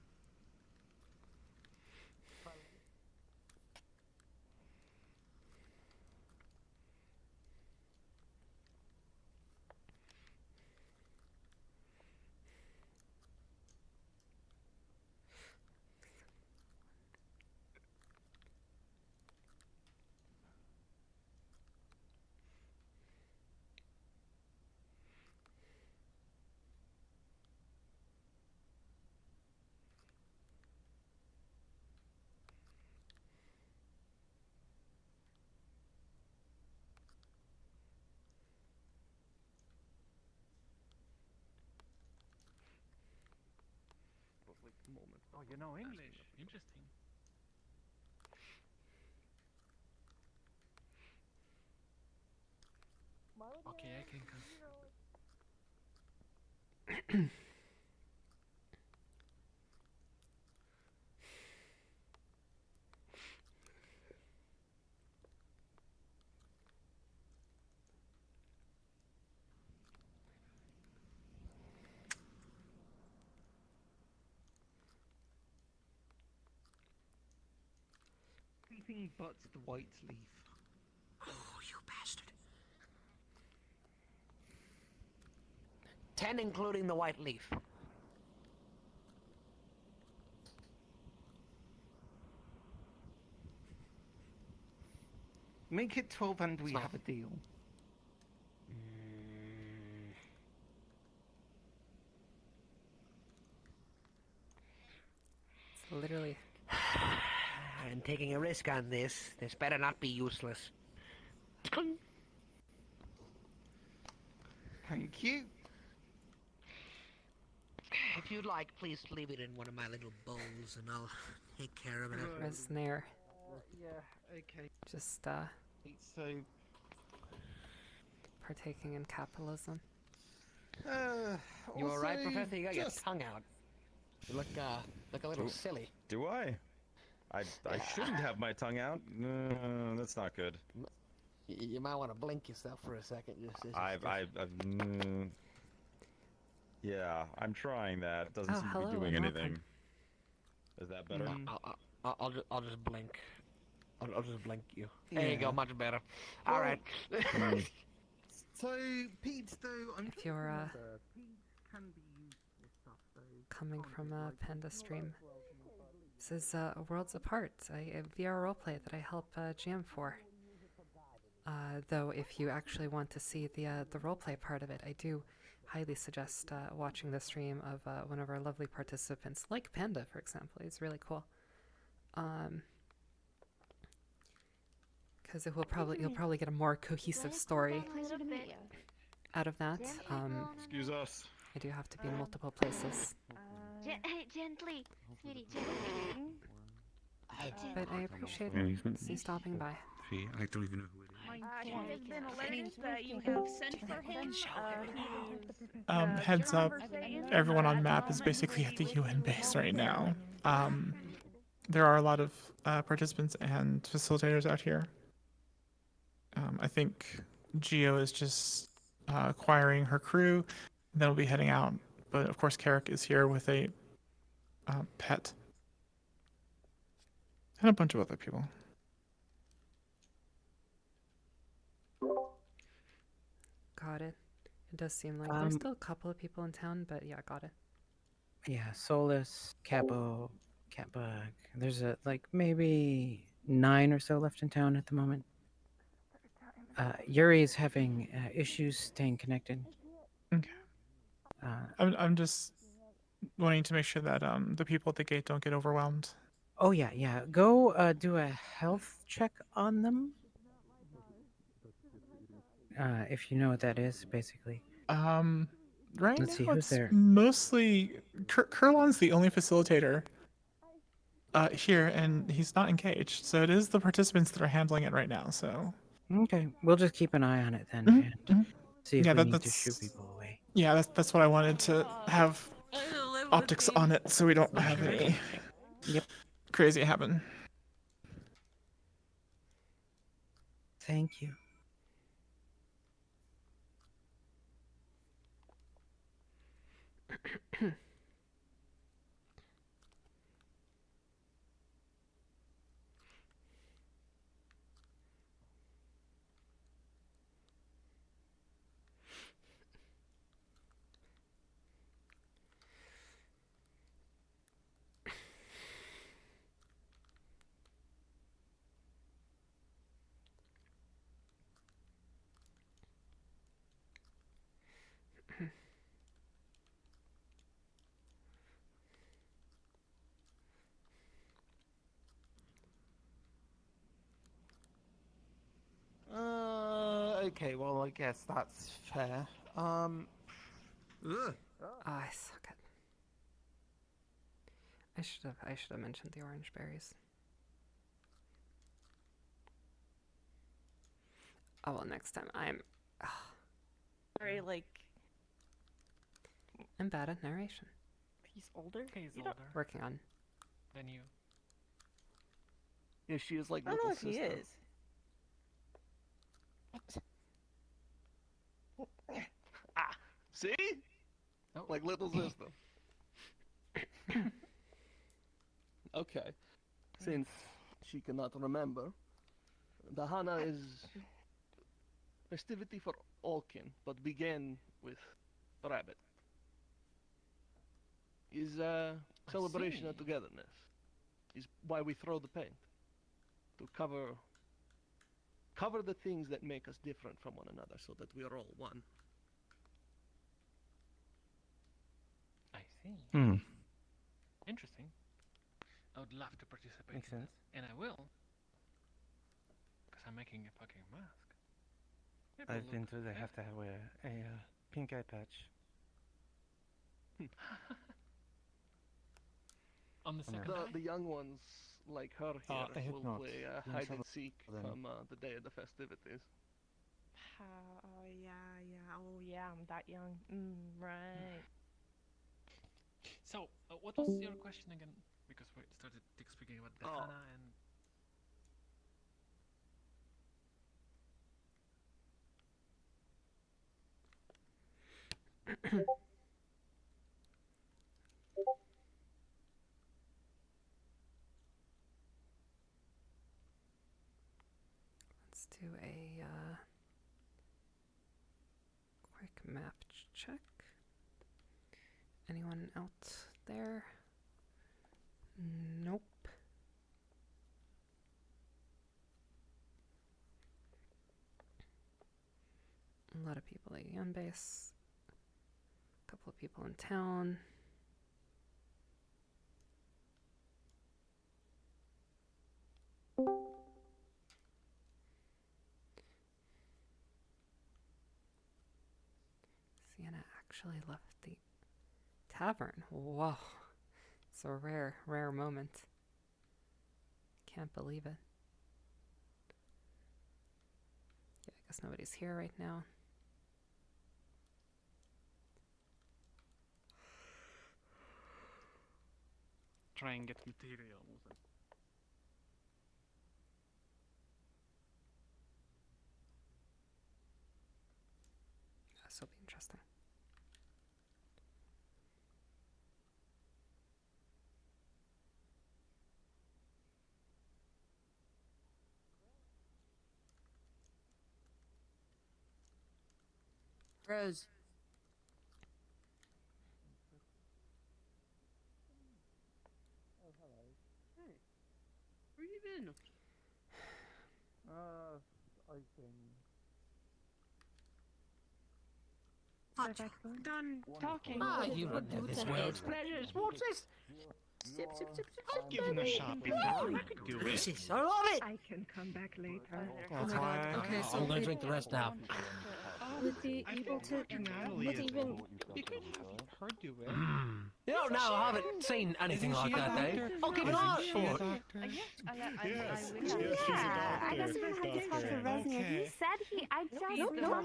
Oh, you know English. Interesting. Okay, I can come. Anything but the white leaf. Oh, you bastard. 10 including the white leaf. Make it 12 and we have a deal. It's literally. I'm taking a risk on this. This better not be useless. Thank you. If you'd like, please leave it in one of my little bowls and I'll take care of it. Resnair. Yeah, okay. Just So, partaking in capitalism. You alright, also, Professor? You got your just- tongue out. You look a little Ooh. silly. Do I? I shouldn't have my tongue out. No, that's not good. You might want to blink yourself for a second. Yeah, I'm trying that. It doesn't Oh, seem to hello be doing and anything. welcome. Is that better? I'll just blink. I'll just blink you. Yeah. There you go, much better. All right. So, Pete, though, I'm If you're Pete can be used for stuff, though. coming from a Panda stream, this is Worlds Apart, a VR roleplay that I help GM for. Though, if you actually want to see the roleplay part of it, I do highly suggest watching the stream of one of our lovely participants, like Panda, for example. He's really cool. Because you'll probably get a more cohesive story out of that. Excuse us. I do have to be in multiple places, Gently, sweetie, gently. but I appreciate you stopping by. I don't even know who it is. He has been alleged that you have sent for him. Heads up, everyone on map is basically at the UN base right now. There are a lot of participants and facilitators out here. I think Geo is just acquiring her crew, and then we'll be heading out. But of course, Carrick is here with a pet and a bunch of other people. Got it. It does seem like there's still a couple of people in town, but yeah, got it. Yeah, Solus, Capo, Catbug. There's maybe 9 or so left in town at the moment. Yuri's having issues staying connected. Okay. I'm just wanting to make sure that the people at the gate don't get overwhelmed. Oh yeah. Go do a health check on them. If you know what that is, basically. Right Let's see now who's it's there. mostly Kurlon's the only facilitator here, and he's not engaged. So it is the participants that are handling it right now. So Okay, we'll just keep an eye on it then, and see if we need to shoo people away. Yeah, that's what I wanted to have optics on it, so we don't have any crazy happen. Thank you. Okay, well, I guess that's fair. Oh, I suck at. I should have mentioned the orange berries. Oh well, next time I'm Very I'm bad at narration. He's older? He's You older don't- Working on. than you. Yeah, she is like I don't know little if he sister. is. See? Like little sister. Okay. Since she cannot remember, the Hana is festivity for all kin, but began with rabbit. Is celebration of togetherness. Is why we throw the paint. To cover the things that make us different from one another so that we are all one. I see. Hmm. Interesting. I would love to participate. Makes in sense. that, and I will. Because I'm making a fucking mask. Maybe I've it'll been look told I good. have to wear a pink eye patch. On the second The young ones like her I here hope will not. play Then hide trouble and seek then. from the day of the festivities. Oh yeah. Oh yeah, I'm that young. Right. So, what was your question again? Because we started speaking about the Oh. Hana and. Let's do a quick map check. Anyone out there? Nope. A lot of people at Yon base. A couple of people in town. Sienna actually left the tavern. Whoa. It's a rare moment. Can't believe it. Yeah, I guess nobody's here right now. Try and get materials. This will be interesting. Rose, done? I can. Done talking. Ah, you don't know this world's pleasures. What's this? Sip, sip, sip, sip. I've given a shot before. I could do it. Delicious. I love it. I can come back later. That's why. Okay, so I'm gonna drink the rest now. Would be able to. Would even. You could have her do it. You don't know, I haven't seen anything like that, though. I'll give it up. I guess we have to talk to Resnick. He said he. I just talked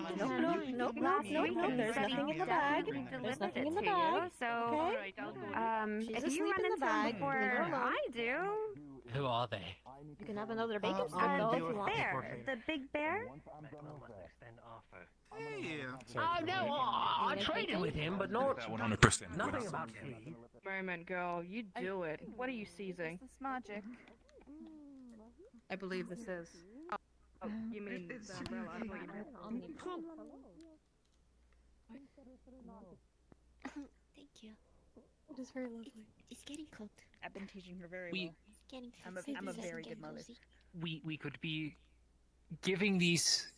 to him. Nope. There's nothing in the bag. There's nothing in the bag. So, if you run into him before I do, Who are they? You can have another bacon strip though if you want. bear, the big bear. Oh no, I traded with him, but not 100%. nothing about tea. Environment girl, you do it. What are you seizing? This magic. I believe this is. Oh, you mean the umbrella? I thought you meant. Thank you. It is very lovely. It's getting cold. I've been teaching her very We- well. It's getting I'm cold. a It doesn't very get good mother. cozy. We could be giving these.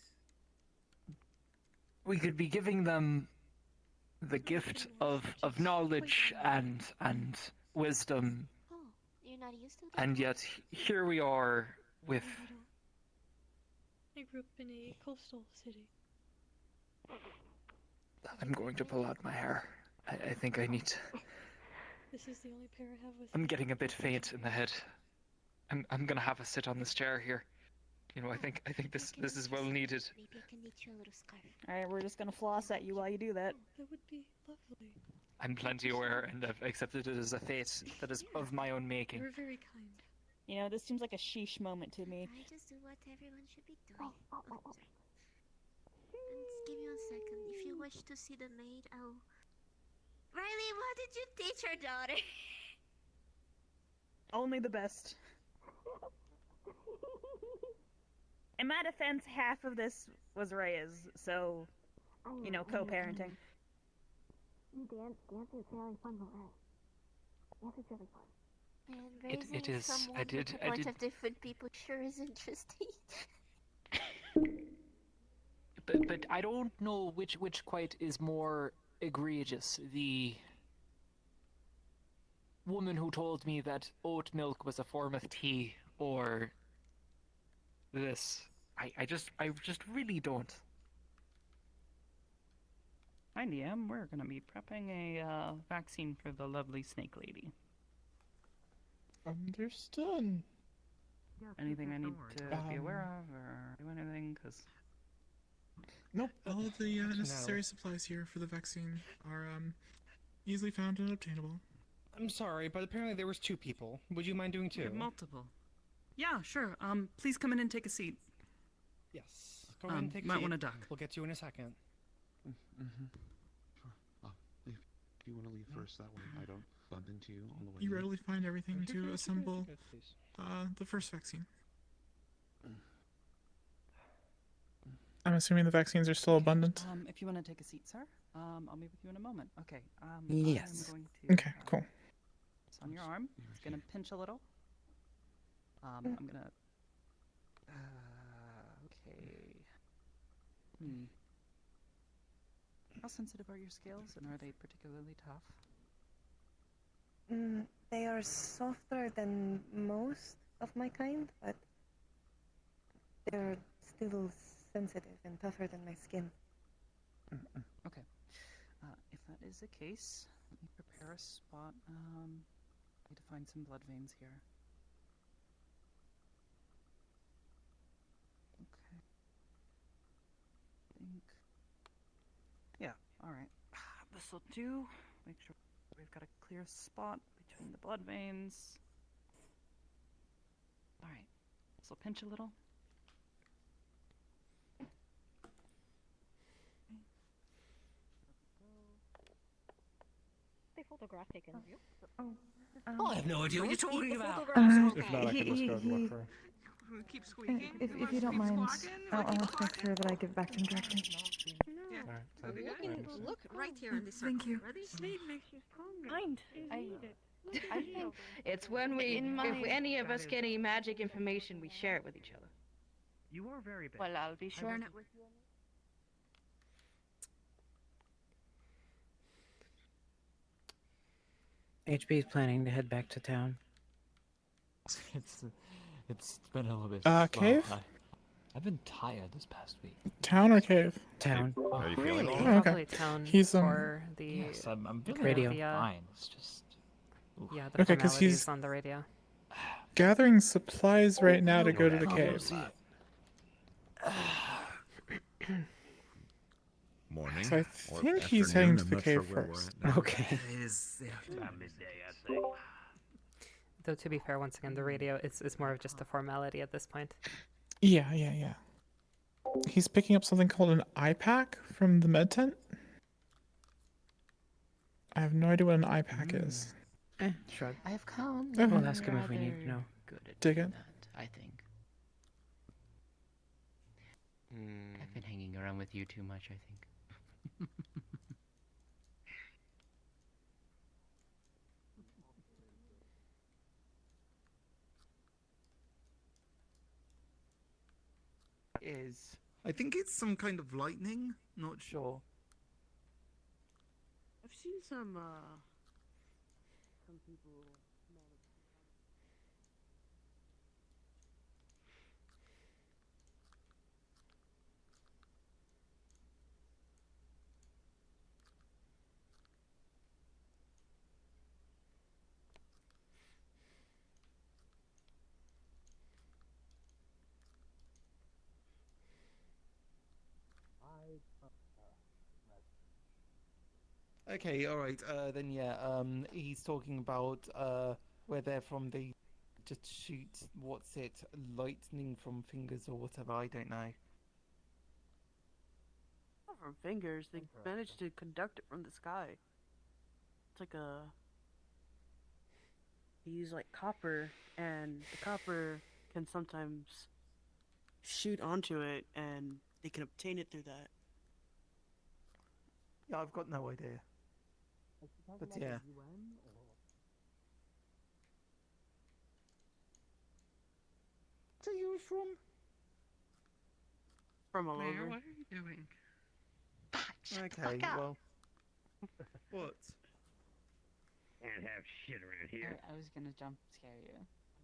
We could be giving them the gift of knowledge and wisdom, Oh, you're not used to that? and yet here we are with. I grew up in a coastal city. I'm going to pull out my hair. I think I need. This is the only pair I have with. I'm getting a bit faint in the head. I'm gonna have a sit on this chair here. You know, I think this is well needed. Maybe I can knit you a little scarf. Alright, we're just gonna floss at you while you do that. That would be lovely. I'm plenty aware, and I've accepted it as a fate that is of my own making. You're very kind. You know, this seems like a sheesh moment to me. I just do what everyone should be doing. Oh, sorry. Just give me 1 second. If you wish to see the maid, I'll. Riley, what did you teach your daughter? Only the best. In my defense, half of this was Rhea's, so, you know, co-parenting. Dancing is very fun, right? Dance is really fun. And It raising is. someone I with did- a I bunch did- of different people sure is interesting. But I don't know which quite is more egregious. The woman who told me that oat milk was a form of tea, or this. I just really don't. Hi, DM. We're gonna be prepping a vaccine for the lovely snake lady. Understood. Anything I need to be aware of or do anything? Because Nope, all of the necessary supplies here for the vaccine are easily found and obtainable. I'm sorry, but apparently there was 2 people. Would you mind doing 2? multiple. Yeah, sure. Please come in and take a seat. Yes. Go ahead and take a might seat. wanna duck. We'll get to you in a second. If you want to leave first, that way I don't bump into you on the way. You in. readily find everything to assemble the first vaccine. I'm assuming the vaccines are still abundant. If you want to take a seat, sir, I'll be with you in a moment. Okay. Yes. I'm going to, Okay, cool. It's on your arm. It's gonna pinch a little. I'm gonna. Okay. How sensitive are your scales, and are they particularly tough? They are softer than most of my kind, but they're still sensitive and tougher than my skin. Okay. If that is the case, let me prepare a spot. I need to find some blood veins here. Okay. Think. Yeah. All right. This will do. Make sure we've got a clear spot between the blood veins. All right. This will pinch a little. They photograph taken of you. I have no idea what you're talking about. If not, I could just go and look for her. Keep squeaking. If you don't mind, I'll make sure that I give back to him directly. Look right here on this Thank circle. you. Ready? Sleep makes you stronger. Mind. I I need it. I think It's when we, in if my- any of That us is- get any magic information, we share it with each other. You are very big. Well, I'll be sharing it with you. HB is planning to head back to town. It's been a little bit. Cave? I've been tired this past week. Town or cave? Town. How are you feeling? Really? Oh, okay. Probably town He's, for the Yes, I'm feeling Radio. fine. It's just. Oof. yeah, the Okay, 'cause formalities he's- on the radio. Gathering supplies right now to go to the cave. Morning. So I or think he's afternoon, heading to I'm the not cave sure where we're first. at now. Okay. It is midday, I'd say. Though to be fair, once again, the radio is more of just a formality at this point. Yeah. He's picking up something called an iPack from the med tent. I have no idea what an iPack is. Shrug. I've come. Okay. We'll ask him if we need to know. Good at Dig doing it. that, I think. I've been hanging around with you too much, I think. Is. I think it's some kind of lightning. Not sure. I've seen some people. Okay, all right. Then yeah. He's talking about where they're from. They just shoot. What's it? Lightning from fingers or whatever. I don't know. Not from fingers. They managed to conduct it from the sky. It's like a. They use like copper, and the copper can sometimes shoot onto it, and they can obtain it through that. Yeah, I've got no idea. But yeah. Where are you from? From all Mayor, over. what are you doing? Okay, well. What? Can't have shit around here. I was gonna jump scare you.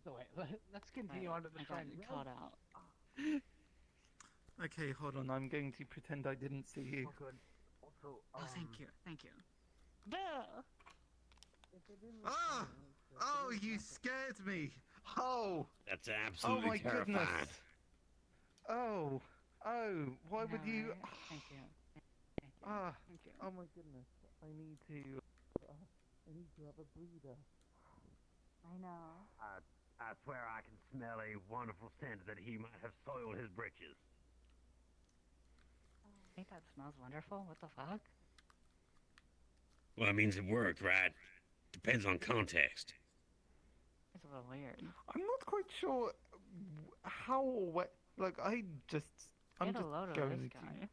So wait, let's continue on to the I got training. caught out. Okay, hold on. I'm going to pretend I didn't see you. Oh, good. Also, Oh, thank you, thank you. Ah! Oh, you scared me. Oh. That's Oh absolutely my terrifying. goodness. Oh. Oh. Why would No, you? Thank you. Thank you. Ah. Thank you. Oh my goodness. I need to. I need to have a breather. I know. I swear I can smell a wonderful scent that he might have soiled his britches. I think that smells wonderful. What the fuck? Well, it means it worked, right? Depends on context. It's a little weird. I'm not quite sure how or what. Like I just. I'm Get a just load of going this to. guy.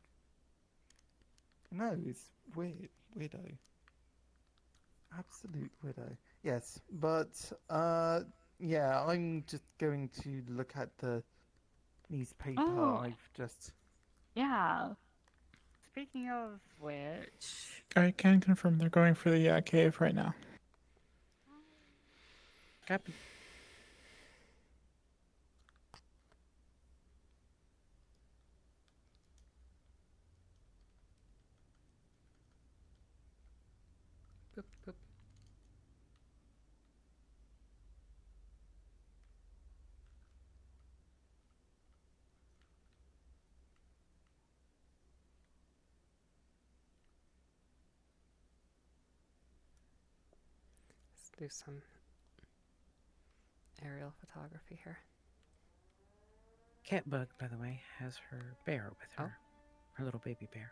No, it's weird. Weirdo. Absolute weirdo. Yes, but yeah, I'm just going to look at the newspaper. Oh. I've just. Yeah. Speaking of which, I can confirm they're going for the cave right now. Copy. Boop, boop. Let's do some aerial photography here. Catbug, by the way, has her bear with her. Her little baby bear.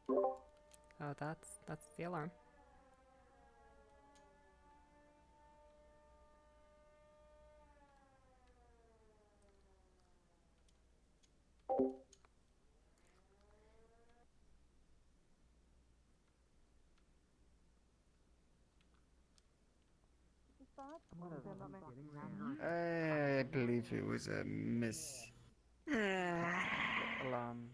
Oh, that's the alarm. I believe it was a miss. Alarm.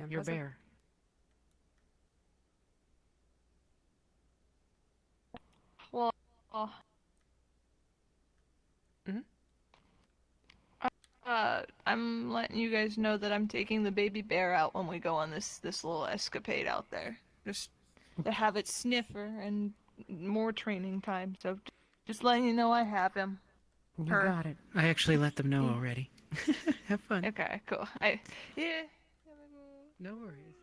Your bear. Well, I'm letting you guys know that I'm taking the baby bear out when we go on this little escapade out there. Just to have it sniffer and more training time. So just letting you know I have him. You Her. got it. I actually let them know already. Have fun. Okay, cool. Yeah. No worries.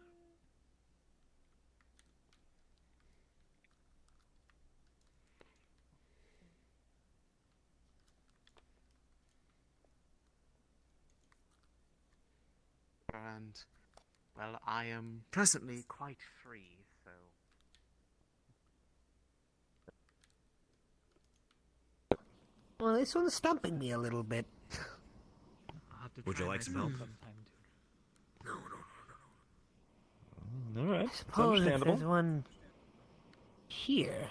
And, well, I am presently quite free, so... Well, it's sort of stumping me a little bit. Would you like some help? No. All right, I it's suppose if understandable. there's one here.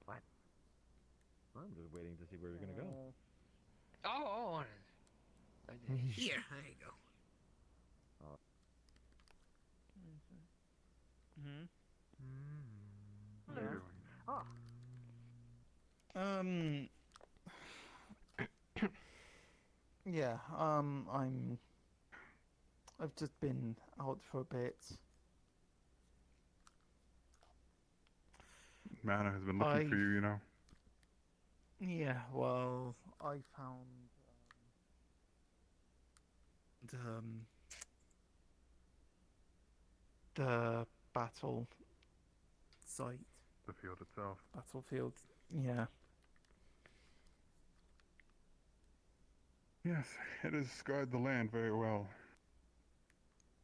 What? I'm just waiting to see where you're gonna go. Oh. Here, there you go. Oh. Yeah, I've just been out for a bit. Mana has been looking for you, you know. Yeah, well, I found the battle site. The field itself. Battlefield, yeah. Yes, it has scarred the land very well.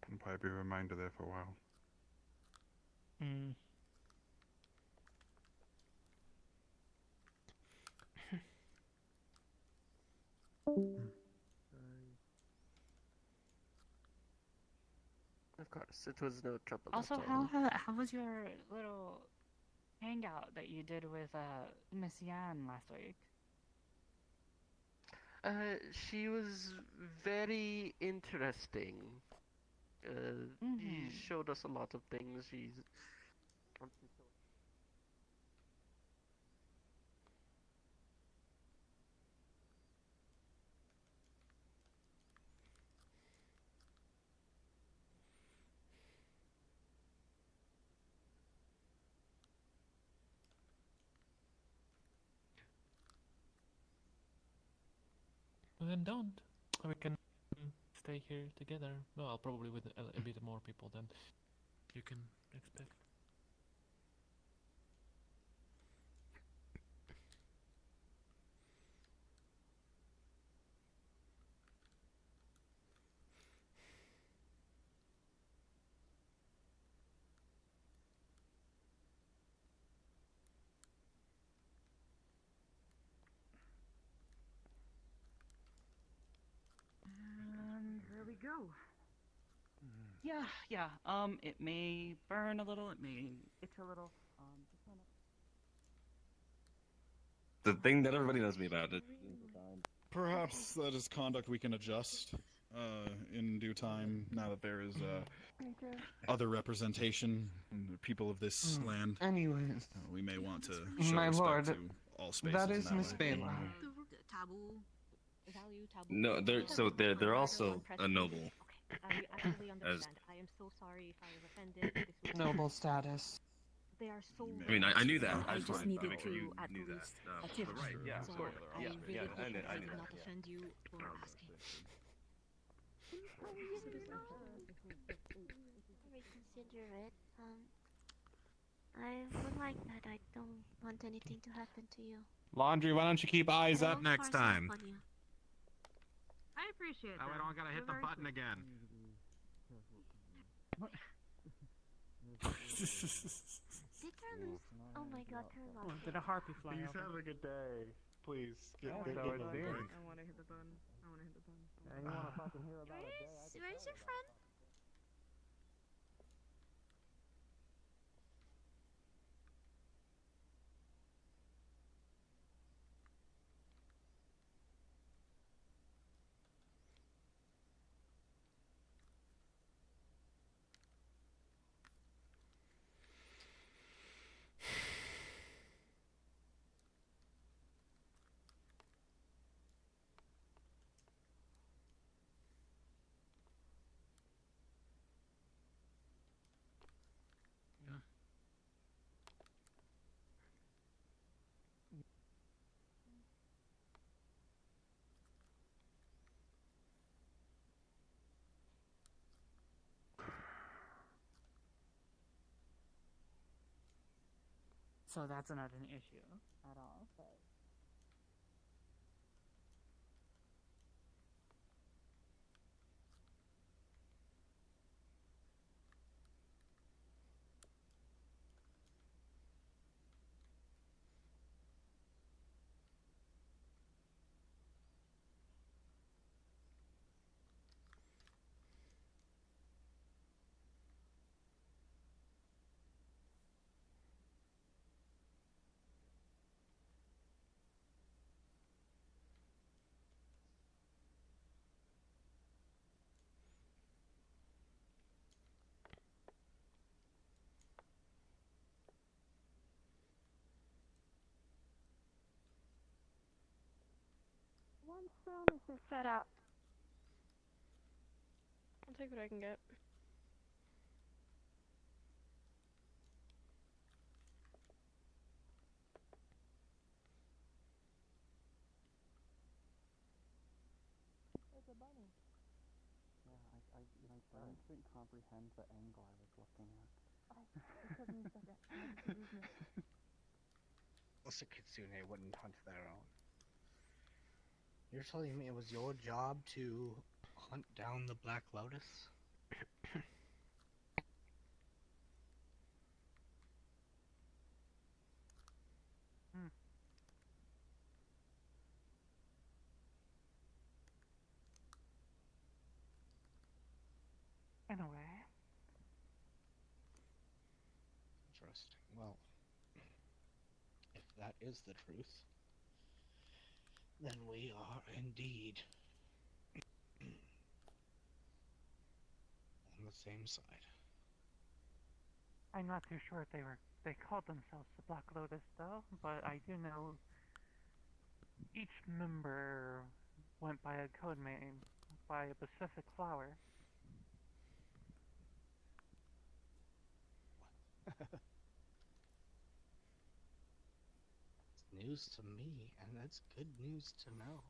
It'll probably be a reminder there for a while. Mm. Of course, it was no trouble. Also, at all. how was your little hangout that you did with Miss Yan last week? She was very interesting. She showed us a lot of things. She's... Then don't. We can stay here together. Well, probably with a bit more people than you can expect. And there we go. Yeah. It may burn a little. It may itch a little. Just wanna... The thing that everybody knows me about. Perhaps that is conduct we can adjust in due time, now that there is other representation in the people of this land. Anyways. We may want to show My respect lord, to all spaces. that is in Miss way. Bela. Taboo. Value taboo. No, they're also a noble. I absolutely As understand. I am so sorry if I was offended. This was Noble status. They are so. I mean, I knew that. I just just wanted to needed make sure you at knew that. least But tip. right, yeah, So of course. I Yeah, really hope I that knew I that. did not offend you for asking. Very considerate. I would like that. I don't want anything to happen to you. Laundry, why don't you keep eyes I up won't next force it time? upon you. I appreciate Oh, that. I don't gotta hit the button again. Did Turloose? Oh my god, Turlouse. Did a harpy fly Please over? have a good day. Please get Yeah, get so a it's break. been. I want to hit the button. I want to hit the button. Yeah, you wanna fucking hear about a day? Where's your friend? So that's not an issue at all. But Once this is set up, I'll take what I can get. There's a bunny. Yeah, I don't think comprehend the angle I was looking at. It took me a second. Also, Kitsune wouldn't hunt their own. You're telling me it was your job to hunt down the Black Lotus? In a way. Interesting. Well, if that is the truth, then we are indeed on the same side. I'm not too sure if they called themselves the Black Lotus though, but I do know each member went by a code name, by a specific flower. It's news to me, and that's good news to know.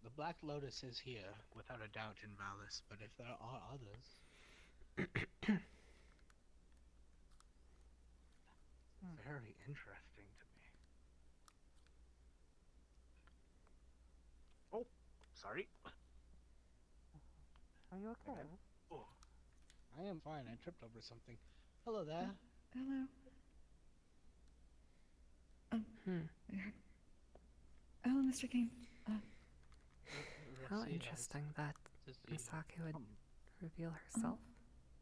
The Black Lotus is here, without a doubt, in Valis, but if there are others... Very interesting to me. Oh, sorry. Are you okay? Oh, I am fine. I tripped over something. Hello there. Hello. Hello, Mr. King. How interesting that Misaki would reveal herself.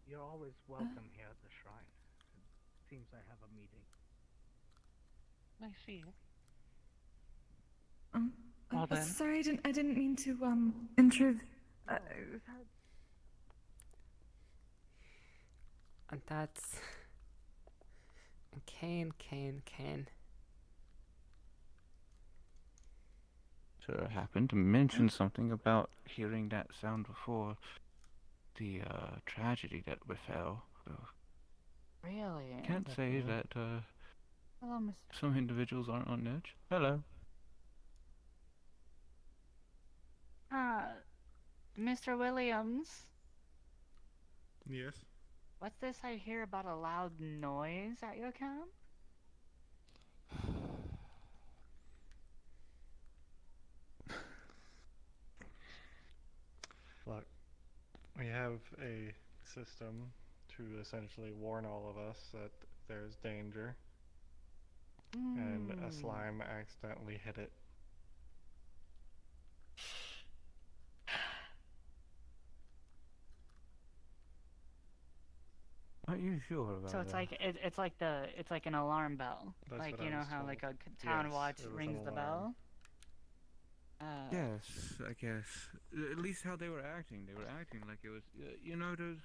You're always welcome here at the shrine. It seems I have a meeting. I see. Well, then. sorry, I didn't mean to intrude. And that's Kane. So I happened to mention something about hearing that sound before the tragedy that befell. So Really? can't say that Hello, Mr. some individuals aren't on edge. Hello. Mr. Williams. Yes. What's this I hear about a loud noise at your camp? Look, we have a system to essentially warn all of us that there's danger, and a Mm. slime accidentally hit it. Aren't you sure about So it's that? like it's like an alarm bell. That's Like what you I know was how told. like a town Yes, watch it was an rings the alarm. bell. Yes, I guess. At least how they were acting. They were acting like it was, you know, those.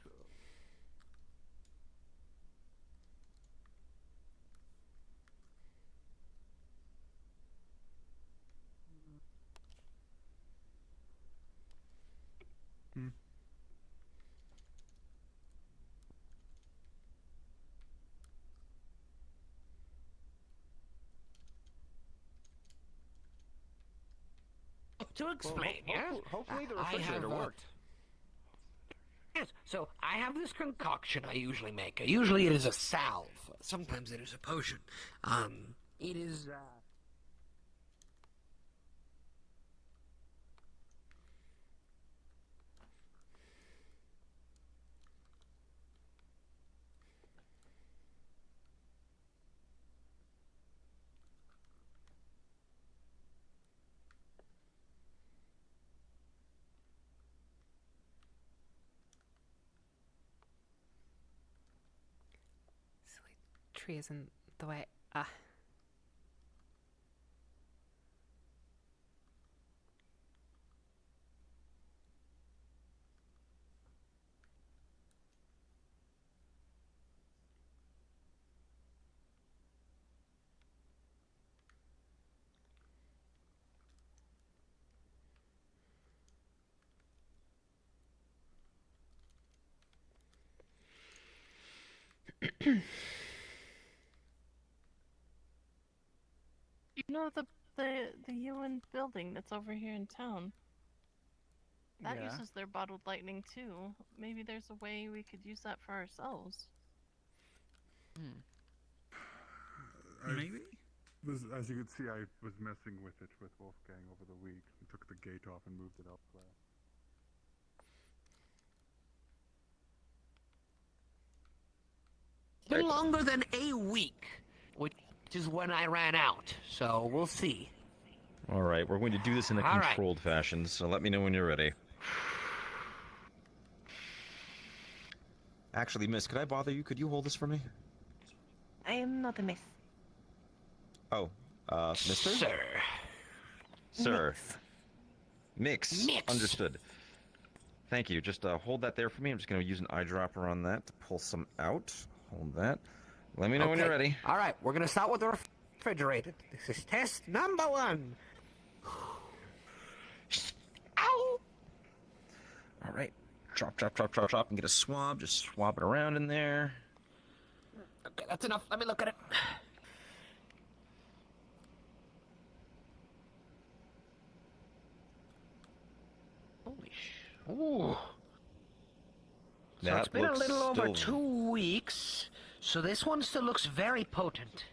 Hmm. To explain, yes? Hopefully the I refrigerator have, worked. Yes, so I have this concoction I usually make. Usually it is a salve. Sometimes it is a potion. It is, Silly tree is in the way. Ah. You know the UN building that's over here in town. That Yeah. uses their bottled lightning too. Maybe there's a way we could use that for ourselves. Maybe? As you can see, I was messing with it with Wolfgang over the week. I took the gate off and moved it elsewhere. it's been longer than a week, which is when I ran out. So we'll see. All right, we're going to do this in a All right. controlled fashion, so let me know when you're ready. Actually, miss, could I bother you? Could you hold this for me? I am not a miss. Oh, mister? Sir. Sir. Mix. Mix. Understood. Thank you. Just hold that there for me. I'm just going to use an eyedropper on that to pull some out. Hold that. Let me know when you're Okay. ready. All right, we're gonna start with the refrigerator. This is test number 1. Ow! All right. Drop, drop, drop, drop, drop, and get a swab. Just swab it around in there. Okay, that's enough. Let me look at it. Holy sh! Ooh. So That it's been a looks little over still- 2 weeks, so this one still looks very potent.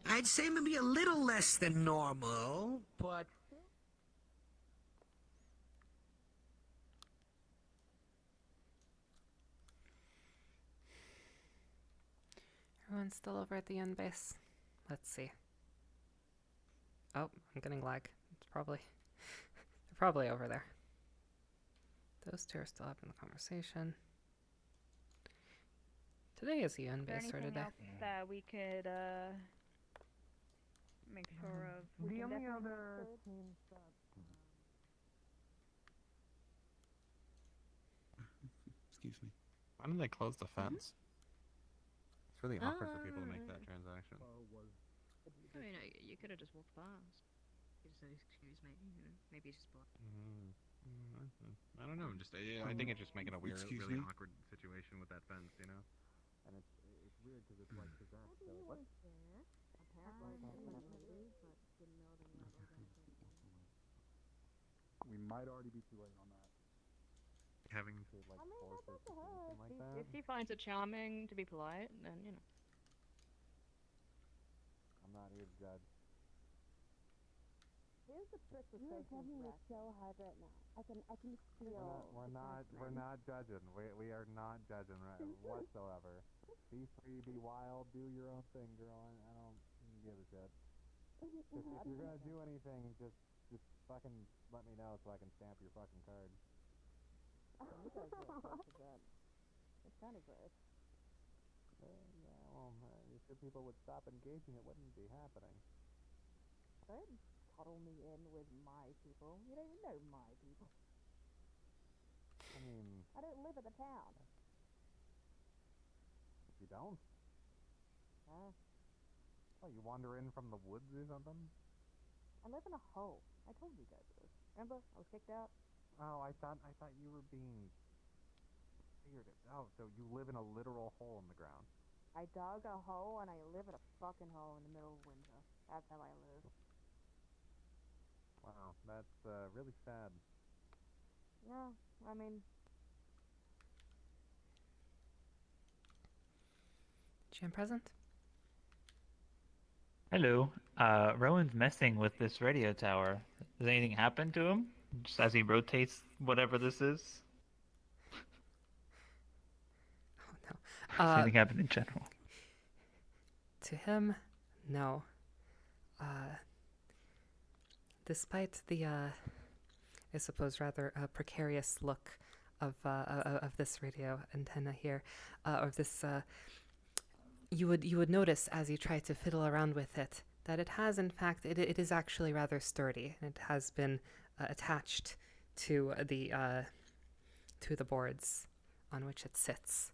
I'd say maybe a little less than normal, but... Everyone's still over at the end base. Let's see. Oh, I'm getting lag. It's probably they're probably over there. Those two are still having the conversation. Today is the UN Is there base or anything today? else that we could make sure of? We The can only definitely other search. teams that Excuse me. Why didn't they close the fence? It's really awkward for people to make that transaction. I mean, you could have just walked past. You just said, "Excuse me," you know. Maybe you just blocked. I don't know. I think it's just making a weird, Excuse really me? awkward situation with that fence, you know. And it's weird because it's like What? We might already be too late on that. having to like force her to do something like that. If he finds it charming to be polite, then you know. I'm not here to judge. There's a You're having me so hard right now. I can feel. We're not judging. We are not judging whatsoever. Be free, be wild, do your own thing, girl. I don't give a shit. If you're gonna do anything, just fucking let me know so I can stamp your fucking card. You guys are close to that. It's kind of gross. Yeah, well, if your people would stop engaging, it wouldn't be happening. Don't cuddle me in with my people. You don't even know my people. I mean, I don't live in the town. you don't? Huh? Oh, you wander in from the woods or something? I live in a hole. I told you guys this. Remember? I was kicked out. Oh, I thought you were being weird. Oh, so you live in a literal hole in the ground. I dug a hole and I live in a fucking hole in the middle of winter. That's how I live. Wow, that's really sad. Yeah, I mean, Jam present? Hello. Rowan's messing with this radio tower. Does anything happen to him? Just as he rotates whatever this is? Oh no. Does anything happen in general? To him, no. Despite the, I suppose, rather precarious look of this radio antenna here, or this, you would notice as you try to fiddle around with it that it has, in fact, it is actually rather sturdy, and it has been attached to the boards on which it sits.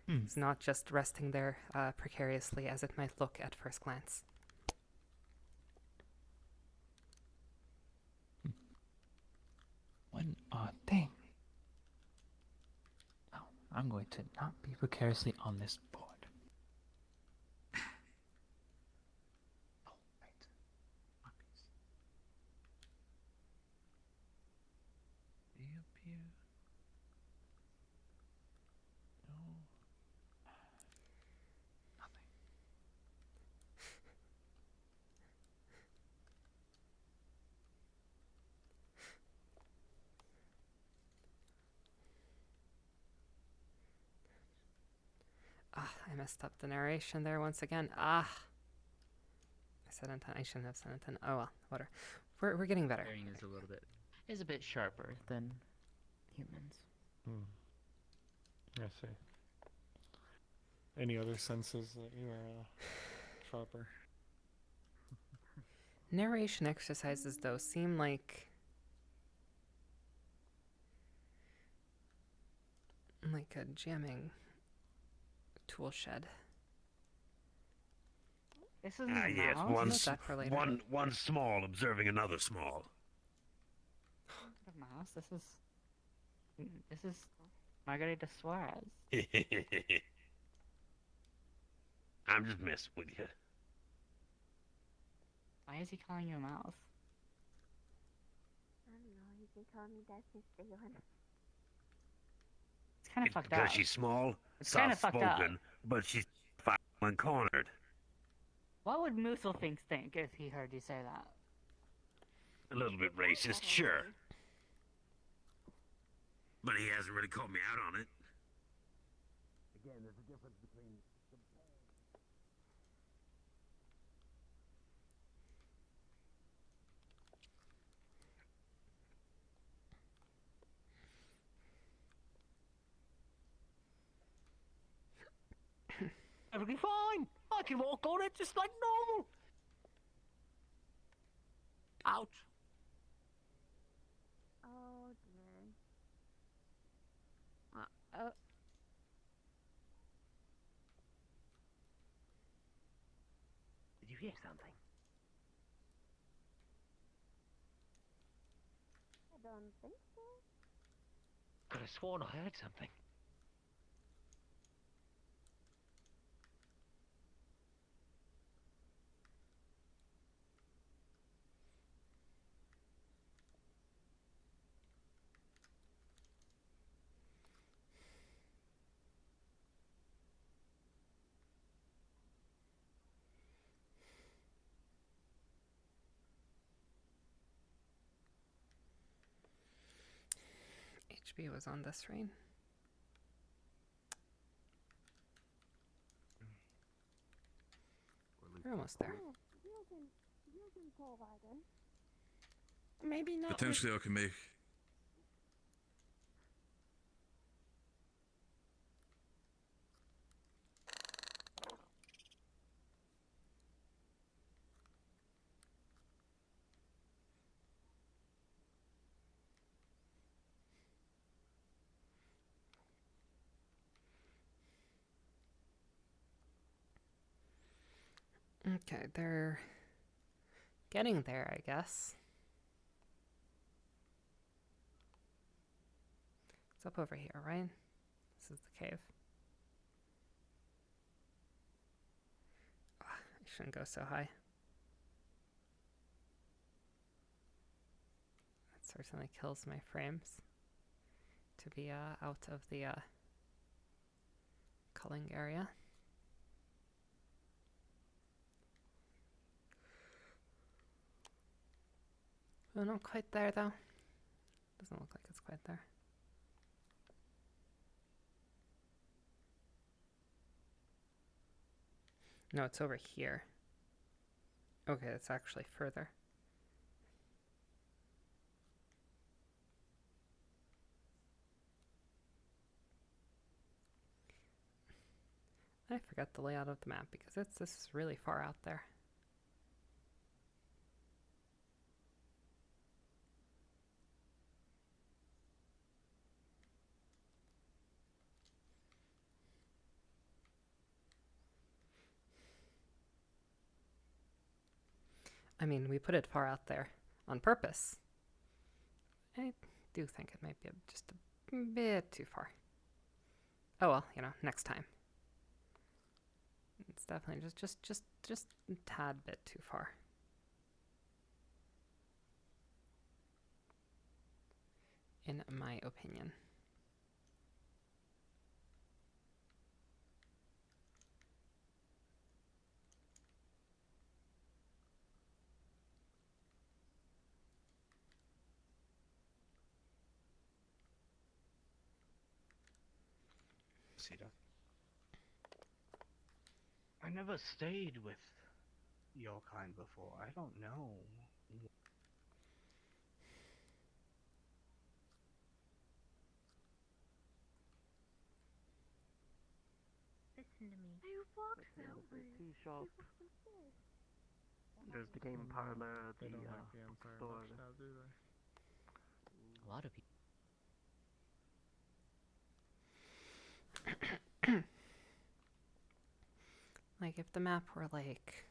It's not just resting there precariously as it might look at first glance. One odd thing. Oh, I'm going to not be precariously on this board. Oh, right. Puppies. They appear. No. Nothing. I messed up the narration there once again. I said antenna. I shouldn't have said antenna. Oh well, whatever. We're getting better. Hearing is a bit sharper than humans. I see. Any other senses that you are sharper? Narration exercises, though, seem like a jamming tool shed. This isn't Ah, a yes, mouse. one small observing another small. A mouse. This is Margarita Suarez. I'm just messing with you. Why is he calling you a mouse? I don't know. You can call me that since day one. It's kind of fucked up. Because she's small, It's kinda fucked up. soft-spoken, but she's and cornered. What would Mooslefinks think if he heard you say that? A little bit racist, sure. But he hasn't really called me out on it. Again, there's a difference between... Everything fine. I can walk on it just like normal. Ouch. Oh dear. Did you hear something? I don't think so. Could have sworn I heard something. HB was on this rain. We're almost there. Maybe not. Potentially, I can make. Okay, they're getting there, I guess. It's up over here, right? This is the cave. Ugh, I shouldn't go so high. That certainly kills my frames to be out of the culling area. Oh, not quite there though. Doesn't look like it's quite there. No, it's over here. Okay, it's actually further. I forgot the layout of the map because this is really far out there. I mean, we put it far out there on purpose. I do think it might be just a bit too far. Oh well, you know, next time. It's definitely just a tad bit too far. In my opinion. I never stayed with your kind before. I don't know. Listen to me. I walked that way. Tea shop. There's the game parlor, the They don't like the Empire store. much now, do they? A lot of people. Like if the map were like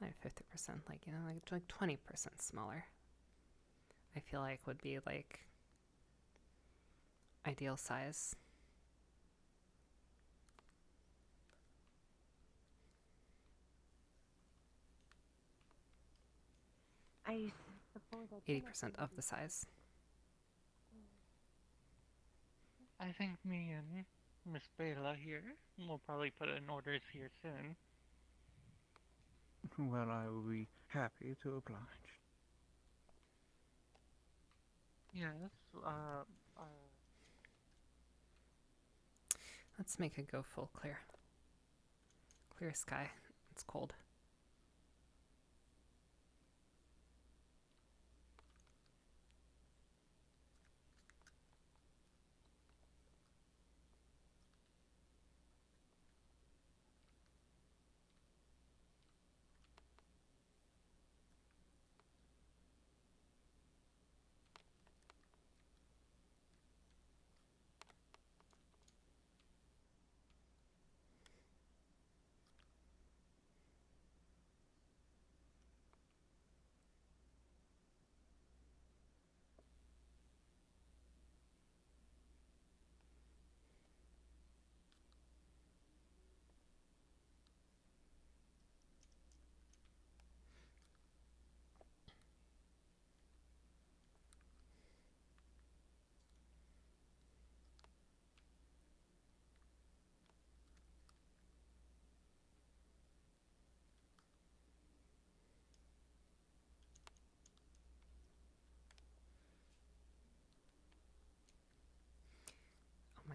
50%, like, you know, like 20% smaller, I feel like would be like ideal size. I suppose 80% of the size. I think me and Miss Bela here will probably put in orders here soon. Well, I will be happy to oblige. Yes, Let's make it go full clear. Clear sky. It's cold.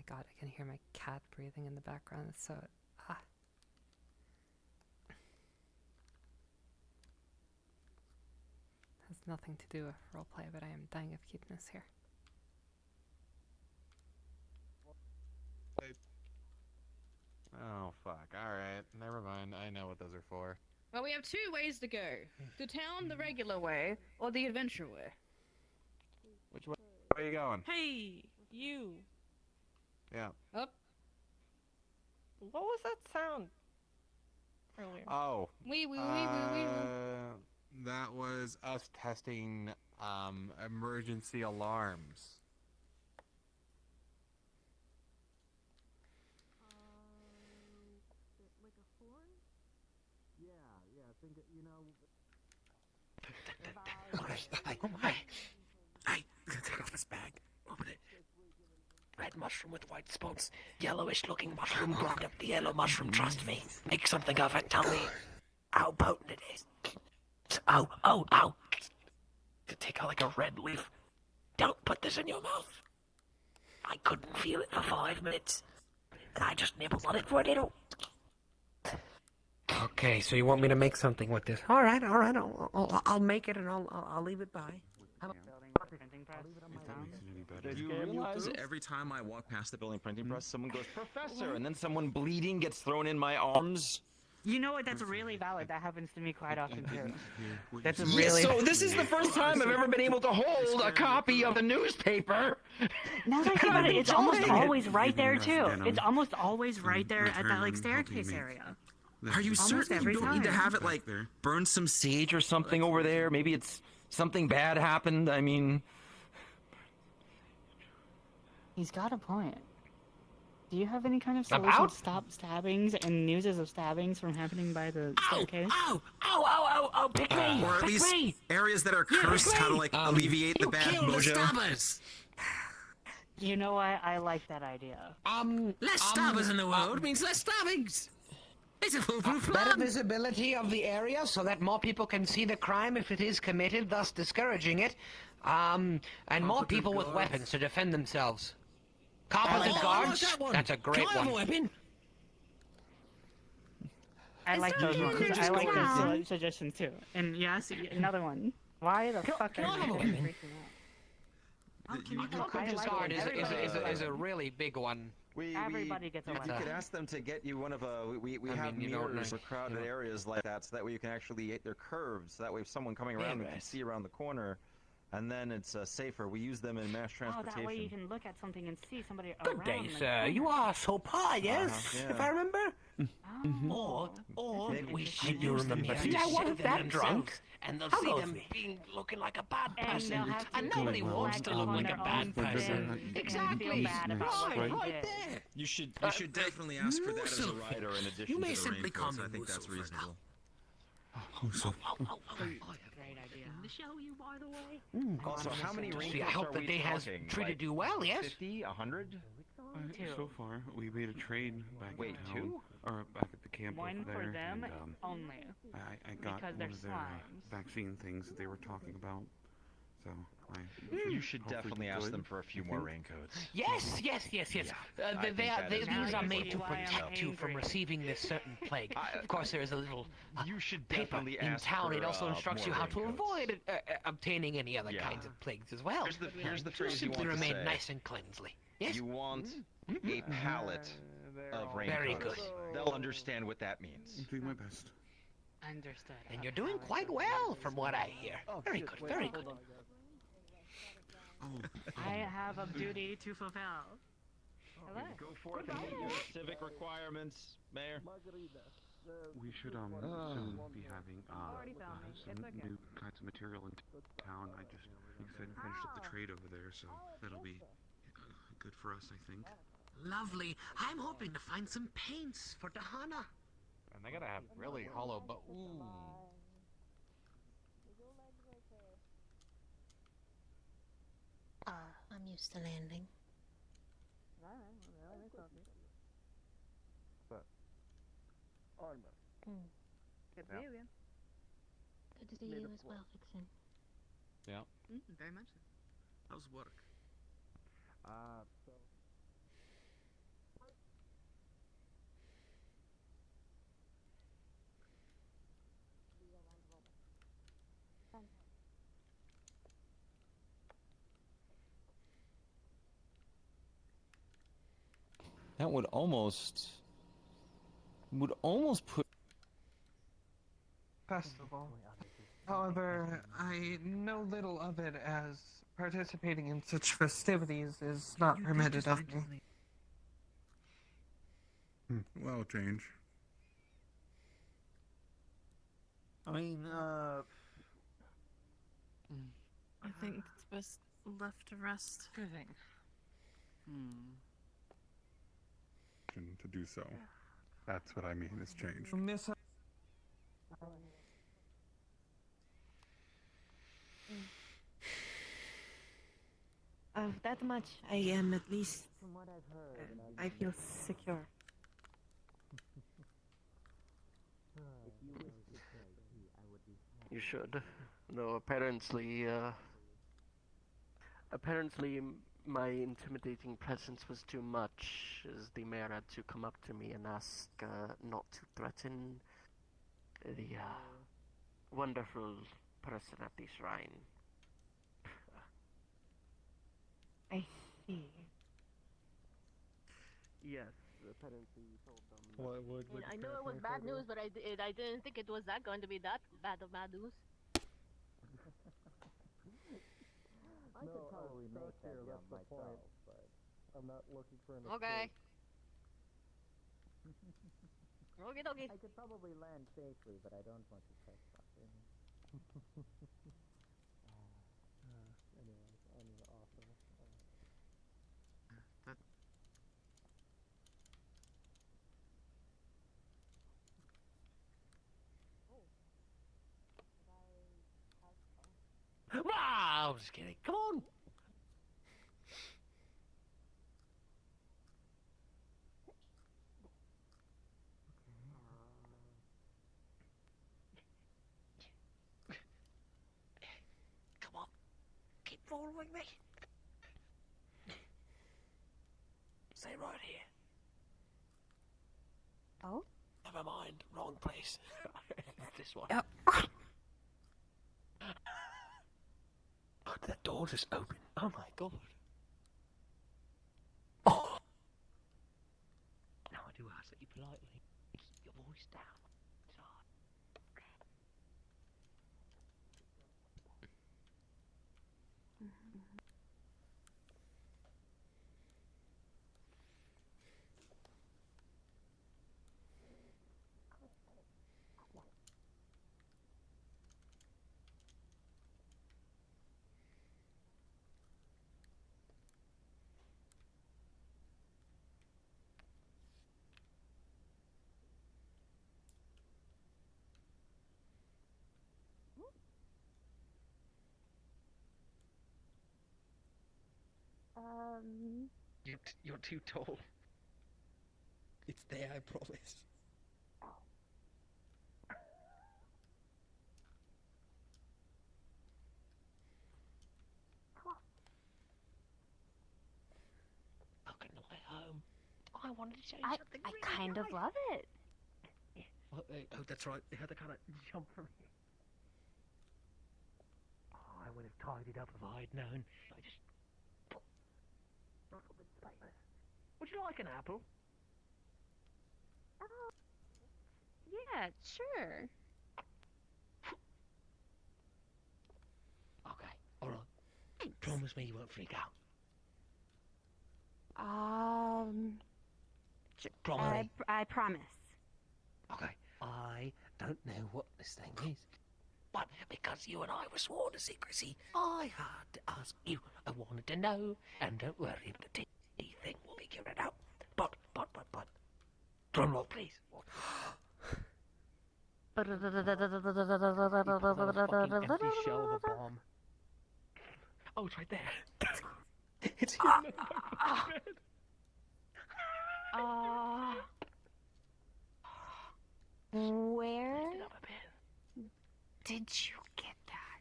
god, I can hear my cat breathing in the background. It's so has nothing to do with roleplay, but I am dying of cuteness here. Oh fuck! All right, never mind. I know what those are for. Well, we have two ways to go: the town the regular way, or the adventure way. Which way are you going? Hey, you. Yeah. Up. What was that sound earlier? Oh. We. That was us testing emergency alarms. Like a horn? Yeah. Think it, you know. Oh my! Hey, take off this bag. Open it. Red mushroom with white spots. Yellowish looking mushroom. Grind up the yellow mushroom, trust me. Make something of it. Tell me how potent it is. Ow. Take out like a red leaf. Don't put this in your mouth. I couldn't feel it for 5 minutes. And I just nibbled on it for a little. Okay, so you want me to make something with this? All right. I'll make it and I'll leave it by. Do you realize every time I walk past the building printing press, someone goes, "Professor," and then someone bleeding gets thrown in my arms? You know what? That's really valid. That happens to me quite often too. That's Yeah, really. so this is the first time I've ever been able to hold a copy of a newspaper. Now that I think about it, it's almost always right there too. It's almost always right there at that like staircase area. Are you Almost certain every you don't need to time. have it like burn some sage or something over there? Maybe it's something bad happened. I mean, He's got a point. Do you have any kind of solution to stop stabbings and news of stabbings from happening by the staircase? Ow, pick me! or at Pick least me! areas that are Yeah, cursed, how to like alleviate the You bad killed the mojo. stabbers! You know what? I like that idea. Less stabbers in the world means less stabbings! It's a foolproof plan! Better visibility of the area so that more people can see the crime if it is committed, thus discouraging it. And more people with weapons to defend themselves. Competent guards? That's a great one. Weapon? I like those ones. I like those suggestions too. And yes, another one. Why the fuck are you freaking out? Competent guard is a really big one. Everybody gets a You weapon. could ask them to get you one of we have mirrors for crowded areas like that, so that way you can actually they're curved, so that way if someone coming around you can see around the corner, and then it's safer. We use them in mass Oh, transportation. that way you can look at something and see somebody Good around. day, the sir. corner. You are so par, yes? yeah. If I remember? Oh. Or we should use them. See, I wasn't that drunk. And they'll see them looking like a bad person. And nobody wants to look like a bad person. Exactly. Right there. You should definitely ask for that as a rider in addition You to may the simply raincoats. call me I think that's Musso for reasonable. Great idea. To show you, by the way. Also, how many See, raincoats I hope are the we day has talking? treated you well, yes? 50, 100? So far, we made a trade back Wait, in town, two? or back at the camp One over for there. them and, only. I got Because one they're of their slimes. vaccine things that they were talking about. So You should hopefully definitely be ask good, them for a few you more think? raincoats. Yes. I think that is These are reasonable. made to Why I'm protect you from angry. receiving this certain plague. Of course, there is a little You should paper definitely in ask town. for, It also instructs you more how to raincoats. avoid obtaining any other Yeah. kinds of plagues as well. Here's the phrase you Simply want to remain say. nice and cleansly. Yes. You want a palette of raincoats. Very good. They'll understand what that means. I'm doing my best. Understood. And you're doing quite well, from what I hear. Very good. Very good. I have a duty to fulfill. Hello. Go forth and meet your civic requirements, Mayor. We should soon be having some new kinds of material in town. I just, like I said, finished up the trade over there, so that'll be good for us, I think. Lovely. I'm hoping to find some paints for Dahana. And they gotta have really hollow, but ooh. I'm used to landing. Good to see you again. Good to see you as well, Vixen. Yeah. Very much so. How's work? That would almost put. Festival. However, I know little of it as participating in such festivities is not permitted of me. Well, it'll change. I mean, I think it's best left to rest. Good thing. To do so. That's what I mean, is change. Of that much, I am at least. From what I've heard, I feel secure. You should. No, apparently, my intimidating presence was too much, as the mayor had to come up to me and ask not to threaten the wonderful person at the shrine. I see. Yes, apparently you told them. I know it was bad news, but I didn't think it was going to be that bad of bad news. I could probably make that jump myself, but I'm not looking for an Okay. escape. Okay, okay. I could probably land safely, but I don't want to trespass. Anyways, on your offer. Ah, I'm just kidding. Come on. Come on. Keep following me. Stay right here. Oh? Never mind. Wrong place. This one. Yep. Oh, that door just opened. Oh my god. Oh! Now I do ask that you politely keep your voice down. You're too tall. It's there, I promise. Welcome to my home. I wanted to show you something. I kind of love it. Oh, that's right. They had to kind of jump from here. Oh, I would have tidied up if I'd known. I just ruffled its feathers. Would you like an apple? Yeah, sure. Okay, alright. Promise me you won't freak out. Promise. I promise. Okay. I don't know what this thing is. But because you and I were sworn to secrecy, I had to ask you. I wanted to know, and don't worry, the tea thing will figure it out. But. Drum roll, please. Fucking empty shell of a bomb. Oh, it's right there. It's here. Where did you get that?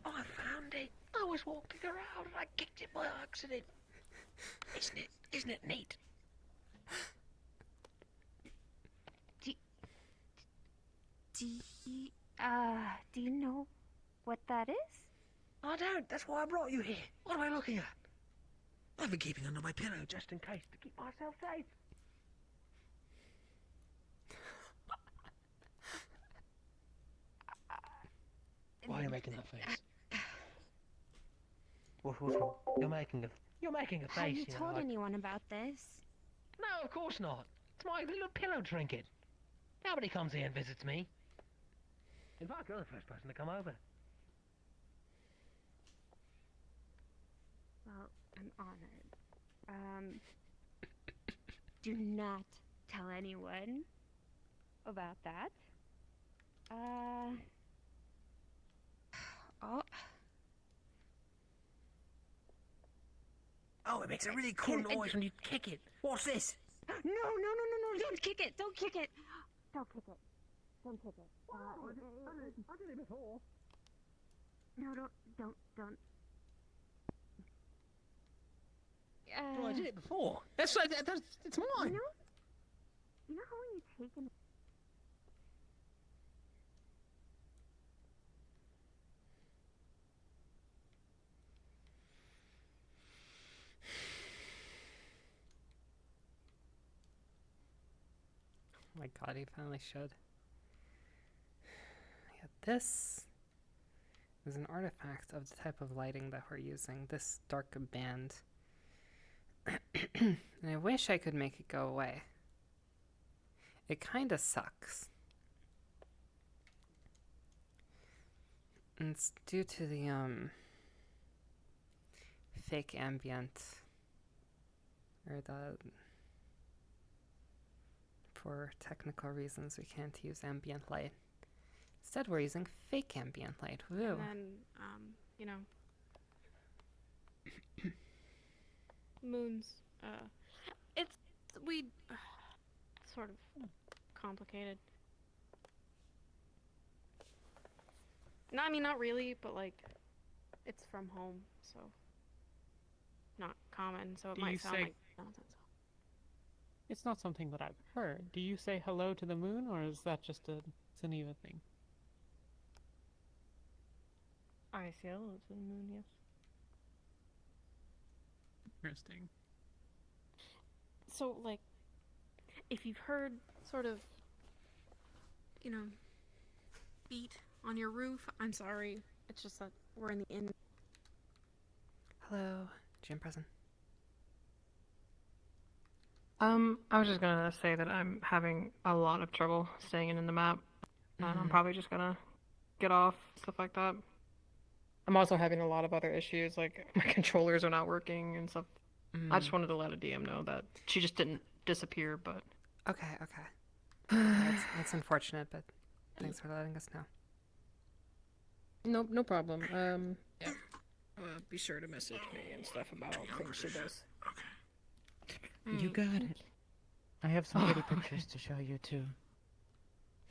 I found it. I was walking around and I kicked it by accident. Isn't it neat? Do you know what that is? I don't. That's why I brought you here. What am I looking at? I've been keeping under my pillow just in case to keep myself safe. Why are you making that face? What's wrong? You're making a face. Have you know, told like- anyone about this? No, of course not. It's my little pillow trinket. Nobody comes here and visits me. In fact, you're the first person to come over. Well, I'm honored. Do not tell anyone about that. Oh. Oh, it makes a really cool noise when you kick it. What's this? No, don't kick it, don't kick it. Don't kick it. Don't kick it. I did it before. No, don't. Well, I did it before. It's mine. You know how when you take an Oh my god, he finally showed. Yeah, this is an artifact of the type of lighting that we're using, this dark band. And I wish I could make it go away. It kinda sucks. And it's due to the, fake ambient, or for technical reasons we can't use ambient light. Instead we're using fake ambient light. Woo. And then, you know, moons. It's sort of complicated. No, I mean not really, but like, it's from home, so not common. So it Do might you sound say- like nonsense. It's not something that I've heard. Do you say hello to the moon, or is that just a Geneva thing? I say hello to the moon, yes. Interesting. So, like, if you've heard sort of, you know, beat on your roof, I'm sorry. It's just that we're in the inn. Hello, Jim present. I was just gonna say that I'm having a lot of trouble staying in the map, and I'm Mhm. probably just gonna get off, stuff like that. I'm also having a lot of other issues, like my controllers are not working and stuff. I just wanted to let a DM know that she just didn't disappear, but... Okay. That's unfortunate, but thanks for letting us know. No problem. Yeah. Be sure to message me and stuff about things she does. You got it. I have some pretty pictures to show you too.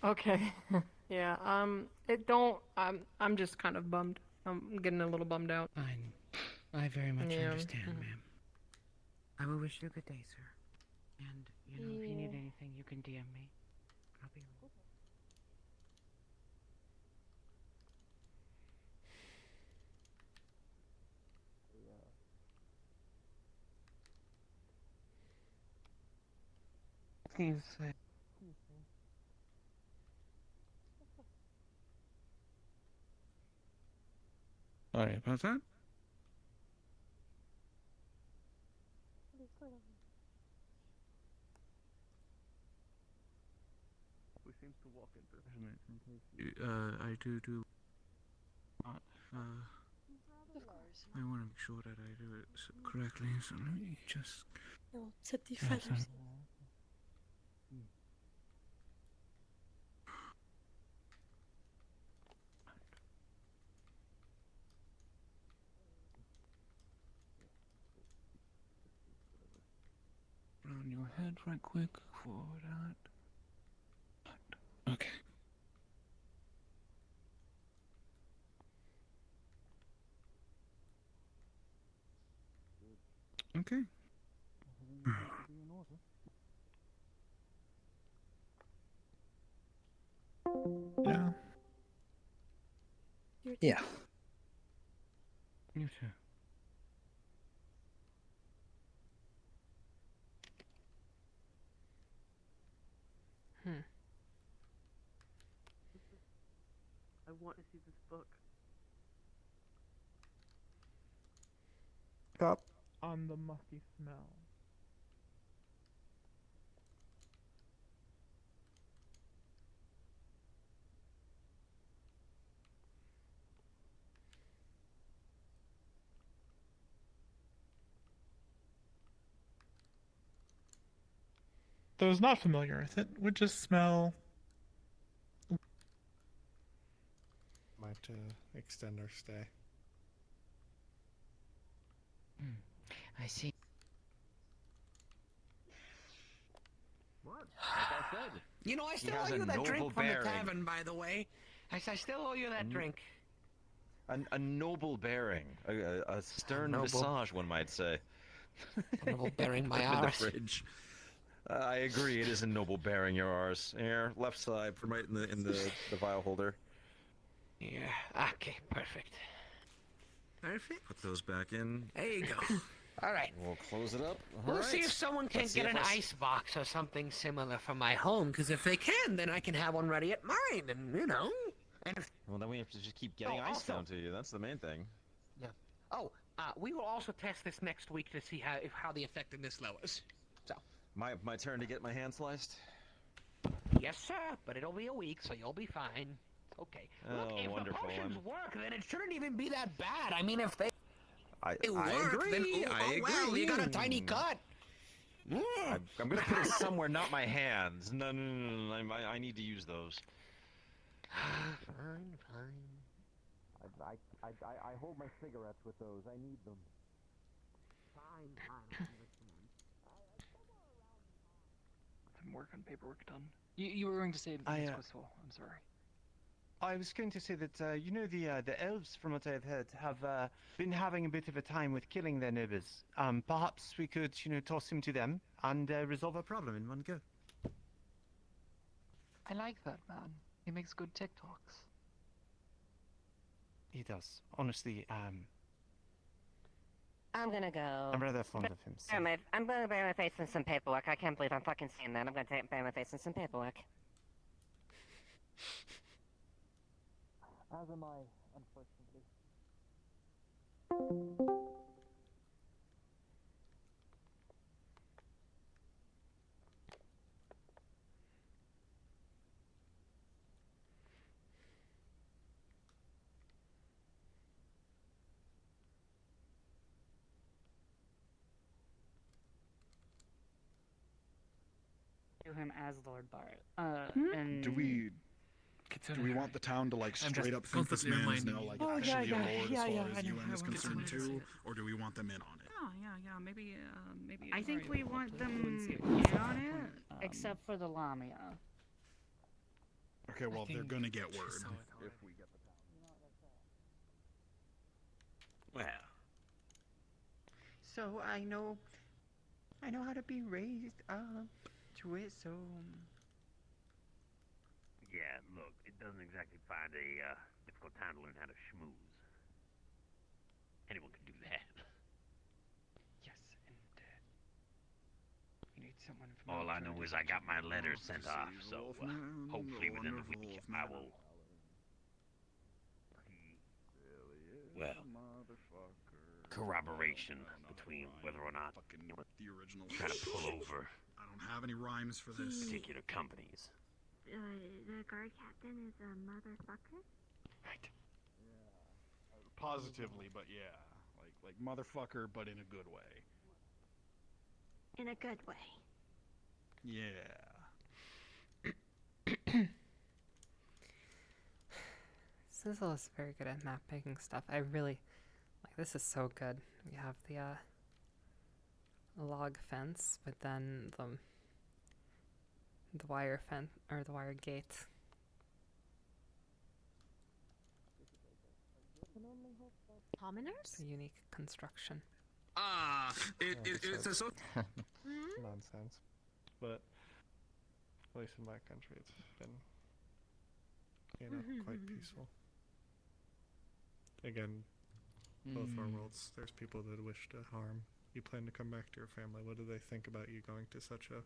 Okay. Yeah, I'm just kind of bummed. I'm getting a little bummed out. Fine. I very much Yeah. understand, Mhm. ma'am. I will wish you a good day, sir. And, you know, if you need anything, you can DM me. I'll be around. Excuse me. Sorry about that. Who seems to walk into I do. I want to make sure that I do it correctly, so let me just. No, set the Yeah, feathers. sorry. Around your head right quick for that. Okay. Okay. Yeah. Your Yeah. You too. I want to see this book. Up. On the musty smell. Those not familiar with it would just smell. Might extend our stay. I see. What? Like I said. You know, I still has owe a you that noble drink from the bearing. tavern, by the way. I still owe you that drink. A noble bearing, a stern noble- visage, one might say. Noble bearing my Put in the arse. fridge. I agree. It is a noble bearing your arse. Here, left side, from right in the vial holder. Yeah. Okay. Perfect. Perfect. Put those back in. There you go. All right. We'll close it up. We'll All see right. if someone can Let's see get if an I s- ice box or something similar for my home. Because if they can, then I can have one ready at mine. And you know. And if Well, then we have to just keep getting Oh, ice also- down to you. That's the main thing. yeah. Oh, we will also test this next week to see how the effectiveness lowers. So. My turn to get my hand sliced. Yes, sir. But it'll be a week, so you'll be fine. Okay. Look, Oh, if wonderful. the potions work, then it shouldn't even be that bad. I mean, if they I work, agree. then I agree. well, you got a tiny cut. I'm gonna put it somewhere, not my hands. No. I need to use those. Fine. I hold my cigarettes with those. I need them. Fine. Some work on paperwork done. You were going to say Miss Whistle. I'm sorry. I was going to say that, you know, the elves, from what I've heard, have been having a bit of a time with killing their neighbors. Perhaps we could, you know, toss him to them and resolve a problem in one go. I like that man. He makes good TikToks. He does. Honestly, I'm gonna go. I'm rather fond of him. So. I'm gonna bury my face in some paperwork. I can't believe I'm fucking seeing that. I'm gonna bury my face in some paperwork. As am I, unfortunately. Do him as Lord Bart. And Do we want the town to like I'm just straight up think this constantly man is reminding now you. like Oh, actually yeah, a yeah, lord yeah, as yeah, far I as know, UN I is wanted concerned to say too, that. or do we want them in on it? Oh, yeah, maybe. I think we want them in on it, except for the Lamia. Okay, well they're gonna get word so if we get the town. Well. So I know how to be raised up to it, so Yeah, look, it doesn't exactly find a difficult time to learn how to schmooze. Anyone can do that. yes, and you need someone from All I know is I got my letter sent off, so Wolfman, hopefully the within the wonderful week Wolfman. I will. Well, Corroboration between whether or not the original. trying to pull over I don't have any rhymes for this. particular companies. The guard captain is a motherfucker? Positively, but yeah, like motherfucker, but in a good way. In a good way. Yeah. Sizzle is very good at map making stuff. I really like this is so good. We have the log fence, but then the wire fence or the wire gate. Commoners? It's a unique construction. It's a Hmm? nonsense. But at least in my country, it's been, quite peaceful. Again, both our worlds, there's people that wish to harm. You plan to come back to your family. What do they think about you going to such a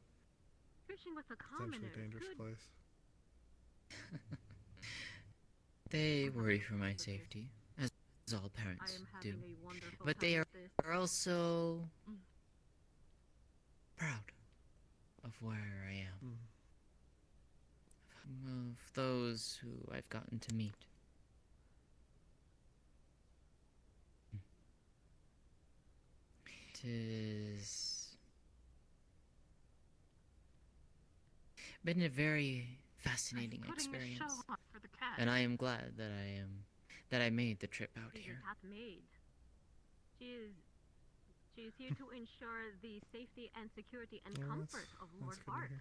Fishing with the potentially commoners. dangerous Good. place? They worry for my safety, as all parents do. But they are also proud of where I am. Of those who I've gotten to meet. Tis been a very fascinating experience, and I am glad that I made the trip out here. She is here to ensure the safety and security and comfort of Lord Bart.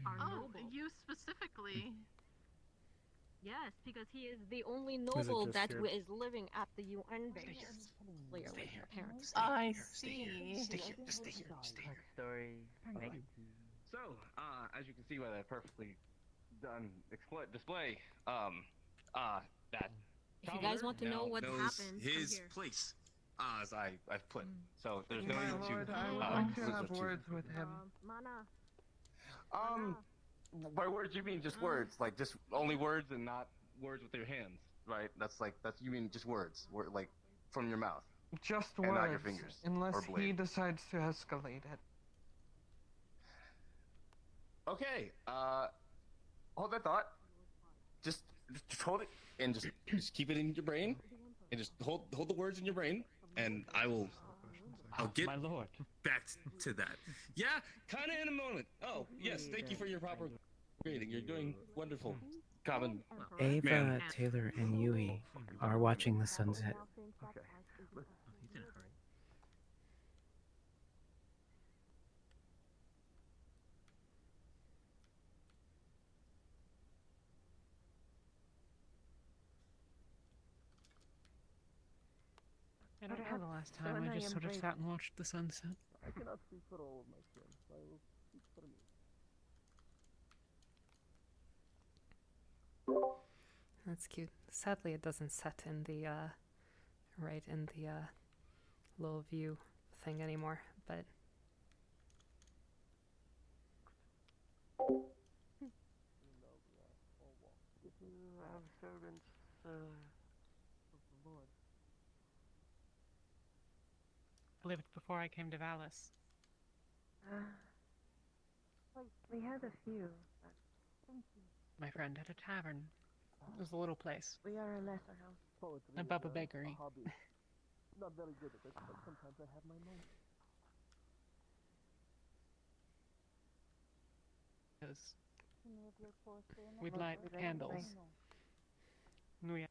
Our noble. You specifically. Yes, because he is the only noble that is living at the UN base. Clearly, apparently. I see. Stay here. Story. So, as you can see by that perfectly done display, that If you guys want to know what's knows happened, his come here. place, as I've put. So there's no My need lord, to. I would like to have words with him. By words you mean just words, like just only words and not words with your hands, right? That's you mean just words, like from your mouth. Just and words, not your fingers unless or he blade. decides to escalate it. Okay, hold that thought. Just hold it and just keep it in your brain, and just hold the words in your brain, and I'll get my lord back to that. Yeah, kind of in a moment. Oh yes, thank you for your proper grading. You're doing wonderful, Common. Ava, Man. Taylor, and Yui are watching the sunset. Okay. He's in a hurry. I don't know the last time I just sort of sat and watched the sunset. I cannot speak for all of my friends, so I will speak for me. That's cute. Sadly, it doesn't set in the right in the little view thing anymore, but You have servants of the Lord. I lived before I came to Valis. We had a few, but thank you. My friend had a tavern. It was a little place. We are a lesser house. Poetry Above is a bakery. hobby. Not very good at it, but sometimes I have my moments. We'd light candles. No, yeah.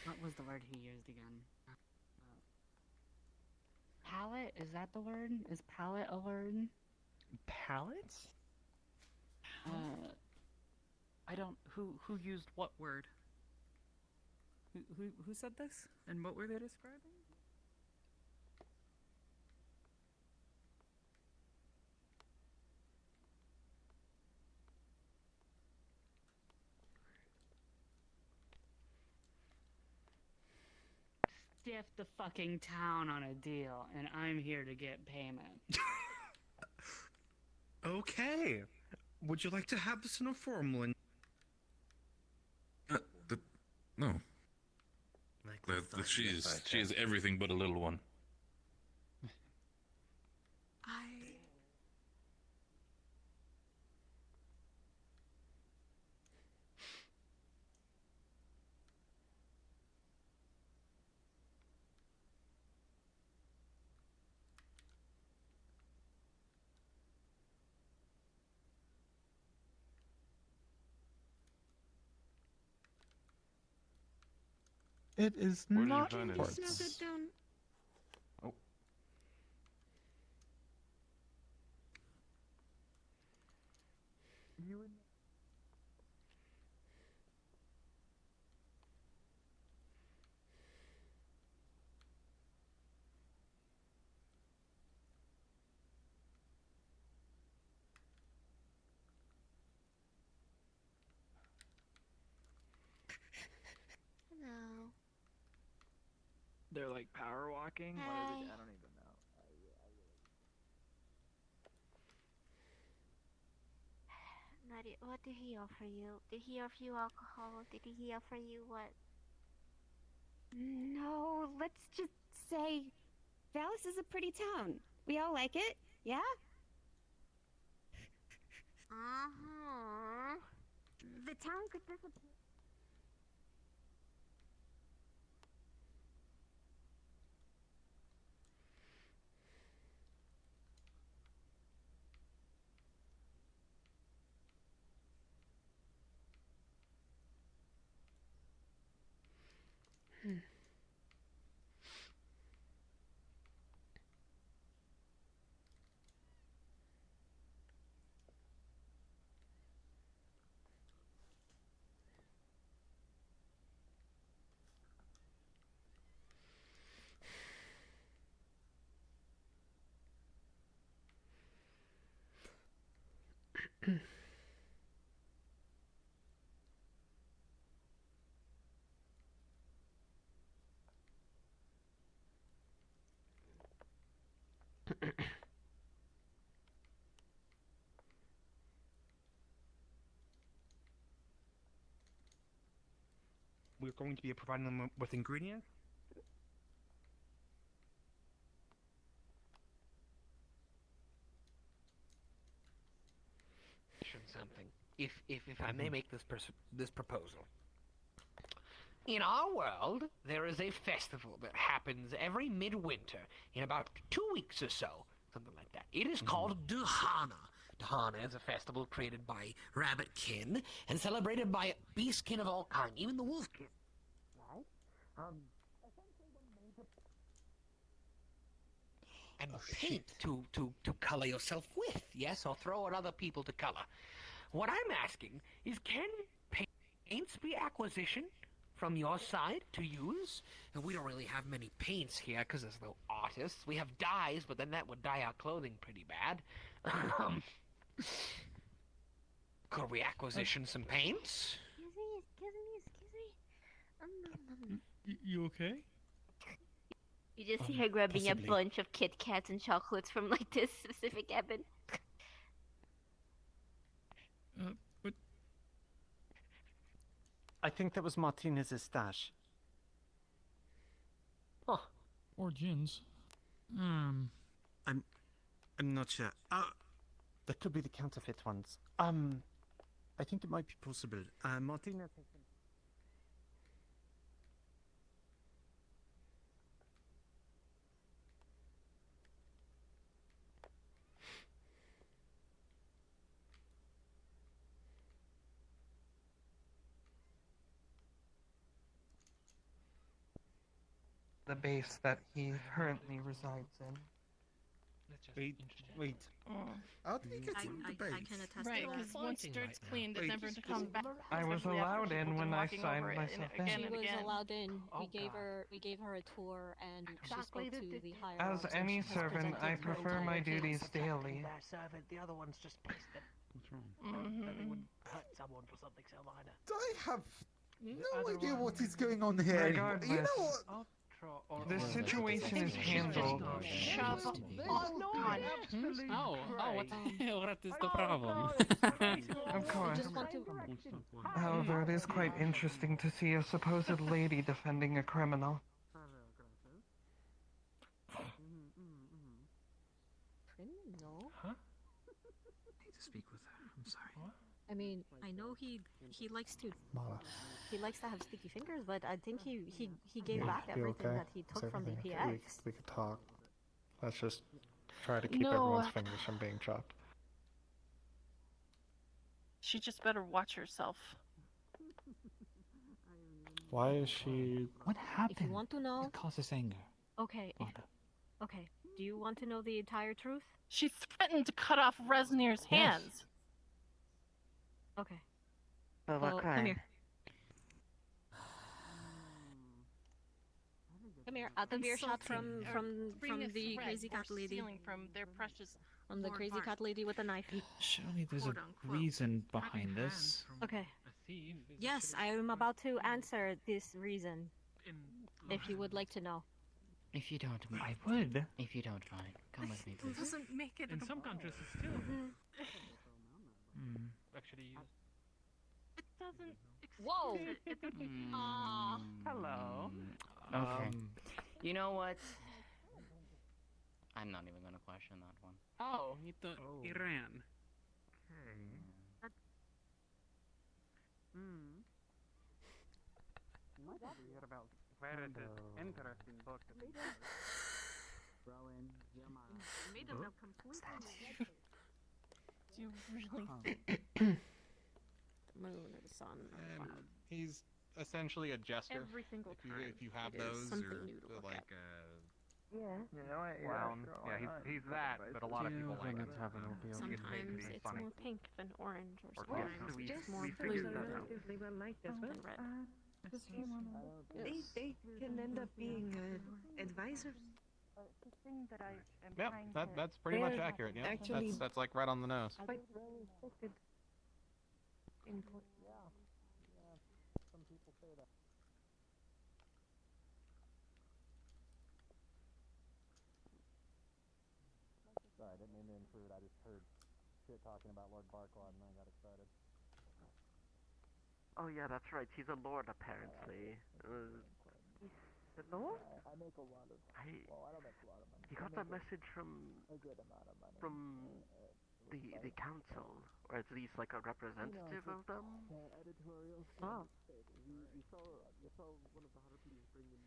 What was the word he used again? Palette? Is that the word? Is palette a word? Palette? I don't. Who used what word? Who said this? And what were they describing? Stiff the fucking town on a deal, and I'm here to get payment. Okay. Would you like to have this in a formal? No. She is everything but a little one. It is Where did you not find it? quartz. Note it down. Oh. they're like power walking. What are they? I don't even know. Nadia, what did he offer you? Did he offer you alcohol? Did he offer you what? No, let's just say Dallas is a pretty town. We all like it, yeah? Uh-huh. The town could disappear. We're going to be providing them with ingredients. Something, if I may make this proposal. In our world, there is a festival that happens every midwinter in about 2 weeks or so, something like that. It is called Dahana. Dahana is a festival created by rabbitkin and celebrated by beastkin of all kind, even the wolfkin. Right? And paint to color yourself with, yes, or throw at other people to color. What I'm asking is, can paints be acquisitioned from your side to use? And we don't really have many paints here because there's no artists. We have dyes, but then that would dye our clothing pretty bad. Could we acquisition some paints? Excuse me. You okay? You just see her grabbing possibly. a bunch of Kit Kats and chocolates from like this specific cabin. But I think that was Martinez's stash. Huh. Or Jin's. I'm not sure. That could be the counterfeit ones. I think it might be possible. Martinez. The base that he currently resides in. Wait. How did you get I can attest to that. Once dirt's cleaned, it never comes back. I was especially after allowed in people when been I walking signed over it myself in. again She and was again. allowed in. Oh, We gave her a tour, and she Exactly. spoke to the higher As ups, and any she has servant, I presented her prefer my entire duties case. daily. Their servant, the other one's just placed it. What's wrong? That they wouldn't hurt someone for something so minor. I have no idea what is going on here anymore. You know what? The situation is handled. Shove off. Oh, what is the problem? Of course. Just want to. However, it is quite interesting to see a supposed lady defending a criminal. Criminal? Huh? I need to speak with her. I'm sorry. I mean, I know he likes to Mala. he likes to have sticky fingers, but I think he gave back You everything okay? that he Is took from the everything okay? PX. We could talk. Let's just try to keep No. everyone's fingers from being chopped. She just better watch herself. Why is she... What happened? If you want to know, It causes anger. okay. Okay. Do you want to know the entire truth? She threatened to cut off Resnir's hands. Okay. For what Well, crime? come here. Come here, out of earshot from the crazy cat lady. From their precious From the Lord crazy Bart. cat lady with a knife. Surely there's a Quote, unquote. reason behind this. Okay. Yes, I am about to answer this reason. If you would like to know. If you don't mind. I would. If you don't mind. Come with me, It please. doesn't make it. In some countries, it's still. Actually, use. It doesn't. Whoa! It, Hello. Okay. You know what? I'm not even gonna question that one. Oh, he ran. You might have heard about very interesting book. Rowan, made them completely. Do you really The moon or the sun. Or the cloud. He's essentially a jester. Every single if you, time. if you have It is those, something or new to look like Yeah. You know what? Yeah, he's that, but a lot of people like it. Sometimes it's funny. more pink than orange, or Or sometimes we- it's we more figured blue that than out. Relatively well liked as well. red. They can end up being advisors. the thing that I am Yep, trying to that's pretty much They're accurate. Yeah, actually- that's like right on the nose. Quite good input. Some people say that. Sorry, I didn't mean to intrude. I just heard shit talking about Lord Barklod and I got excited. Oh yeah, that's right. He's a lord apparently. The Lord? I make a lot of. Well, I don't make a lot of money. He I got make that message from a good amount of money. from the council, or at least like a representative of them. Editorial. Oh. You saw one of the Harpies bring in.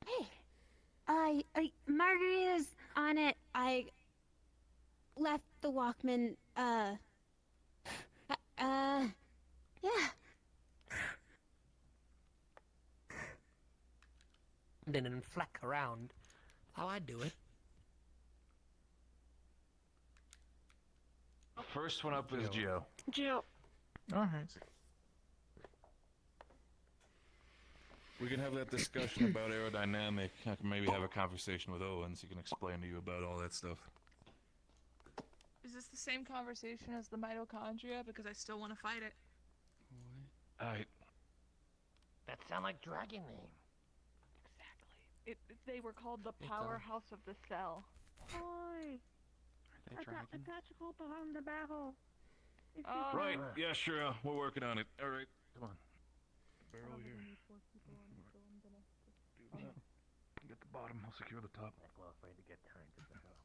Hey, margaritas on it. I left the Walkman, yeah. Didn't fleck around. How I do it. First one up is Joe. Joe. Alright. We can have that discussion about aerodynamic. I can maybe have a conversation with Owen so he can explain to you about all that stuff. Is this the same conversation as the mitochondria? Because I still want to fight it. Alright. That sound like dragon name. They were called the powerhouse of the cell. Oi! Are they dragon? tactical behind the barrel. Right, yeah, sure. We're working on it. Alright, come on. Barrel here. Do that. Get the bottom, I'll secure the top. I'm well afraid to get turned to the hell.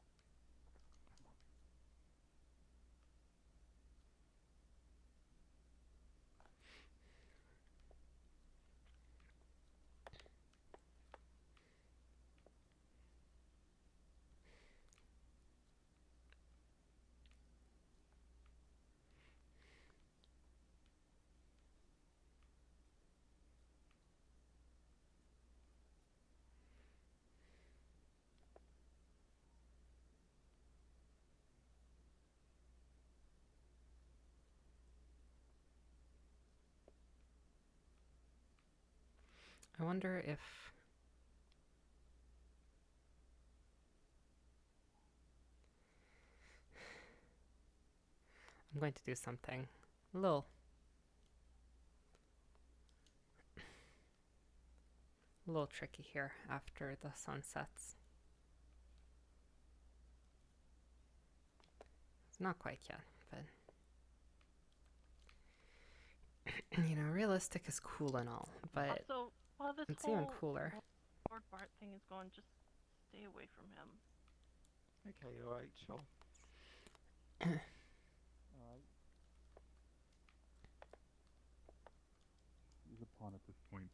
I wonder if... I'm going to do something a little tricky here after the sun sets. It's not quite yet, but you know, realistic is cool and all, but Also, while this it's whole even cooler. Lord Bart thing is going, just stay away from him. Okay, alright, sure. Alright. He's a pawn at this point.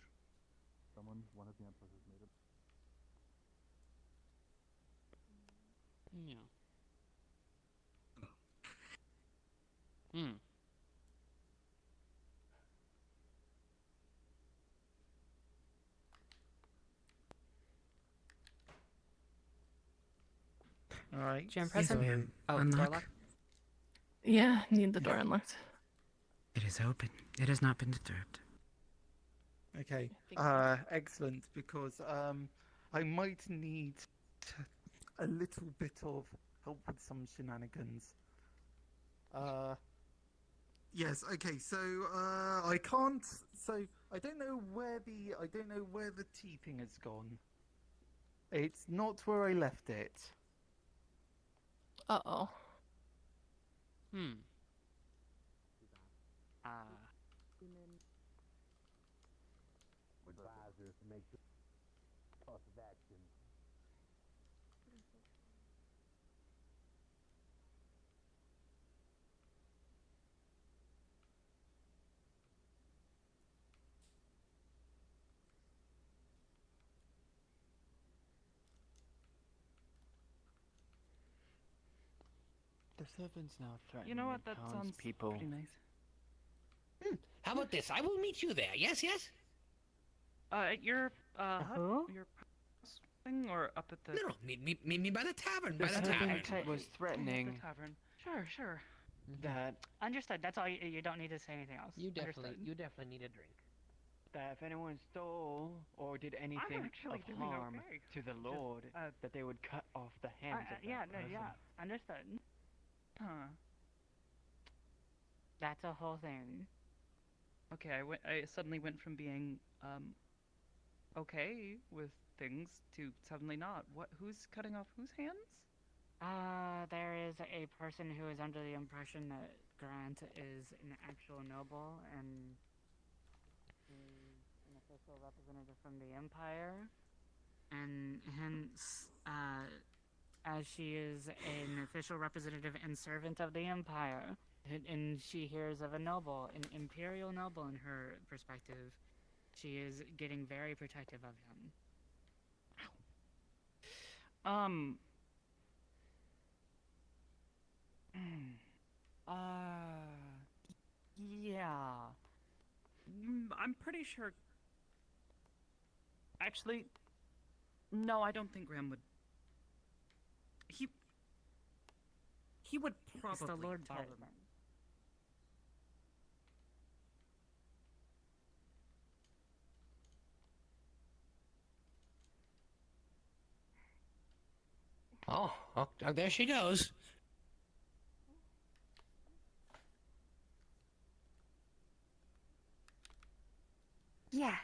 One of the emperors made it. Yeah. Hmm. Alright. Jam present? Oh, door unlock. lock? Yeah, need the door unlocked. It is open. It has not been disturbed. Okay. Excellent, because I might need a little bit of help with some shenanigans. Yes, okay, so I can't, so I don't know where the teeping has gone. It's not where I left it. Uh-oh. Advisors to make sure course of action. The servants now threatening You know what? That sounds people. pretty nice. How about this? I will meet you there. Yes, yes. At your your thing or up at the. No, meet me by the tavern. The By the tavern. servant was threatening The tavern. Sure, sure. that Understood. That's all. You don't need to say anything else. You Understood. definitely need a drink. that if anyone stole or did anything actually of doing harm okay. to the Lord, that they would cut off the hands of that yeah, no, person. yeah. Understood. Huh. That's a whole thing. Okay, I suddenly went from being okay with things to suddenly not. Who's cutting off whose hands? There is a person who is under the impression that Grant is an actual noble and is an official representative from the Empire, and hence, as she is an official representative and servant of the Empire, and she hears of a noble, an imperial noble in her perspective, she is getting very protective of him. Yeah. I'm pretty sure. Actually, no, I don't think Graham would. He would probably. It's the Lord tell Parliament. Oh, there she goes. Yeah.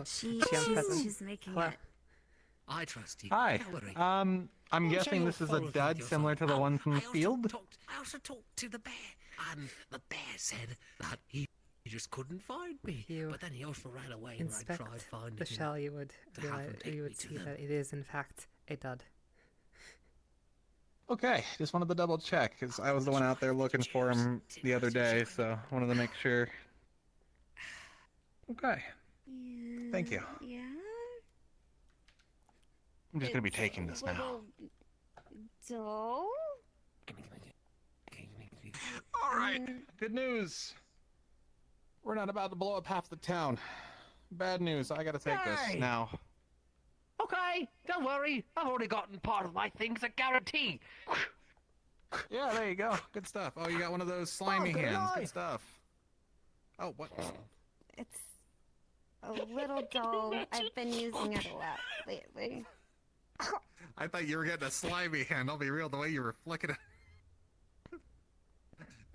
She's making Hello. it. I trust you. Hi. Don't worry. I'm I'll guessing show this you is a photos dud of similar to the yourself. one from the field. I also talked to the bear, and the bear said that he just couldn't find me. You But then he also ran away when I Inspect tried finding the him. shell, you would to have realize, him take you me would to see them. that it is in fact a dud. Okay, just wanted to double check because I was the one out there looking for him the other day, so wanted to make sure. Okay, thank you. Yeah. I'm just gonna be taking this now. Little dull. All right, good news. We're not about to blow up half the town. Bad news. I gotta take this Hey! now. Okay, don't worry. I've already gotten part of my things, a guarantee. Yeah, there you go. Good stuff. Oh, you got one of those slimy good hands. eye. Good stuff. Oh, what? It's a little dull. I've been using it a lot lately. I thought you were getting a slimy hand. I'll be real, the way you were flicking it.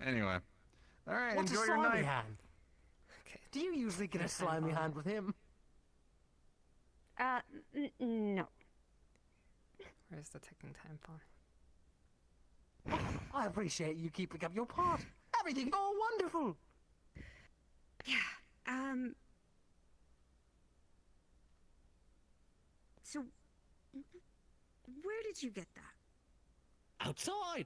Anyway. All right, What's enjoy a your slimy night. hand? Okay. Do you usually get a slimy hand with him? No. Where's the ticking time bomb? I appreciate you keeping up your part. Everything's all wonderful. Yeah. So, where did you get that? Outside.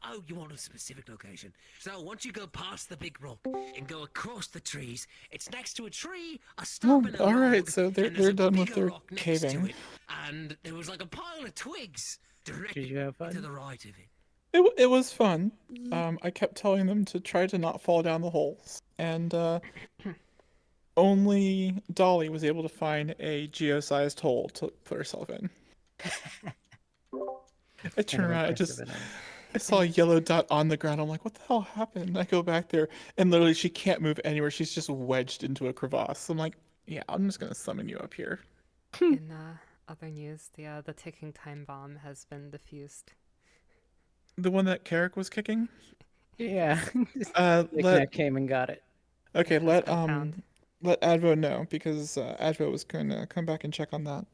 Oh, you want a specific location. So once you go past the big rock and go across the trees, it's next to a tree, a stump and a all right, log, so they're and there's a done with bigger their rock next to caving. it, and there was like a pile of twigs directly Did you have fun? to the right of it. It was fun. I kept telling them to try to not fall down the holes, and only Dolly was able to find a geo-sized hole to put herself in. I turn around, I saw a yellow dot on the ground. I'm like, what the hell happened? I go back there, and literally she can't move anywhere. She's just wedged into a crevasse. I'm like, yeah, I'm just gonna summon you up here. In other news, the ticking time bomb has been defused. The one that Carrick was kicking? Yeah. Let- came and got it. Okay, has let been found. let Advo know because Advo was gonna come back and check on that.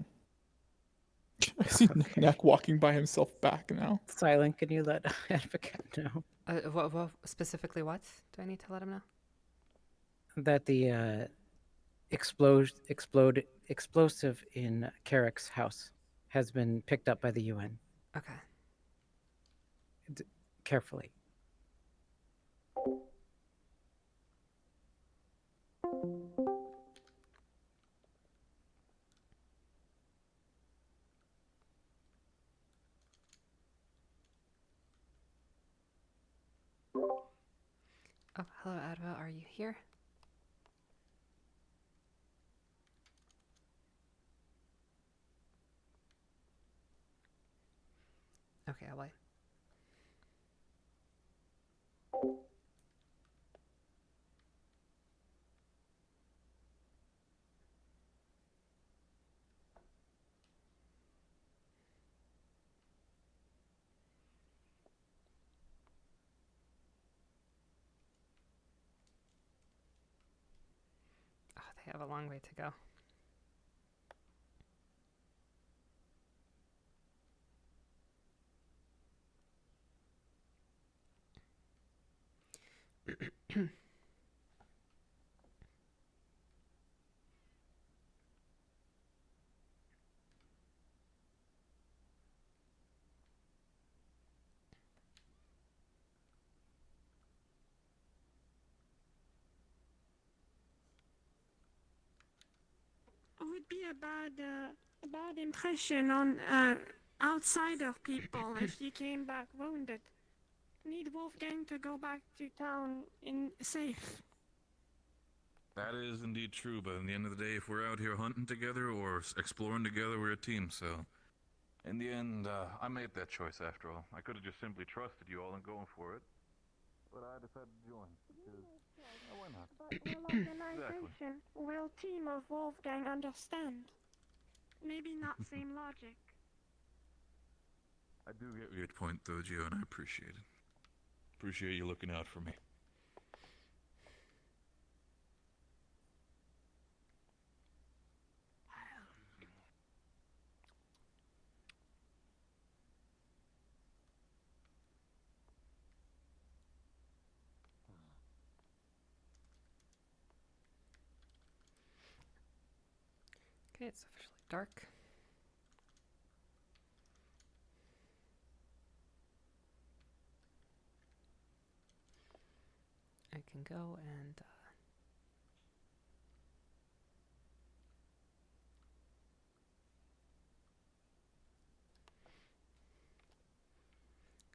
I see Knack walking by himself back now. Silent, can you let Advocate know What specifically? What do I need to let him know? that the explosive in Carrick's house has been picked up by the UN? Okay. Carefully. Oh, hello, Advo. Are you here? Okay, I'll wait. Oh, they have a long way to go. Would be a bad impression on outsider people if you came back wounded. Need Wolfgang to go back to town in safe. That is indeed true, but in the end of the day, if we're out here hunting together or exploring together, we're a team, so... In the end, I made that choice after all. I could have just simply trusted you all in going for it. But I decided to join, because... why not? But will organization, will team of Wolfgang understand? Maybe not same logic. I do get your point, though, Gio, and I appreciate it. Appreciate you looking out for me. Okay, it's officially dark. I can go and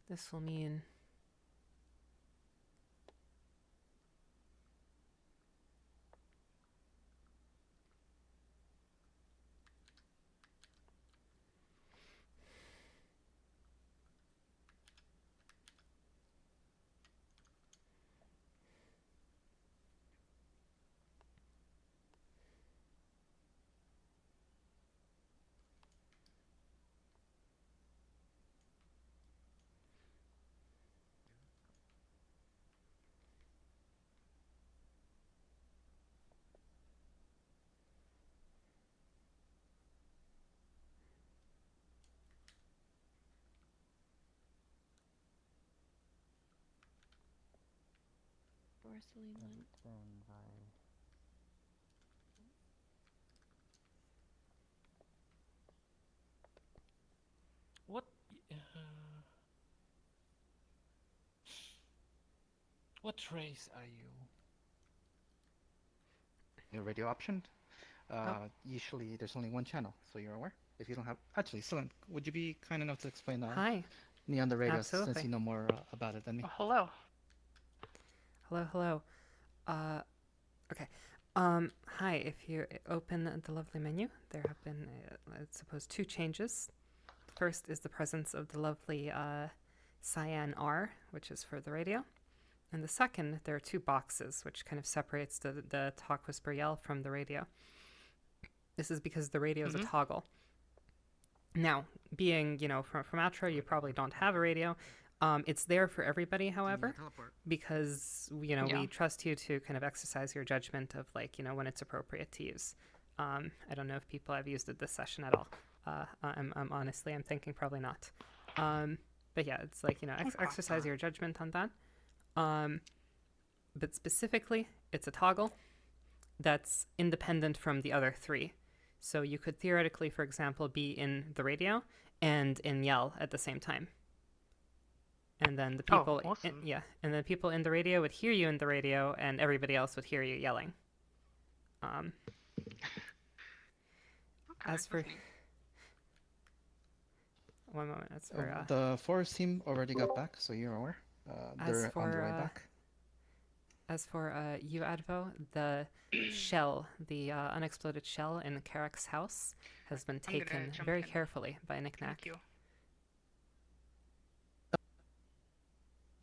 this will mean Porcelain went. What? What race are you? Your radio optioned. Usually there's only one channel, so you're aware. If you don't have, actually, Celine, would you be kind enough to explain that? Hi. On the radio, Absolutely. since you know more about it than me. Hello. hello. Okay. Hi, if you open the lovely menu, there have been, I suppose, two changes. The first is the presence of the lovely cyan R, which is for the radio. And the second, there are two boxes, which kind of separates the talk, whisper, yell from the radio. This is because the radio is a toggle. Now, being, from Outro, you probably don't have a radio. It's there for everybody, however, teleport. because you know we trust you to kind of exercise your judgment of like when it's appropriate to use. I don't know if people have used it this session at all. I'm honestly I'm thinking probably not. But yeah, it's like exercise your judgment on that. But specifically, it's a toggle that's independent from the other three. So you could theoretically, for example, be in the radio and in yell at the same time. And then the people, and the people in the radio would hear you in the radio, and everybody else would hear you yelling. As for one moment, as for the forest team already got back, so you're aware. They're on the way back. As for you, Advo, the shell, the unexploded shell in Carrick's house has been taken very carefully by Knick-Knack. Thank you.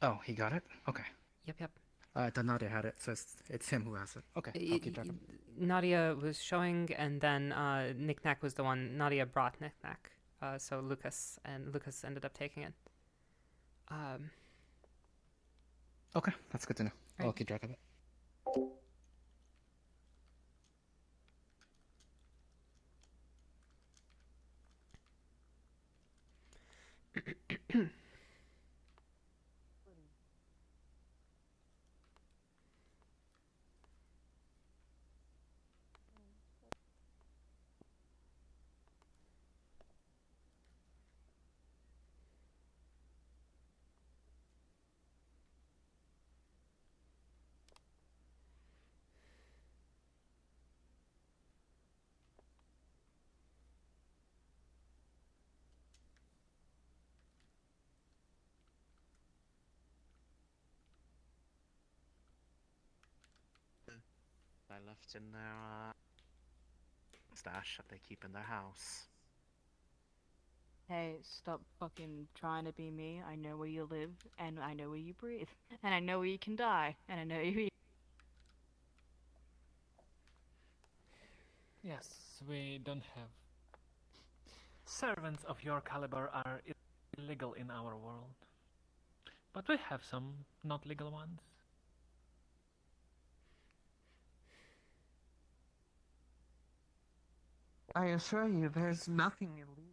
Oh, he got it? Okay. Yep. I thought Nadia had it, so it's him who has it. Okay, I'll keep track of it. Nadia was showing, and then Knick-Knack was the one. Nadia brought Knick-Knack, so Lucas ended up taking it. Okay, that's good to know. Right. I'll keep track of it. I left in their stash that they keep in their house. Hey, stop fucking trying to be me. I know where you live, and I know where you breathe, and I know where you can die, and I know you. Yes, we don't have. Servants of your caliber are illegal in our world. But we have some not legal ones. I assure you, there's nothing illegal.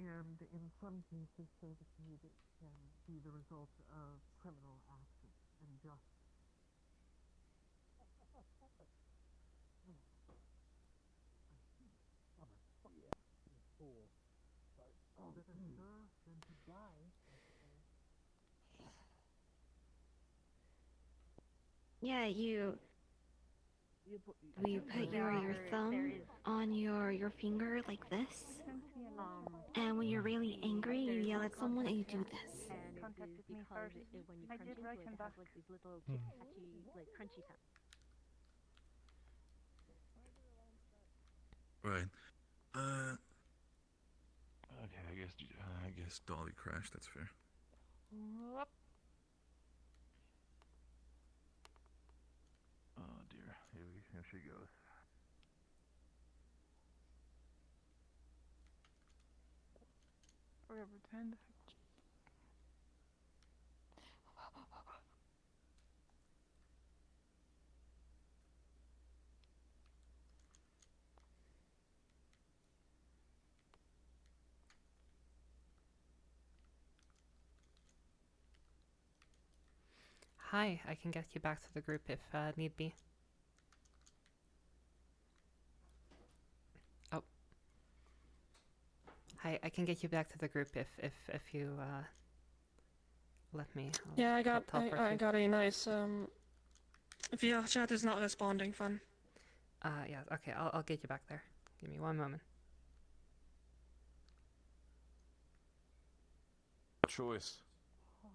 And in some cases, servitude can be the result of criminal action and justice. Yeah, you put your thumb on your finger like this, and when you're really angry, you yell at someone and you do this. Contacted me first. I did reckon back. Like these little catchy, like crunchy sounds. Right. Okay, I guess Dolly crashed. That's fair. Whoop. Oh dear. Here she goes. We're gonna pretend. Hi, I can get you back to the group if need be. Oh. Hi, I can get you back to the group if you let me. Yeah, I got a nice If your chat is not responding, fun. Yeah, okay, I'll get you back there. Give me one moment. Choice. I'm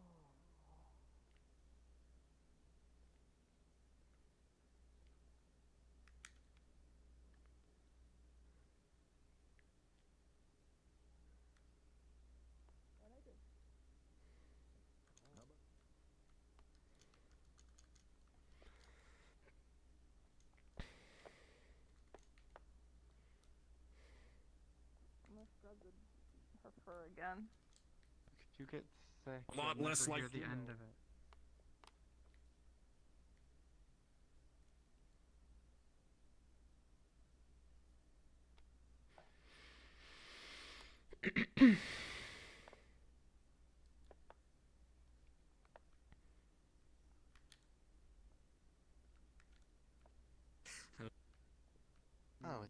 gonna scrub her fur again. Could you get sick? A lot and less never hear likely. the end of it. Oh.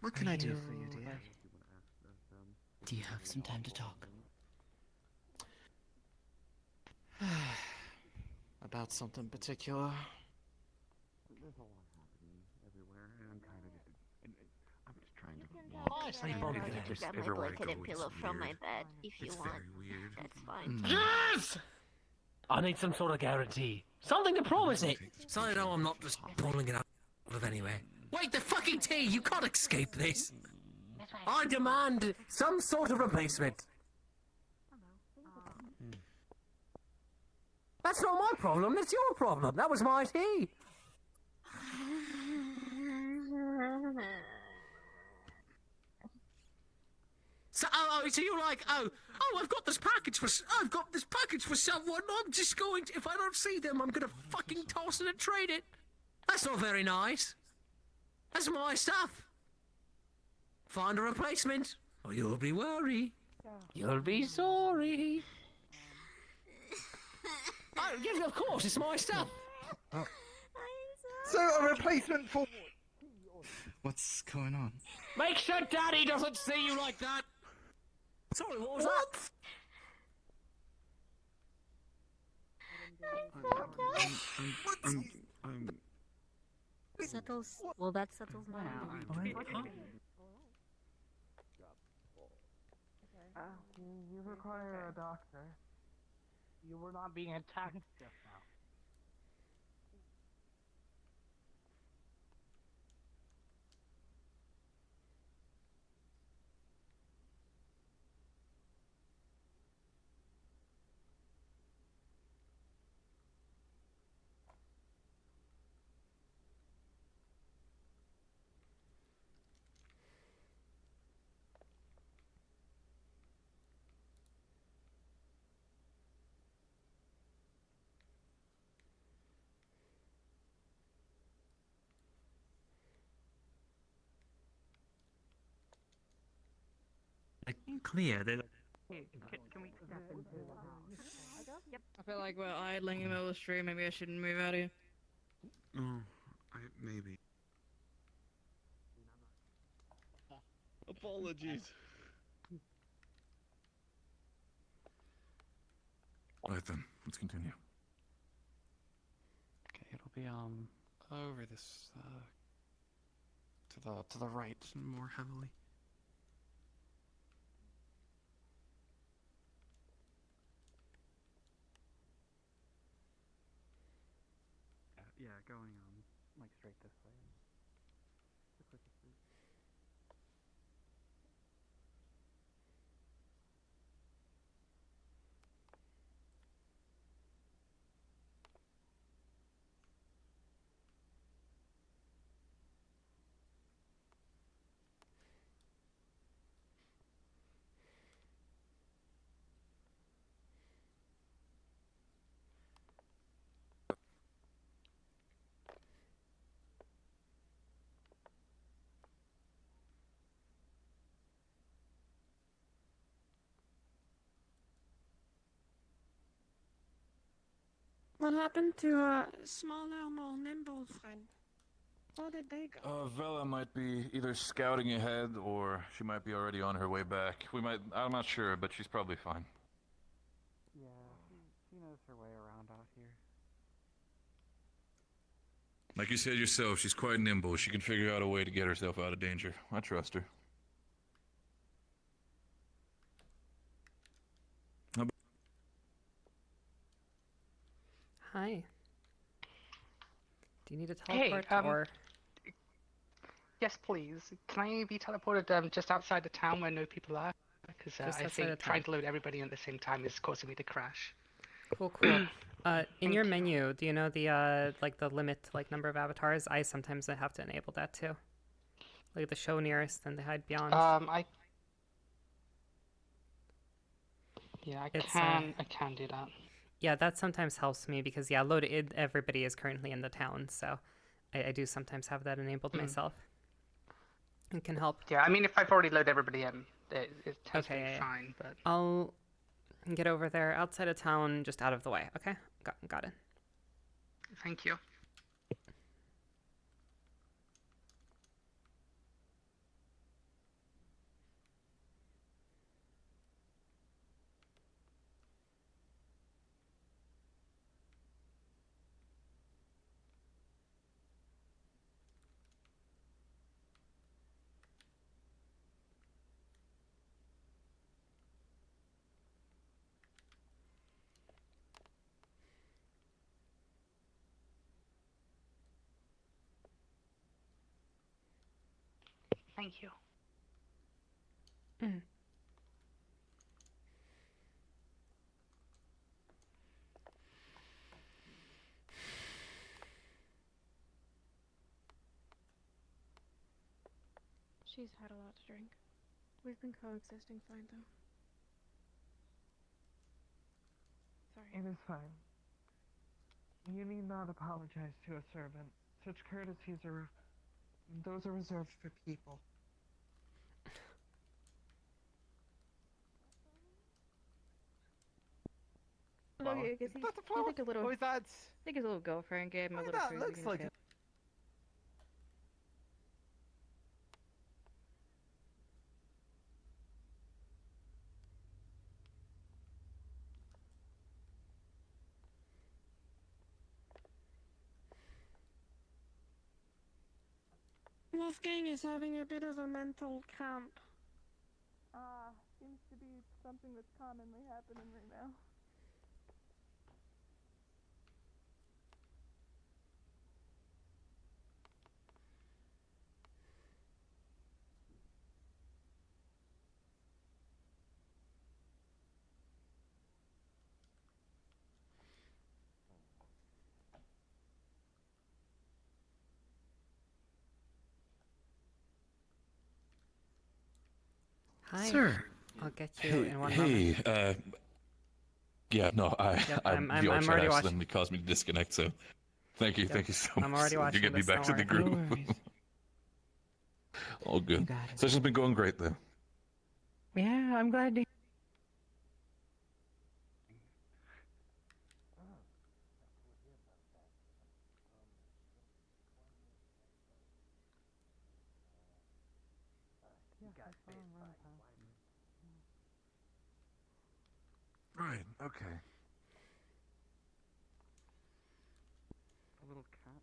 What can I do for you, dear? Do you have some time to talk? About something particular? There's a lot happening everywhere, and I'm kind of just, I'm just trying to. I probably can gonna just grab my everywhere I blanket go, and it's pillow from my weird. bed if you It's want. very weird. That's fine. Yes! I need some sort of guarantee. Something to promise it. So I know I'm not just pulling it out of anywhere. Wait, the fucking tea! You can't escape this! I demand some sort of replacement. That's not my problem, that's your problem. That was my tea. So, so you're like, I've got this package for someone. I'm just going to, if I don't see them, I'm gonna fucking toss it and trade it. That's not very nice. That's my stuff. Find a replacement, or you'll be worried. You'll be sorry. Oh, yes, of course, it's my stuff. So a replacement for what's going on? Make sure Daddy doesn't see you like that. Sorry, what was that? Settles. Well, that settles my You require a doctor. You were not being attacked just now. Clear. They're like, Can we step into the house? Yep. I feel like we're idling in the middle of the street. Maybe I shouldn't move out of here. Oh, maybe. Apologies. Alright then, let's continue. Okay, it'll be over this to the right more heavily. Yeah, going like straight this way. The quickest route. What happened to a smaller, more nimble friend? Where did they go? Vela might be either scouting ahead or she might be already on her way back. I'm not sure, but she's probably fine. Yeah, she knows her way around out here. Like you said yourself, she's quite nimble. She can figure out a way to get herself out of danger. I trust her. Hi. Do you need a Hey, teleport or? yes, please. Can I be teleported just outside the town where no people are? Because Just I outside think the trying town. to load everybody at the same time is causing me to crash. Cool, cool. In your menu, do you know the like the limit like number of avatars? I sometimes have to enable that too. Like the show nearest and the hide beyond. Yeah, I It's, can do that. Yeah, that sometimes helps me because yeah, everybody is currently in the town, so I do sometimes have that enabled myself. It can help. Yeah, I mean, if I've already loaded everybody in, it tends to Okay, be yeah. fine. But I'll get over there outside of town, just out of the way. Okay, got it. thank you. Thank you. She's had a lot to drink. We've been coexisting fine, though. Sorry. It is fine. You need not apologize to a servant. Such courtesies are... those are reserved for people. Look, I guess he's like a little... Or is that... I think his little girlfriend gave him a little that crazy. looks like... Wolfgang is having a bit of a mental cramp. Seems to be something that's commonly happening right now. Hi. Sir. I'll get you in one hey, moment. yeah, no, Yep, I'm the already chat watching. accidentally caused me to disconnect, so thank you Yep, so much. I'm already You watching get me this, back to don't the worry. group. No worries. All good. Session's been going great, though. Yeah, I'm glad to. Right, okay. A little cat.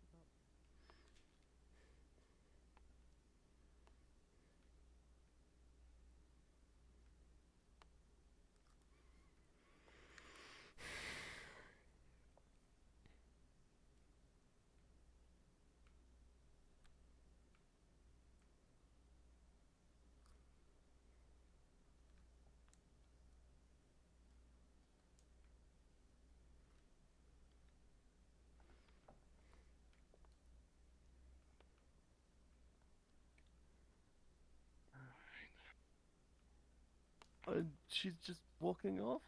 She's just walking off?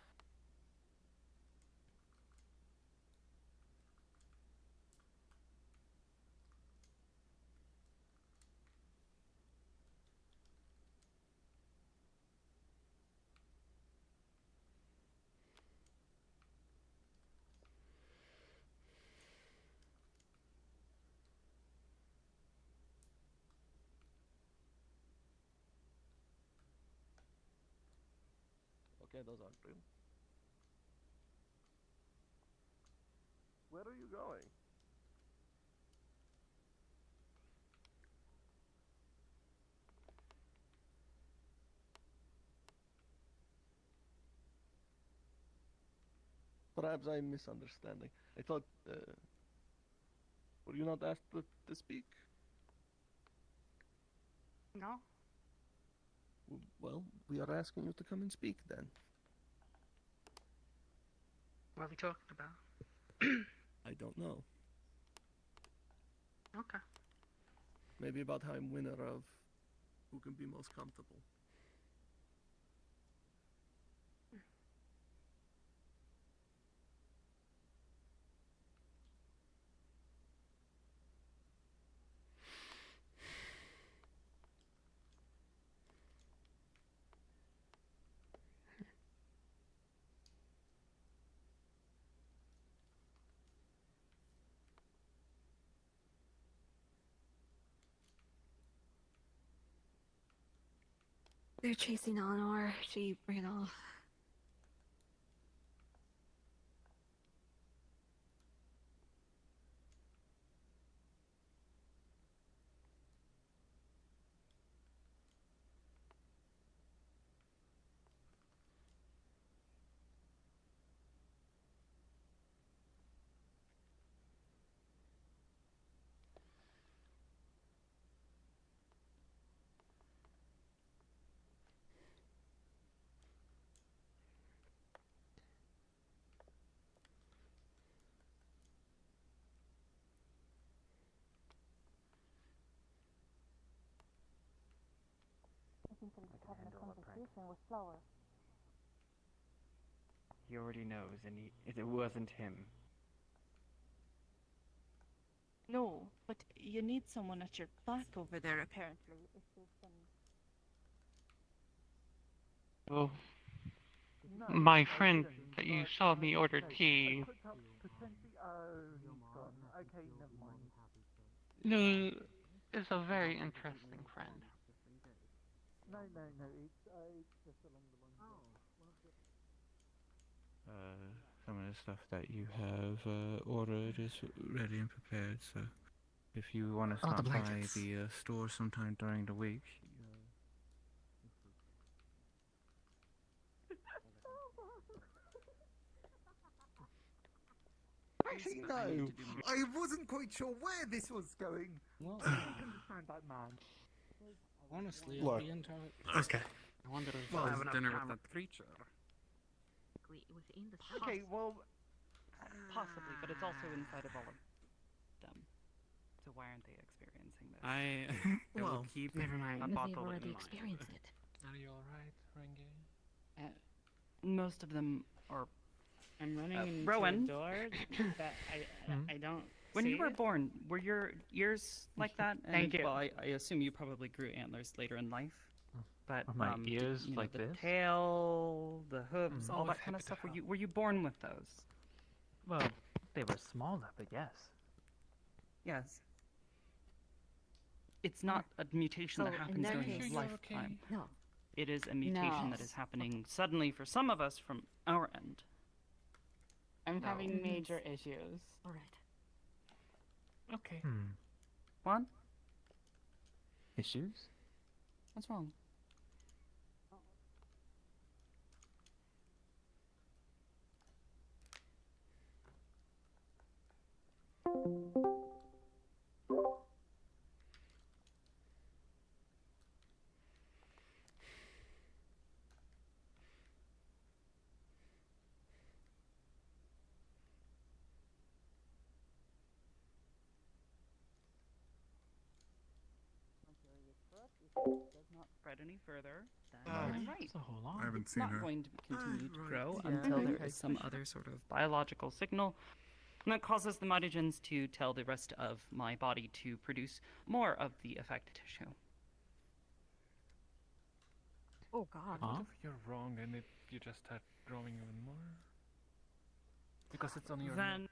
Okay, those aren't real. Where are you going? Perhaps I'm misunderstanding. I thought, were you not asked to speak? No. Well, we are asking you to come and speak then. What are we talking about? I don't know. Okay. Maybe about how I'm winner of who can be most comfortable. They're chasing Eleanor. She ran off. Having a conversation with Flower. He already knows, and it wasn't him. No, but you need someone at your back over there, apparently. If there's some... Well, my friend that you saw me order tea. No, is a very interesting friend. No, it's just along the line. Some of the stuff that you have ordered is ready and prepared, so if you want to Oh, the stop by blankets. the store sometime during the week, Actually, no. I wasn't quite sure where this was going. Well, I don't understand that man. Honestly, Look. the entire. Okay. I wonder if Well, I have have enough dinner time. with that creature. Within the Okay, well, Possibly, but it's also inside of all of them. So why aren't they experiencing this? I will keep Never mind. a They've bottle already in mind. experienced it. Are you alright, Renge? Most of them are. I'm running into Rowan. a door that I don't. When see you were it. born, were your ears like that? And Thank you. Well, I assume you probably grew antlers later in life. But Are my d- ears you know, like the this? tail, the hooves, Mm. all Oh, that kind of stuff. Were you born with those? Well, they were smaller, but yes. Yes. It's not a mutation that So, in happens that during case- his Sure you're lifetime. No. It is a mutation that is happening suddenly for some of us from our end. I'm No. having major issues. All right. Okay. What? Issues? What's wrong? Does not spread any further, then I'm right. That's a whole lot. I haven't It's seen not her. going to continue to grow Yeah. until there Okay. is some other sort of biological signal that causes the mitogens to tell the rest of my body to produce more of the affected tissue. Oh God. What if you're wrong and you just start growing even more? Because it's on your Then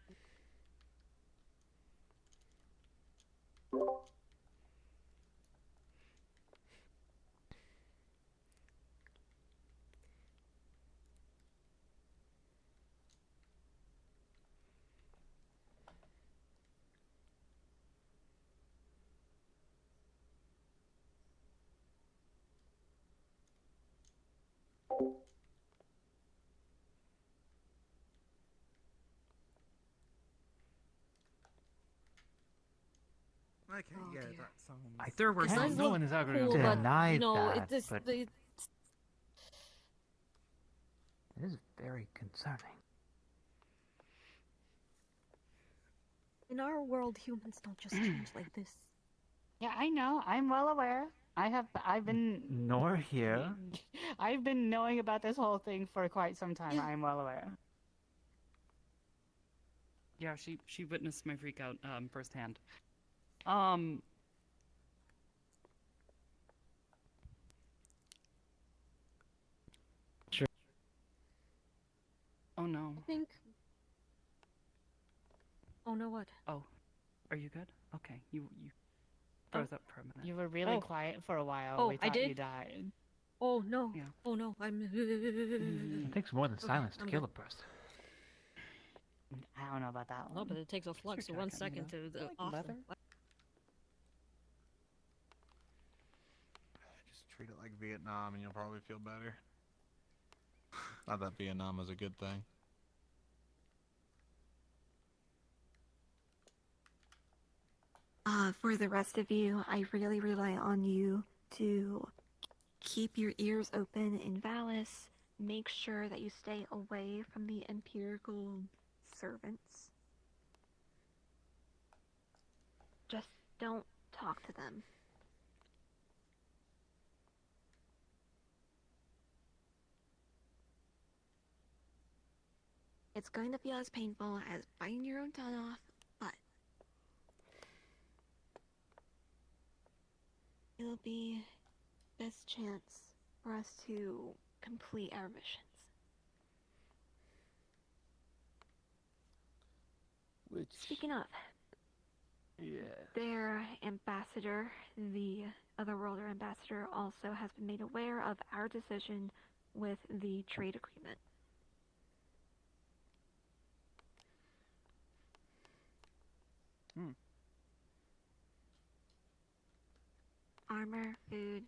Okay, Oh, yeah, dear. that sounds. There were It does no look one is arguing. cool, but Denied no, that, it just but- it's It is very concerning. In our world, humans don't just change like this. Yeah, I know. I'm well aware. I've been Nor here. I've been knowing about this whole thing for quite some time. I'm well aware. Yeah, she witnessed my freak out firsthand. Sure. Oh no. I think. Oh no, what? Oh, are you good? Okay, you froze up for a minute. You were really Oh. quiet for a while. Oh, We I thought you did? died. Oh no. Yeah. Oh no, I'm. It takes more than Okay, silence to I'm kill good. a person. I don't know about that No, one. but it takes a flux of 1 second to the Like off. leather? Just treat it like Vietnam, and you'll probably feel better. Not that Vietnam is a good thing. For the rest of you, I really rely on you to keep your ears open in Valis. Make sure that you stay away from the Empirical servants. Just don't talk to them. It's going to be as painful as biting your own tongue off, but it'll be best chance for us to complete our missions. Which, Speaking of, yeah. their ambassador, the Otherworlder ambassador, also has been made aware of our decision with the trade agreement. Armor, food,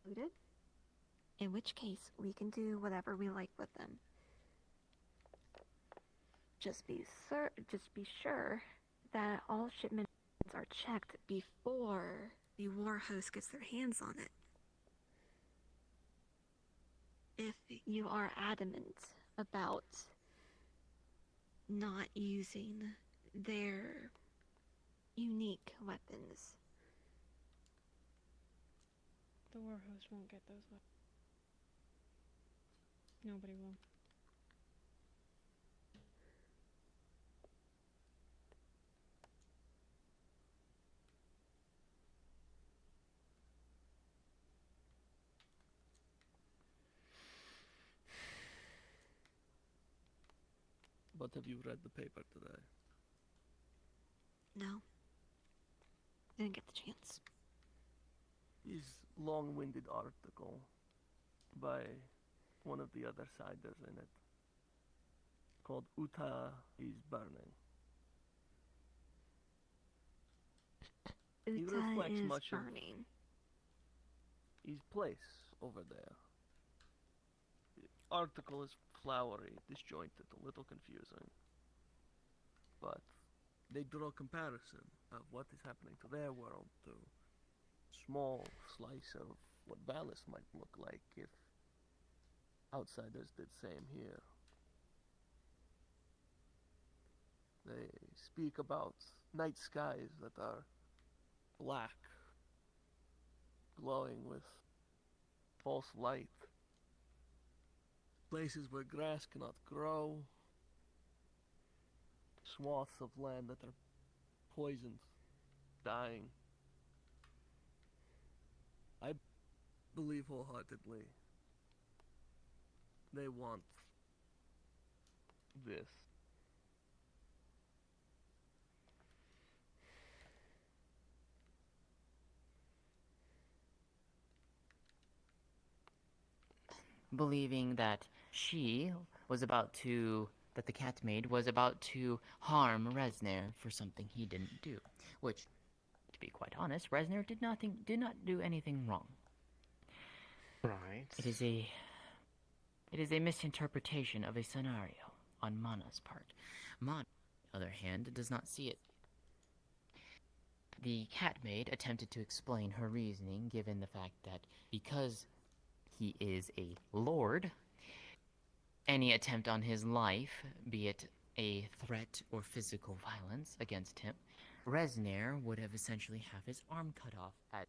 included. In which case, we can do whatever we like with them. Just be sure that all shipments are checked before the war host gets their hands on it. If you are adamant about not using their unique weapons, The war host won't get those weapons. Nobody will. But have you read the paper today? no. Didn't get the chance. His long-winded article by one of the other siders in it, called Uta is Burning. He Uta reflects is much of burning. his place over there. The article is flowery, disjointed, a little confusing. But they draw a comparison of what is happening to their world to small slice of what Valis might look like if outsiders did same here. They speak about night skies that are black, glowing with false light. Places where grass cannot grow. Swaths of land that are poisoned, dying. I believe wholeheartedly they want this. believing that the cat maid was about to harm Resner for something he didn't do, which, to be quite honest, Resner did not do anything wrong. Right. It is a misinterpretation of a scenario on Mana's part. Mana, on the other hand, does not see it. The cat maid attempted to explain her reasoning given the fact that because he is a lord, any attempt on his life, be it a threat or physical violence against him, Resner would have essentially have his arm cut off at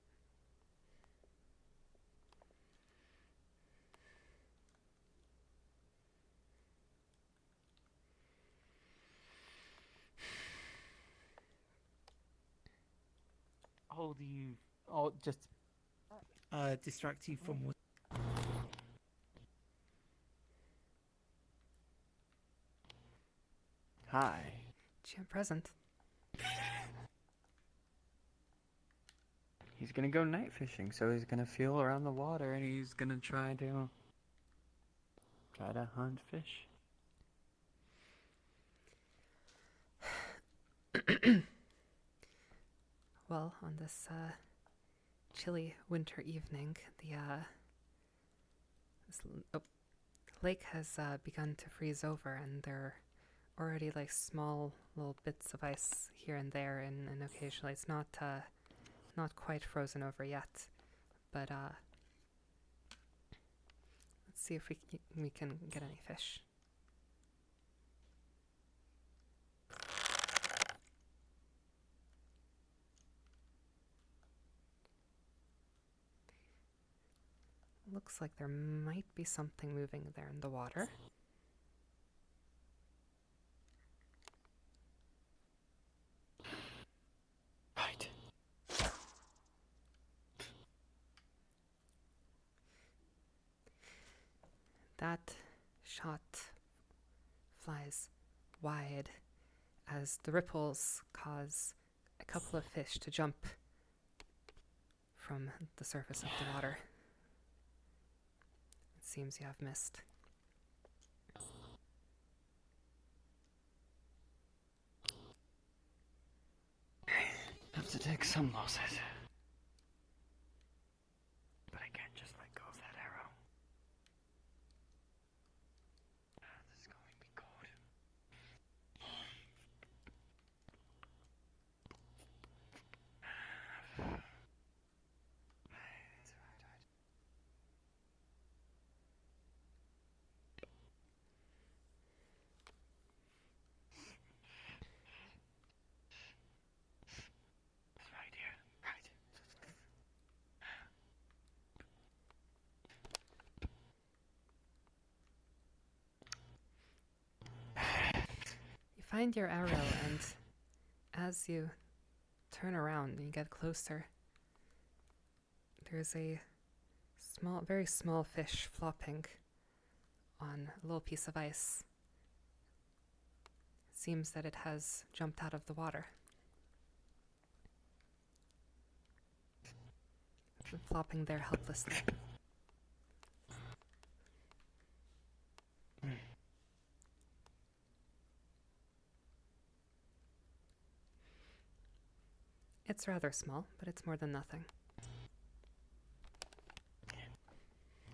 How do you... Oh, just... distract you from what... Hi. Champ present. He's gonna go night fishing, so he's gonna feel around the water and he's gonna try to hunt fish. Well, on this chilly winter evening, this lake has begun to freeze over, and there are already like small little bits of ice here and there, and occasionally it's not quite frozen over yet. But let's see if we can get any fish. Looks like there might be something moving there in the water. Right. That shot flies wide as the ripples cause a couple of fish to jump from the surface of the water. Seems you have missed. Have to take some losses. But I can't just let go of that arrow. This is going to be cold. Right here. Right. You find your arrow, and as you turn around and you get closer, there's a very small fish flopping on a little piece of ice. It seems that it has jumped out of the water. Flopping there helplessly. It's rather small, but it's more than nothing.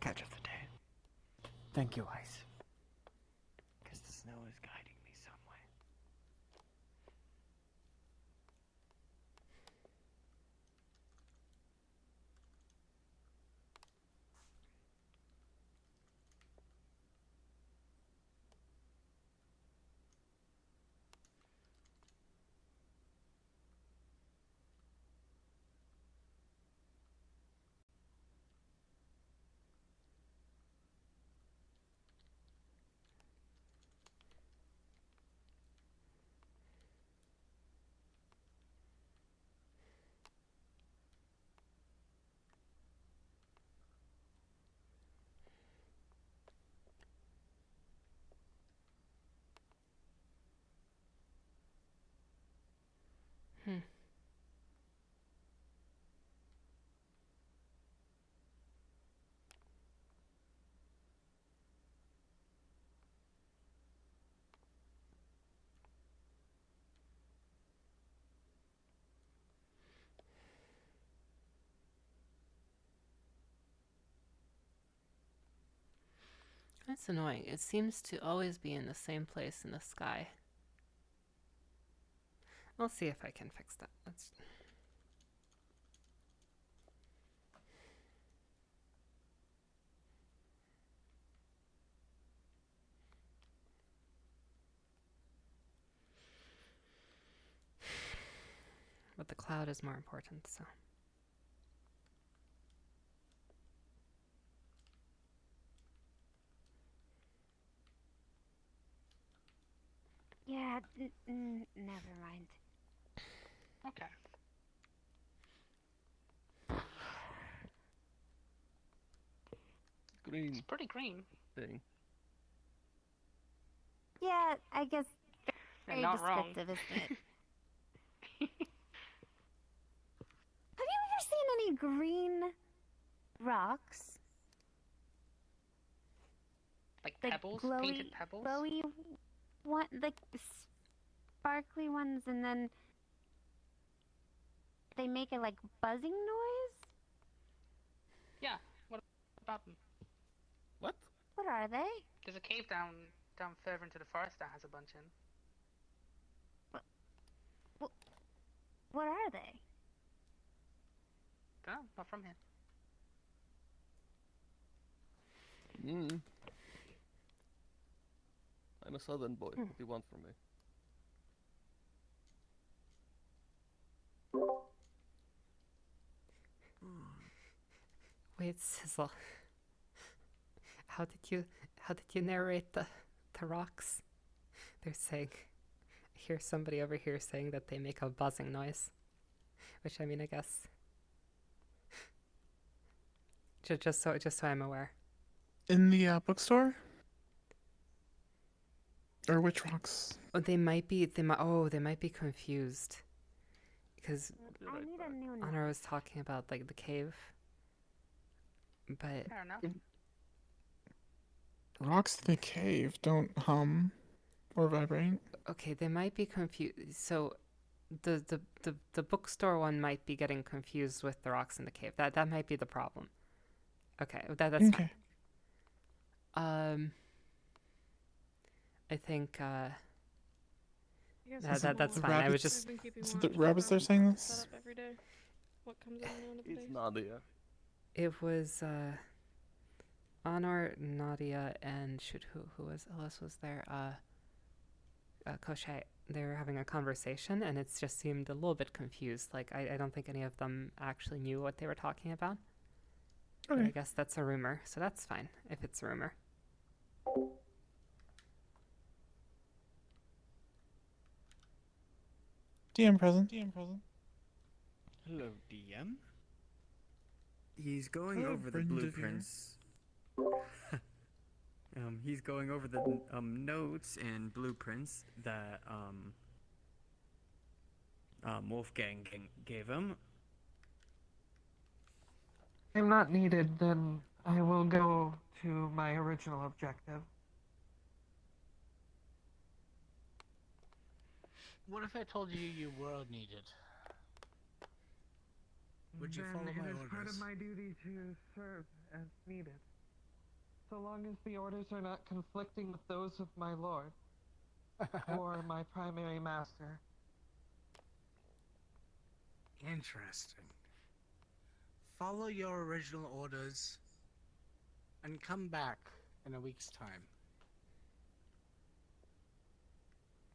Catch of the day. Thank you, Ice. Because the snow is guiding me some way. That's annoying. It seems to always be in the same place in the sky. I'll see if I can fix that. That's... But the cloud is more important, so... Yeah, never mind. Okay. Green. It's pretty green. Thing. Yeah, I guess You're very not wrong. descriptive, isn't it? Have you ever seen any green rocks? Like pebbles? Painted pebbles? Glowy one, like sparkly ones, and then they make a like buzzing noise? Yeah. What about them? What? What are they? There's a cave down further into the forest that has a bunch in. What are they? Dunno, not from here. I'm a southern boy. What do you want from me? Wait, Sizzle. How did you narrate the rocks? They're saying, I hear somebody over here saying that they make a buzzing noise, which I mean, I guess, just so I'm aware. In the bookstore? Or which rocks? Oh, they might be confused, because I need a new Honor was talking about like the cave, but Fair enough. Rocks in the cave don't hum or vibrate. okay, they might be confused. So, the bookstore one might be getting confused with the rocks in the cave. That might be the problem. Okay, that's Okay. fine. I think Yes, that's fine. I was just Is it the rabbits that are saying this? Set up every day. What comes in and out of the It's base? Nadia. it was Honor, Nadia, and who else was there? Koshai. They were having a conversation, and it just seemed a little bit confused. Like I don't think any of them actually knew what they were talking about. But I Okay. guess that's a rumor, so that's fine if it's a rumor. DM present. Hello, DM. He's going Hello, over the friend of blueprints. He's going over the notes and blueprints that Wolfgang gave him. I'm not needed, then I will go to my original objective. What if I told you you were needed? Would you Then follow my it is part orders? of my duty to serve as needed. So long as the orders are not conflicting with those of my lord or my primary master. Interesting. Follow your original orders and come back in a week's time.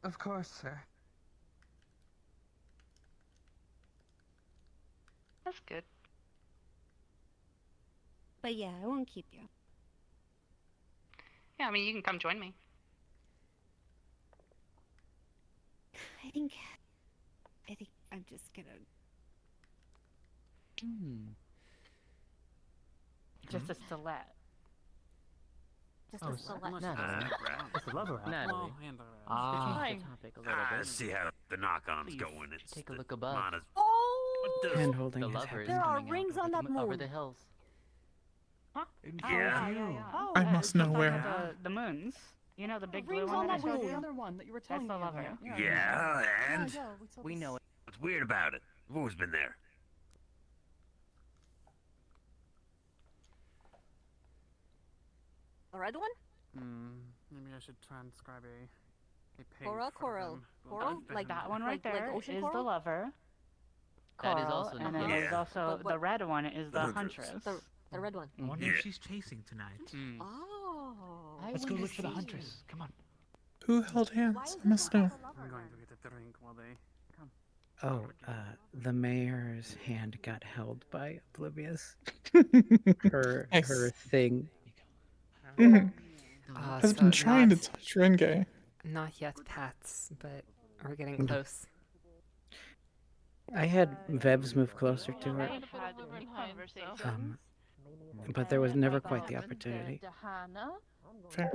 Of course, sir. That's good. But yeah, I won't keep you. Yeah, I mean, you can come join me. I think I'm just gonna. Just a stiletto. Just Oh, a select. It's a love around. Natalie, Fine. change the topic a little bit. Let's see how the knock-on's Please, going. It's take a the look above. Mana's- Oh! Hand holding The his lover is There are coming out rings over on the that over moon. the hills. Huh? Yeah. Oh, I yeah, must it's know talking where. about the moons. You know the big blue rings one on that I that showed wheel. you? The other one that you were telling That's the me lover. Yeah. Yeah, and Yeah, we saw We this. know it. what's weird about it? I've always been there. The red one? Maybe I should transcribe a pig Coral, for coral, them. We'll coral, give them like That one right like there ocean is coral? the lover. That is Coral, also and the then there's lover. also But what- the red one is the Huntress. huntress. The red one. I wonder if she's chasing tonight. Oh. Let's go look for the huntress. Come on. Who held hands? I must know. I'm going to get a drink while they come. Oh, the mayor's hand got held by Oblivious. her Nice. her thing. Mhm. Has So been trying not, to touch Renge. not yet pats, but we're getting Mm. close. I had Vebs move closer to her, I've had conversations. but there was never quite the opportunity. Fair.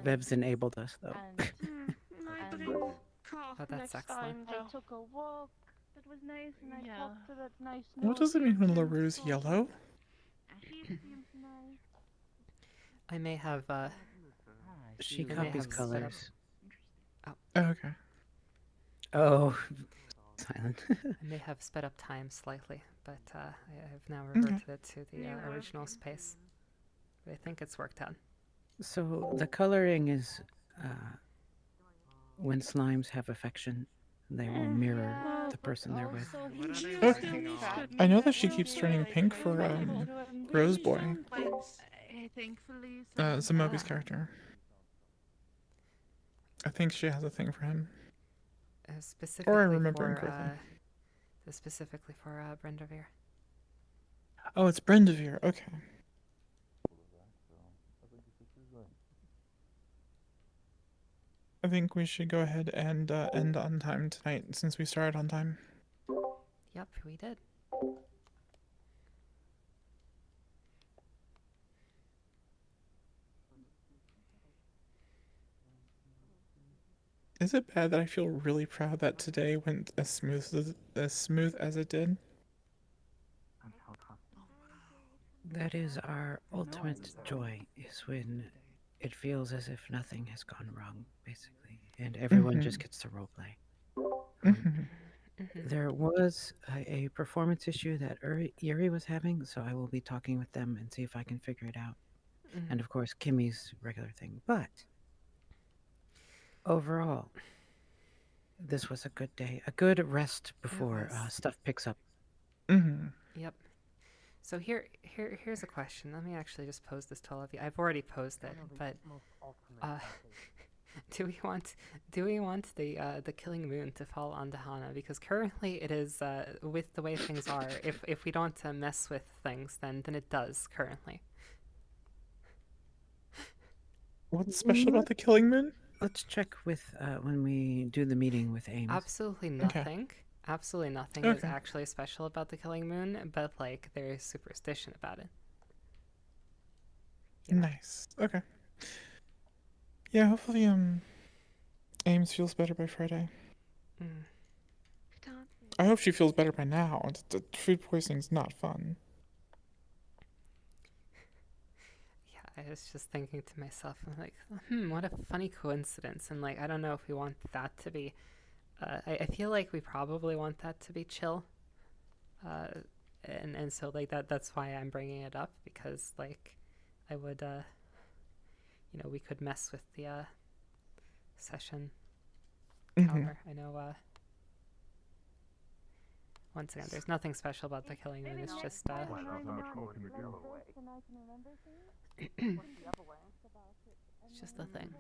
Vebs enabled us though. Oh, that's excellent. I took a walk. That was nice, and I talked to that nice. What does it mean when LaRue's yellow? She seems nice. I may have She I may copies have set up- colors. Oh, Oh, okay. Oh, silent. I may have sped up time slightly, but I have now reverted it to the original space. But I think it's worked out. So the coloring is when slimes have affection, they will mirror the person they're with. Okay. I know that she keeps turning pink for Roseboy, Thankfully, Zamobi's character. I think she has a thing for him. Specifically Or I remember for incorrectly. specifically for Brendavir. Oh, it's Brendavir. Okay. I think we should go ahead and end on time tonight since we started on time. Yep, we did. Is it bad that I feel really proud that today went as smooth as it did? That is our ultimate joy, is when it feels as if nothing has gone wrong, basically, and everyone just gets to roleplay. There was a performance issue that Yuri was having, so I will be talking with them and see if I can figure it out. And of course, Kimmy's regular thing. But overall, this was a good day, a good rest before was. stuff picks up. Yep. So here's a question. Let me actually just pose this to all of you. I've already posed it, but do we want the killing moon to fall on Dahana? Because currently it is with the way things are. If we don't mess with things, then it does currently. What's special about the killing moon? Let's check with when we do the meeting with Ames. Absolutely Okay. nothing. Absolutely nothing is Okay. actually special about the killing moon, but like there is superstition about it. Nice. Okay. Yeah, hopefully Ames feels better by Friday. I hope she feels better by now. The food poisoning's not fun. Yeah, I was just thinking to myself, I'm like, what a funny coincidence. And like, I don't know if we want that to be. I feel like we probably want that to be chill. And so like that's why I'm bringing it up, because like I would we could mess with the session counter. I know once again, there's nothing special about the killing moon. It's just it's just a thing.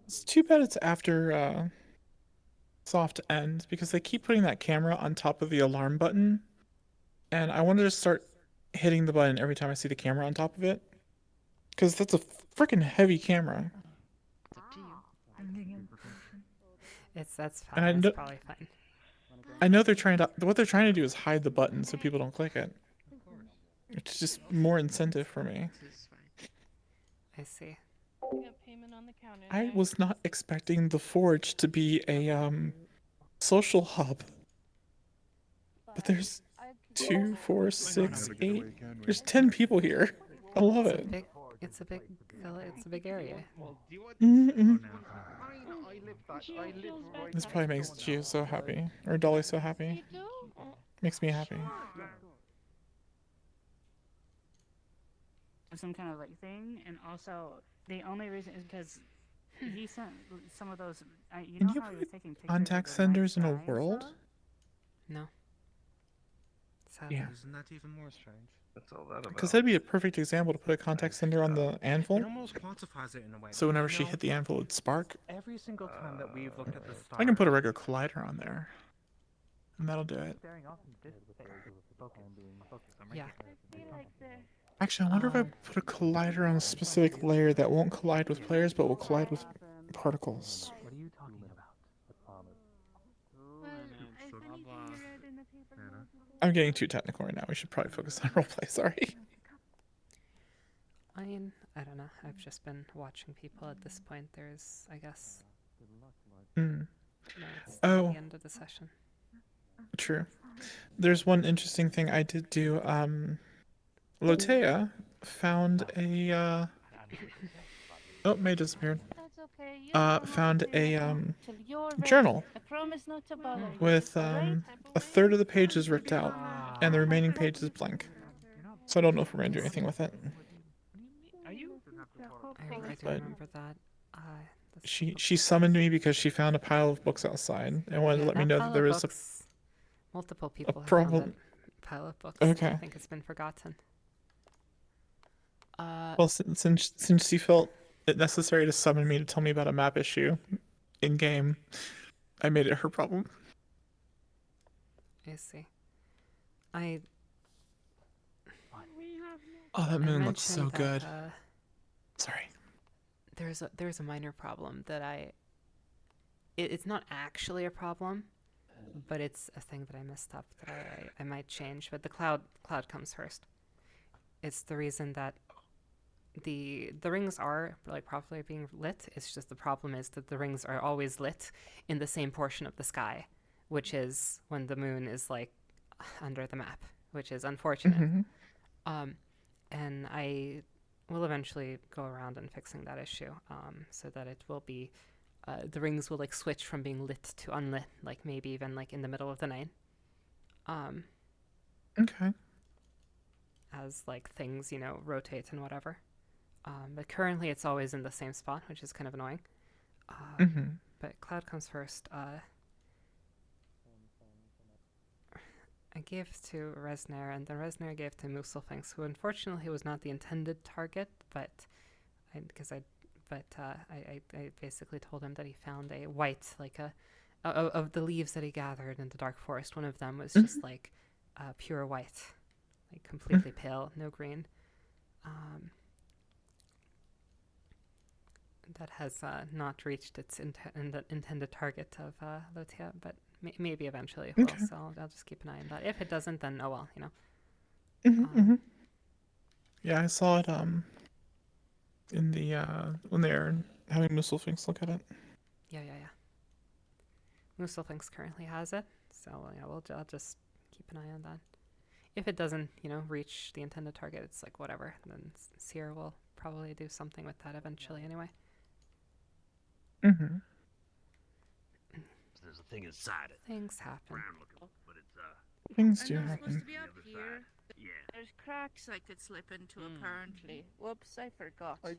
It's too bad it's after soft end, because they keep putting that camera on top of the alarm button, and I wanted to start hitting the button every time I see the camera on top of it, because that's a freaking heavy camera. That's And I fine. know- That's probably fine. I know what they're trying to do is hide the button so people don't click it. It's just more incentive for me. I see. We got payment on the counter. I there. was not expecting the Forge to be a social hub. But there's 2, 4, 6, 8. There's 10 people here. I love it. It's a big area. Mm-hmm. This probably makes Gio so happy, or Dolly so happy. Makes me happy. some kind of like thing, and also the only reason is because he sent some of those. You Can know you how he put was taking pictures contact of the night senders in a sky and world? stuff? No. Sadly. Yeah. Isn't that even more strange? What's all that Because that'd be a perfect example to put a contact sender on the It anvil. almost quantifies it in a way. So whenever because, she you hit the anvil, it'd spark. every single time that we've looked at the stars, I can put a regular collider on there, and that'll do it. Staring off into distance. Focus. Yeah. I feel like the Actually, I wonder if I put a collider on a specific layer that won't collide with players, but will collide with particles. What are you talking about? I'm getting too technical right now. We should probably focus on roleplay. Sorry. I mean, I don't know. I've just been watching people at this point. There's, I guess. Hmm. No, it's Oh. the end of the session. True. There's one interesting thing I did do. Lotea found a oh, May disappeared. That's okay. You Found a till you're ready. journal I promise not to bother you. with alright? a third of the pages ripped out and the remaining page is blank. So I don't know if we're gonna do anything with it. Are you? I do But- remember that. She summoned me because she found a pile of books outside and wanted to let me know that there was multiple people have problem. found that pile of books. Okay. I think it's been forgotten. Well, since she felt it necessary to summon me to tell me about a map issue in game, I made it her problem. I see. I Oh, that I moon looks so mentioned good. that, Sorry. there's a minor problem that it's not actually a problem, but it's a thing that I messed up that I might change. But the cloud comes first. It's the reason that the rings are like properly being lit. It's just the problem is that the rings are always lit in the same portion of the sky, which is when the moon is like under the map, which is unfortunate. And I will eventually go around and fixing that issue, so that it will be the rings will like switch from being lit to unlit, like maybe even like in the middle of the night. Okay. As like things, rotate and whatever. But currently it's always in the same spot, which is kind of annoying. But cloud comes first. I gave to Resner, and then Resner gave to Muselfinks, who unfortunately was not the intended target, but I basically told him that he found a white, like of the leaves that he gathered in the dark forest. One of them was just like pure white, like completely pale, no green. That has not reached its intended target of Lotea, but maybe eventually it will. Okay. So I'll just keep an eye on that. If it doesn't, then oh well, Yeah, I saw it in the when they're having Muselfinks look at it. Yeah. Muselfinks currently has it, so yeah, I'll just keep an eye on that. If it doesn't, reach the intended target, it's like whatever. Then Seer will probably do something with that eventually, anyway. There's a thing inside it. Things happen. Brown looking, but it's Things I do know it's happen. supposed to be up other here. side. Yeah. There's cracks I could slip into apparently. Whoops, I forgot. I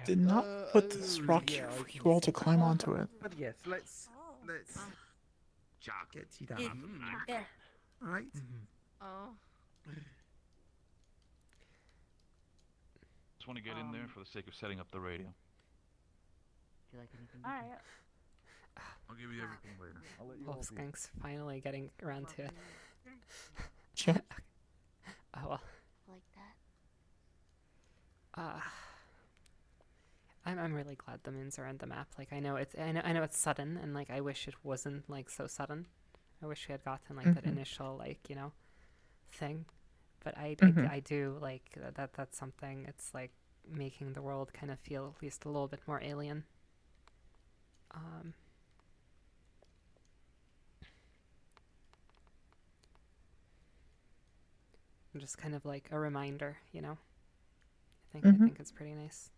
did not put this rock here for you all to climb onto it. But yes, let's Chocolate. get you down. Yeah. Right. Oh. Just want to get in there for the sake of setting up the radio. Do you like anything? Alright. I'll give you everything later. I'll let you Well, all be. Skunk's finally getting around to it. Yeah. Oh well. Like that. I'm really glad the moons are on the map. Like I know it's sudden, and like I wish it wasn't like so sudden. I wish we had gotten like that initial thing, but I do like that. That's something. It's like making the world kind of feel at least a little bit more alien. Just kind of like a reminder, I think it's pretty nice.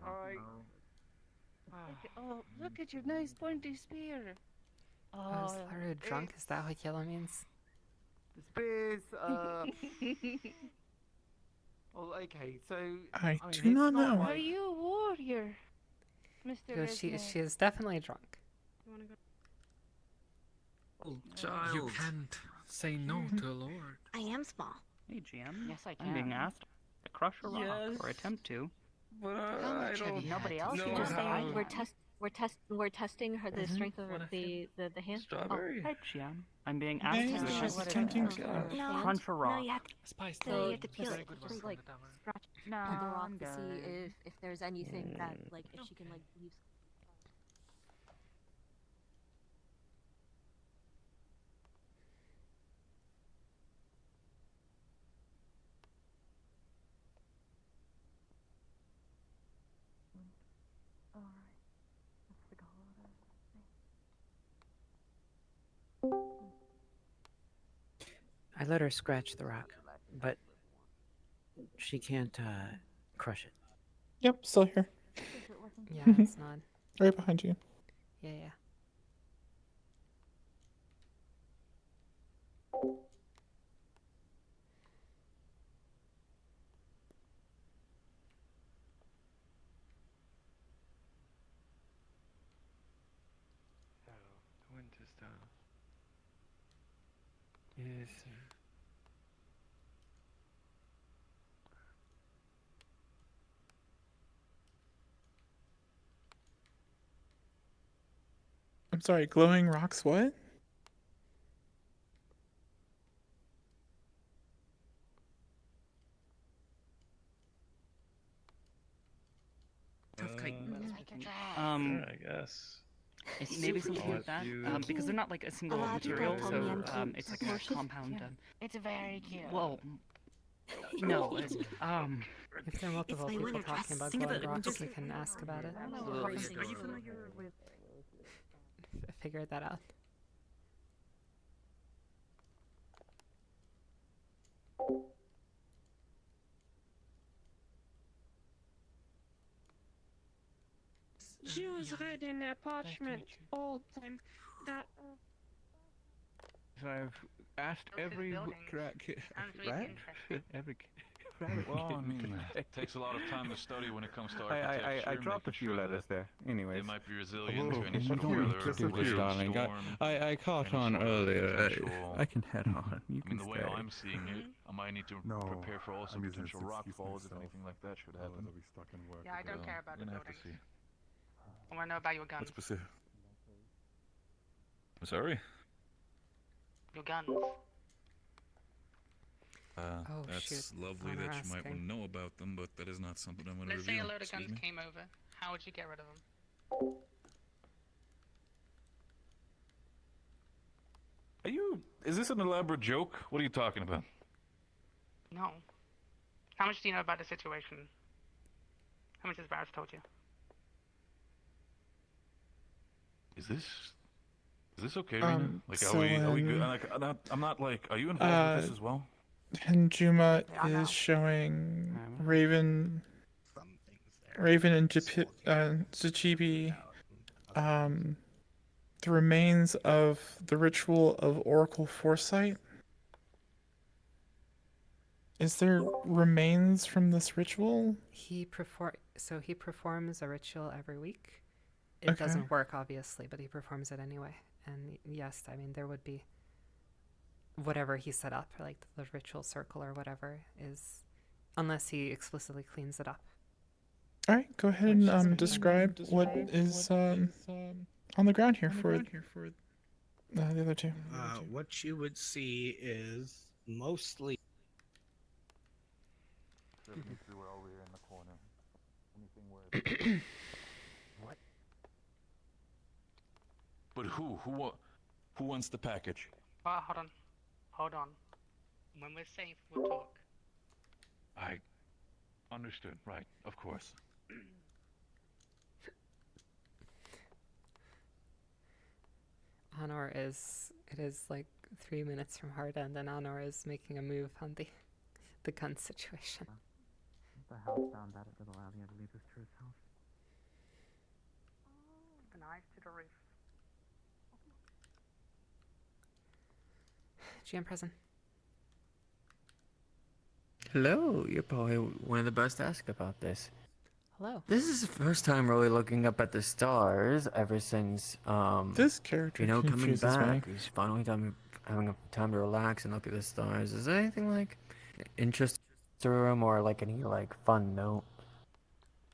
Alright. Oh, look at your nice pointy spear. Oh, is Lara drunk? Is that what yellow means? Space. Well, okay. So I mean, do it's not know. Are you a warrior, Mr. No, she is definitely drunk. You wanna go? You can't say no to a lord. I am small. Hey, GM. Yes, I I'm being can. asked to crush a rock Yes. or attempt to. But How I much have don't. you Nobody had else to can say? just say I can. We're testing her the strength of the hand. Strawberry. Hey, GM. I'm being asked Maybe to she's attempt attempting to to. crunch a rock. No, you have to, Spice. so you have to peel Very it. good Just work like on the tower. scratch No, at the rock I'm to see good. if there's anything that like if she can like leave. I let her scratch the rock, but she can't crush it. Yep, still here. Yeah, it's not. Right behind you. Yeah, yeah. So, Winterstone. Yes. I'm sorry, glowing rocks what? Tough kite. I guess. It's maybe something like that. Because they're not like a single material, so it's like a compound. It's very cute. Well, no. If there are multiple my people winter dress. talking about Sing glowing about it. rocks, Just- we can ask about it. Are you familiar with? Figure that out. She was reading a parchment all time. That So I've asked Look at every buildings. Sounds really interesting. every Well, I mean, it takes a lot of time to study when it comes to I architecture. dropped a making few sure letters that there. Anyways. They might be resilient Whoa, to any sort of don't weather, just a wind, few, darling. storm, I caught any on sort of earlier. potential- I can head on. You I can mean, the way stay. I'm seeing it, I might need to No, prepare for also I'm using potential this rock excuse falls if myself. anything like that should happen. Otherwise I'll be stuck in work. Yeah, I don't So, care about we're the gonna have to buildings. see. I want to know about your guns. What's specific? I'm sorry. Your guns. Oh, That's shoot. lovely Honor that you might want asking. to know about them, but that is not something I'm going to Let's say reveal. a load of Excuse guns me? came over. How would you get rid of them? Are you? Is this an elaborate joke? What are you talking about? No. How much do you know about the situation? How much has Barris told you? Is this okay, Rena? Like, so, are we good? Like, I'm not like. Are you involved with this as well? Henjuma Yeah, I know. is showing Raven and Zachibi the remains of the ritual of Oracle Foresight. Is there remains from this ritual? He performs a ritual every week. It Okay. doesn't work, obviously, but he performs it anyway. And yes, I mean, there would be whatever he set up, like the ritual circle or whatever, is unless he explicitly cleans it up. All right, go ahead and describe what is on the ground here for the other two. What you would see is mostly We're over here in the corner. Anything where What? But who wants the package? Hold on. When we're safe, we'll talk. I understood. Right, of course. Honor is like 3 minutes from hard end, and Honor is making a move on the gun situation. the house found that it would allow me to leave this to his house. An eye to the roof. GM present. Hello, you're probably one of the best to ask about this. Hello. This is the first time really looking up at the stars ever since This character you know, coming confuses back. me. He's finally having a time to relax and look at the stars. Is there anything like interest to him or like any like fun note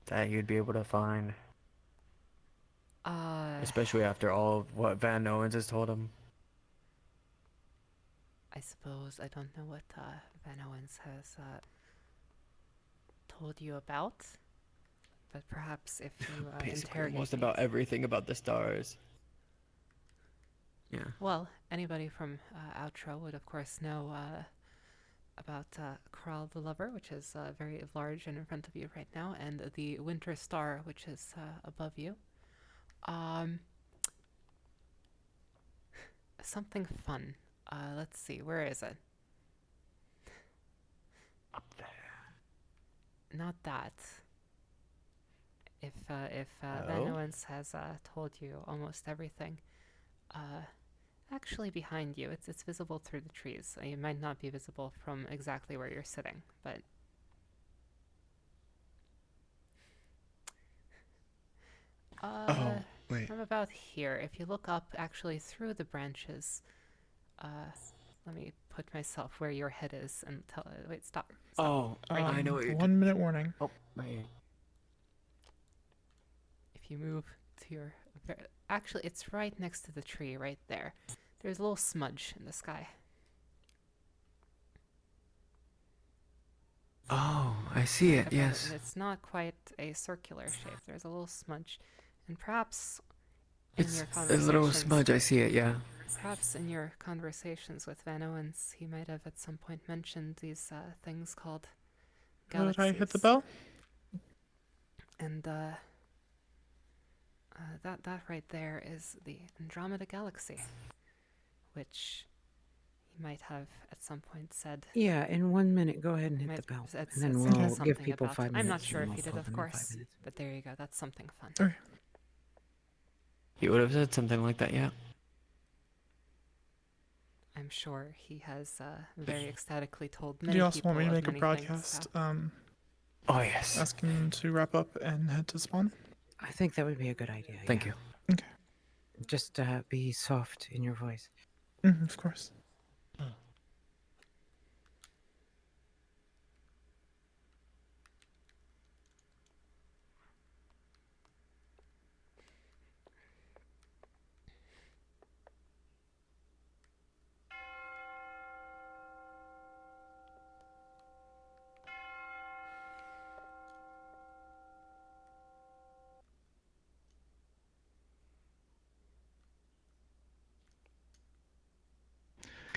that you'd be able to find? Especially after all of what Van Owens has told him. I suppose I don't know what Van Owens has told you about, but perhaps if you Basically, interrogate almost me- about everything about the stars. Yeah. Well, anybody from Outro would of course know about Kral the Lover, which is very large and in front of you right now, and the Winter Star, which is above you. Something fun. Let's see, where is it? Up there. Not that. If Van Oh? Owens has told you almost everything, actually behind you, it's visible through the trees. It might not be visible from exactly where you're sitting, but wait. from about here, if you look up actually through the branches, let me put myself where your head is and tell. Wait, stop. Oh, I know what you're 1 minute warning. Oh, wait. If you move to your, actually, it's right next to the tree, right there. There's a little smudge in the sky. Oh, I see it. About Yes. and it's not quite a circular shape. There's a little smudge, and perhaps in It's your a little conversations, smudge. I see it. Yeah. perhaps in your conversations with Van Owens, he might have at some point mentioned these things called Did galaxies. I hit the bell? And that right there is the Andromeda Galaxy, which he might have at some point said. Yeah, in 1 minute, go ahead and hit might the bell, said- and then said we'll give something people about 5 it. minutes. I'm not sure and if he we'll did, of solve them in 5 course, minutes. but there you go. That's something fun. Okay. He would have said something like that. Yeah. I'm sure he has very ecstatically told many Do you also people want me to of make a many broadcast? things, Oh yes. Asking them to wrap up and head to spawn. I think that would be a good idea. Thank yeah. you. Okay. Just be soft in your voice. Of course.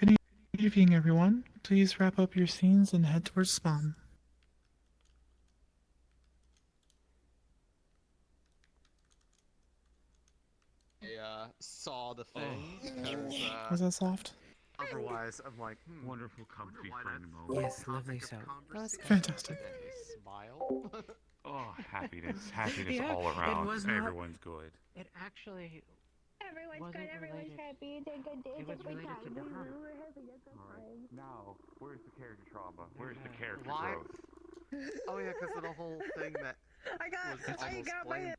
Good evening, everyone. Please wrap up your scenes and head towards spawn. I saw the thing. Was that soft? Otherwise, I'm like, wonderful, comfy, fun moment. Yes, lovely sound. Fantastic. Smile. Oh, happiness, happiness Yeah, all it around. was not- Everyone's good. It actually Everyone's wasn't good, everyone's related. happy, it's a good day, It it's a was good related to time. the We hunt. were having a good time. Now, where's the character trauma? Where's the character Why? growth? Oh yeah, because of the whole thing that I got, was I almost got my. blamed.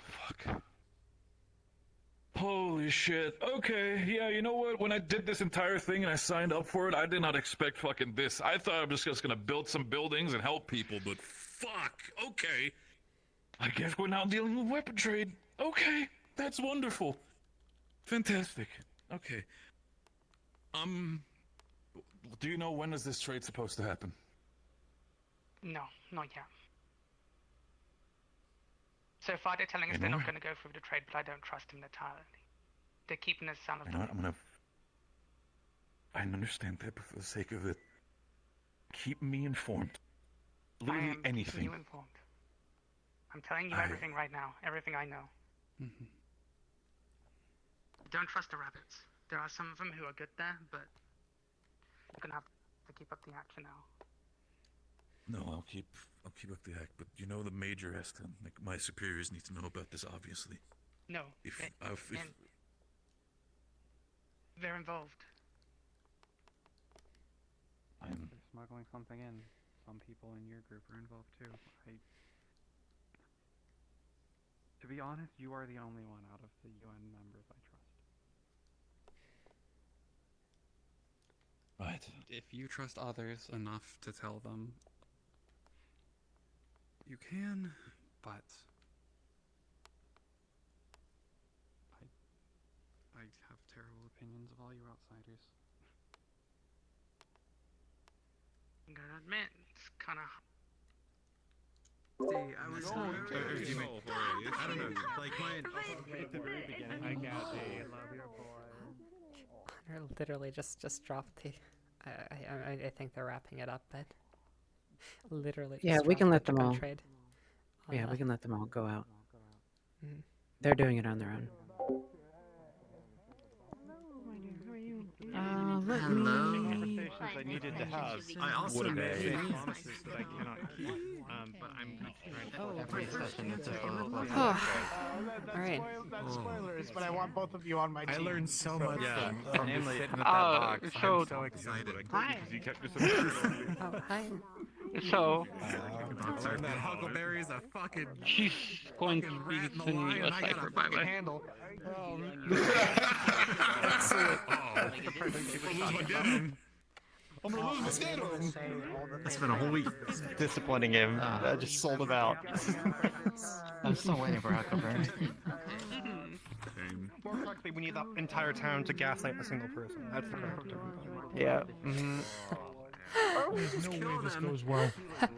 Fuck. Holy shit. Okay, yeah, you know what? When I did this entire thing and I signed up for it, I did not expect fucking this. I thought I was just gonna build some buildings and help people, but fuck. Okay. I guess we're now dealing with weapon trade. Okay, that's wonderful. Fantastic. Okay. Do you know when is this trade supposed to happen? No, not yet. So far, they're telling us You they're know not what? going to go through the trade, but I don't trust them entirely. They're keeping us out of You the know what? I'm gonna. I understand that, but for the sake of it, keep me informed. I Literally am keeping anything. you informed. I'm telling you I- everything right now, everything I know. Don't trust the rabbits. There are some of them who are good there, but You're gonna have to keep up the action now. No, I'll keep up the act, but you know the major has to, like, my superiors need to know about this, obviously. No. If and they're involved. They're smuggling something in. Some people in your group are involved too. To be honest, you are the only one out of the UN members I trust. Right. If you trust others enough to tell them, you can, but I have terrible opinions of all you outsiders. I'm gonna admit, it's kind of. See, I was I don't know, like mine at the very beginning. Hi, Kathy. Love your boy. Connor literally just dropped the. I think they're wrapping it up, but literally. Yeah, just we can dropped let the them all. trade on Yeah, the- we can let them all go out. Mhm. They're doing it on their own. Let me. I needed to have. I also made promises that I cannot keep. But I'm trying to every session it's a Alright. That's spoilers, but I want both of you on my team. I learned so much from namely, sitting with that box. I'm so excited. Hi. You kept me Oh, hi. So, I learned that Huckleberry is a fucking. she's going to fucking be rat in the sending line, you a and I got cipher, a by the fucking way. handle. I'm gonna lose my standard. It's been a whole week disciplining him. I just sold him out. I'm still waiting for Huckleberry. More correctly, we need the entire town to gaslight a single person. That's the correct term. Yeah. Mm-hmm. There's no way this goes well.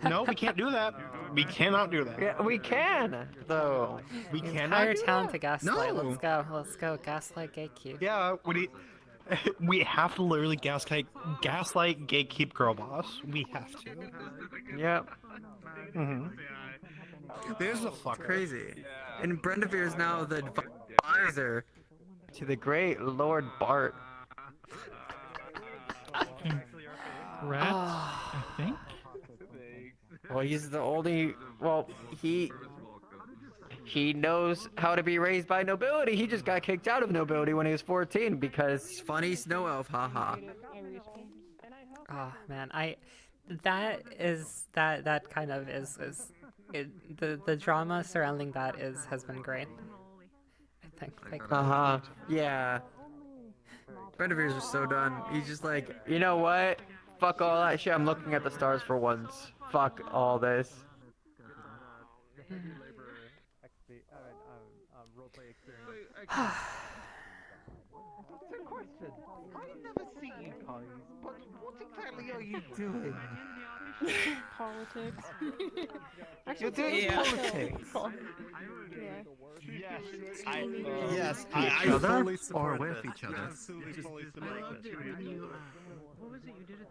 No, we can't do that. We cannot do that. Yeah, we can, though. We The cannot entire do town that. to gaslight. No. Let's go. Let's go. Gaslight gatekeep. Yeah, we have to literally gaslight gatekeep girl boss. We have to. Yep. Mm-hmm. This is crazy. And Brendavir is now the advisor to the great Lord Bart. Rat, I think. Well, he's the only. Well, he knows how to be raised by nobility. He just got kicked out of nobility when he was 14 because funny snow elf, haha. Oh man, that kind of is the drama surrounding that has been great. I think. Like, Yeah. Brendavir's just so done. He's just like, you know what? Fuck all that shit. I'm looking at the stars for once. Fuck all this. Question. I've never seen you guys, but what exactly are you doing? Politics. You're doing politics. Yes, Each other or with each other? What was it you did at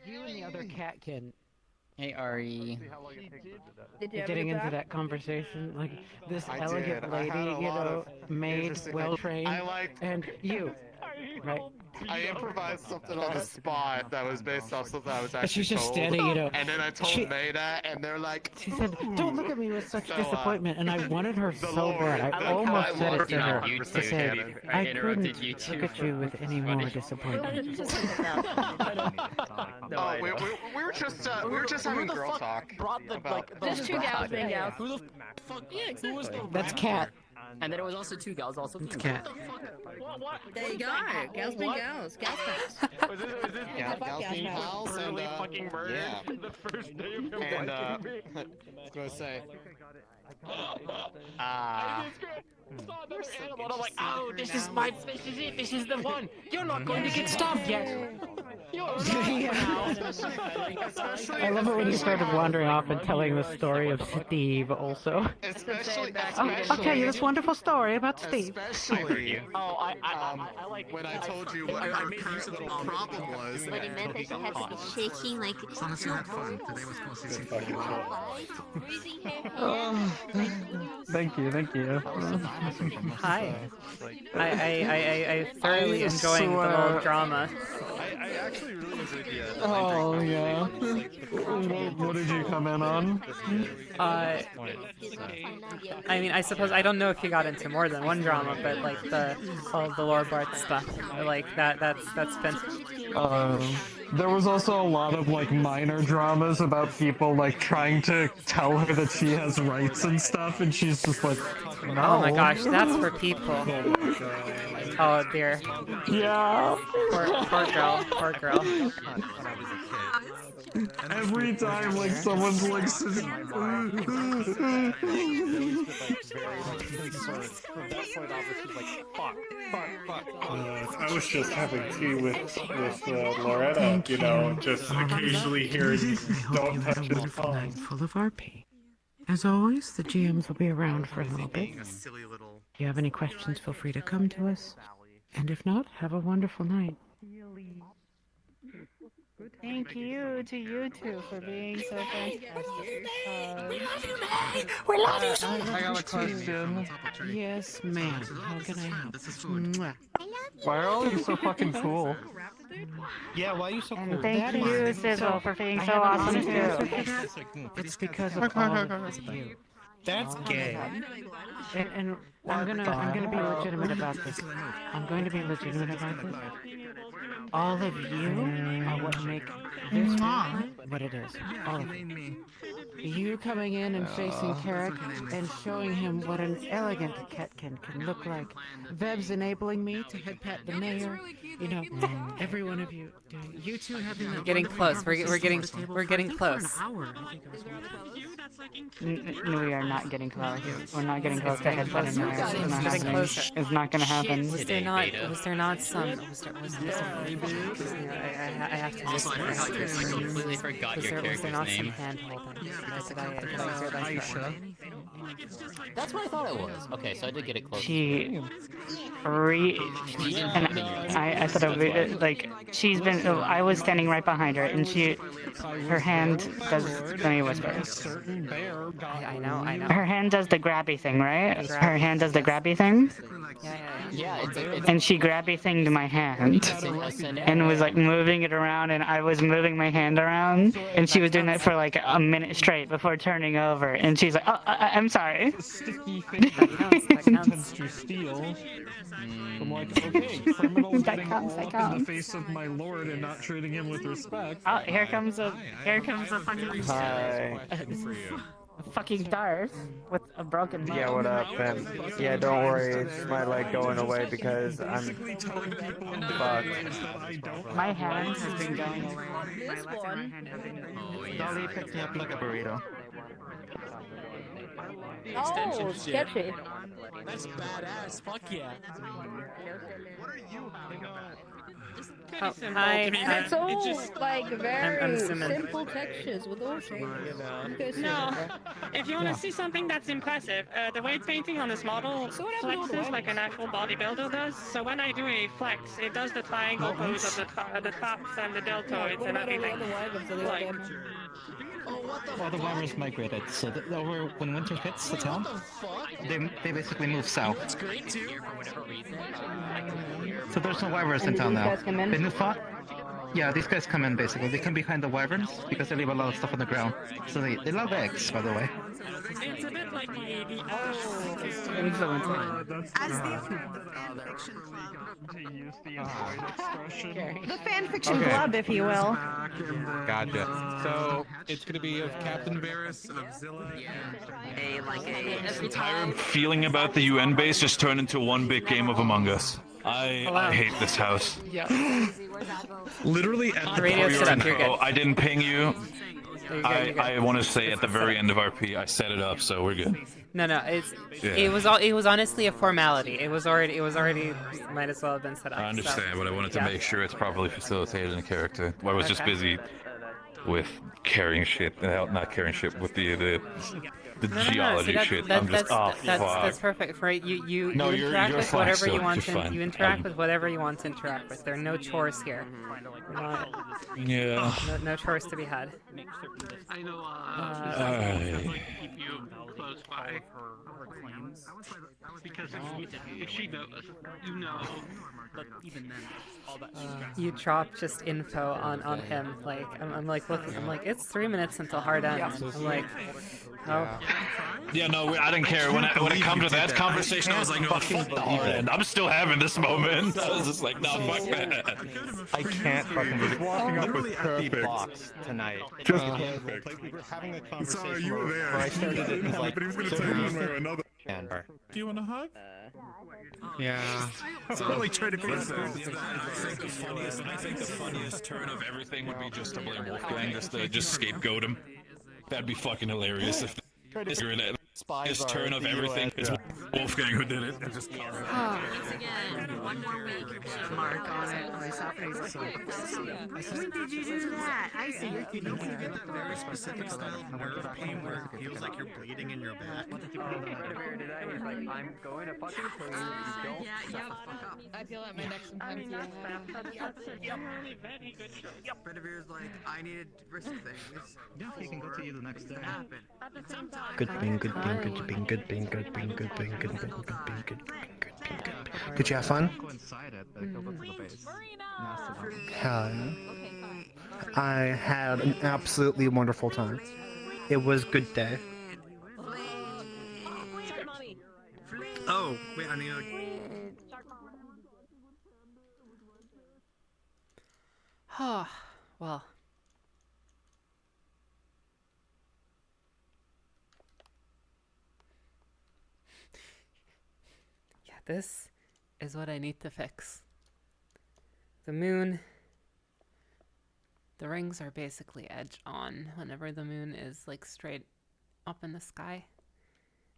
the You and the other cat can. Hey, Ari. Getting into that conversation, like this I elegant did. I lady, had a you lot know, of maid, interesting- well trained, I liked- and you, right? I improvised something on the spot that was based off something I was And actually she's just told. standing, you know. And then I told she- Maida, and they're like, She said, "Don't look at me with such So, disappointment," and I wanted her the so Lord- bad. I I like how almost I said it looked to at her. you I too, said, Cannon. "I interrupted couldn't you look too at you with any more disappointment." oh, we were just having girl talk. Brought the about Just two gals being gals. Who the fuck? Yeah, exactly. That's Cat. And then it was also two gals, also It's female. Cat. There you go. Gals being gals. Gals pals. Gals being pals and fucking murdered yeah. the first day of him And liking me. I was gonna say, Another animal. And I'm like, oh, this is it. This is the one. You're not going to get stopped yet. I love it when you started wandering off and telling the story of Steve also. Especially, I'll tell you this wonderful story about Steve. Especially, I like when I told you what her current little problem was. But it meant that she had to be shaking like. As long as you had fun, today was mostly super Thank you. Hi. I thoroughly enjoying the little drama. I actually really enjoyed the. Oh yeah. What did you come in on? I mean, I suppose I don't know if you got into more than one drama, but like all the Lord Bart stuff, like that's been. There was also a lot of like minor dramas about people like trying to tell her that she has rights and stuff, and she's just like, no. Oh my gosh, that's for people. Oh dear. Yeah. Poor girl. Every time like someone's like I was just having tea with Loretta, you know, just occasionally hearing don't touch his Wonderful phone. night full of RP. As always, the GMs will be around for a little bit. Being a silly little. If you have any questions, feel free to come to us. And if not, have a wonderful night. Thank you to you two for being so fantastic. We love you, May! We love you so much! I got a question. Yes, ma'am. How can I help? Mwah. Why are all you so fucking cool? Yeah, why are you so cool? And thank you, is- Sizzle, for being so I have awesome an answer too. for that. It's because of all of you. That's gay. And I'm gonna be legitimate about this. I'm going to be legitimate about this. All of you are what make this what it is. All of you. You coming in and facing Carrick and showing him what an elegant Ketkin can look like. Veb's enabling me to head pat the mayor. You know, every one of you. You two having that Getting wonderful close. We're getting close. We are not getting close. We're not getting close to head button. Getting closer. It's not gonna happen. Was there not some? I have to listen. I have to listen. completely forgot your Was there character's not some name. hand holding? Did I hear that correctly? That's what I thought it was. Okay, so I did get it close. She and I thought of it like she's been. I was standing right behind her, and her hand does. Let me whisper. I know. Her hand does the grabby thing, right? Her hand does the grabby thing. Yeah, it's And she grabby thinged my hand and was like moving it around, and I was moving my hand around, and she was doing that for like a minute straight before turning over, and she's like, "Oh, I'm sorry." Sticky thing that tends to steal. I'm like, okay, criminal getting all up in the face of my lord and not treating him with respect. Oh, here comes a fucking Hi. fucking Darth with a broken leg. Yeah, what up, fam? Yeah, don't worry, it's my leg going away because I'm fucked. My hand has been going away. My left and right hand have been. Dolly picked me up like a burrito. Oh, sketchy. That's badass. Fuck yeah. What are you having about? Oh, hi. It's all like very I'm Simon. simple textures with all shapes. No, if you want to see something that's impressive, the weight painting on this model flexes like an actual bodybuilder does. So when I do a flex, it does the triangle pose of the traps and the deltoids and everything. Like, Well, the wyverns migrated, so over when winter hits the town, they basically move south. That's great too. So there's no wyverns in town these now. guys come in? The new thought? Yeah, these guys come in basically. They come behind the wyverns because they leave a lot of stuff on the ground. So they love eggs, by the way. it's a bit like the The fanfiction club, if you will. Gotcha. So it's gonna be of Captain Varys, of Zilla, This entire feeling about the UN base just turned into one big game of Among Us. I hate this house. Yeah. Literally at the Radio point setup, where you're good. I didn't ping you. You're good, you're good. I want to say at the very end of RP, I set it up, so we're good. No, it was honestly a formality. It was already might as well have been set up. I understand, but I wanted to yeah. make sure it's properly facilitated in character. I was just busy with carrying shit, not carrying shit with the geology shit. I'm just fuck. That's perfect, right? You No, interact you're with fine whatever still, you want you're to. fine. You interact with whatever you want to interact with. There are no chores here. We're not, Yeah. no chores to be had. I know, keep you close by her claims. Because if she knows, you know. But even then, all that You drop just info on him. Like I'm like looking. I'm like it's 3 minutes until hard end. I'm like, how? Yeah, no, I didn't care. When it comes to that conversation, I was like, no, fuck the hard end. I'm still having this moment. I was just like, no, fuck that. I can't fucking believe walking up with perfect box tonight. Just perfect. Like we were having a conversation. Sorry, you were there. Where I started it was like, but he was gonna tell you one way or another. Do you want a hug? Yeah. So really try to be. I think the funniest turn of everything would be just to blame Wolfgang, just scapegoat him. That'd be fucking hilarious if this turn of everything is Wolfgang who did it. Once again, one more week. Mark on it. When did you do that? I see. You know when you get that very specific style of nerve pain where it feels like you're bleeding in your back? He's like, I'm going to fucking clean. Don't shut the fuck up. I feel that my neck sometimes. Bedevir's like, I needed to risk things. Yeah, he can go to you the next day. At the same time. Good being, good being, good being, good being, good being, good being, good being, good being, good being, good being. Did you have fun? Go inside it, but go to the base. Hell yeah. I had an absolutely wonderful time. It was good day. Oh, wait, I need to... Well. Yeah, this is what I need to fix. The moon. The rings are basically edge on whenever the moon is like straight up in the sky.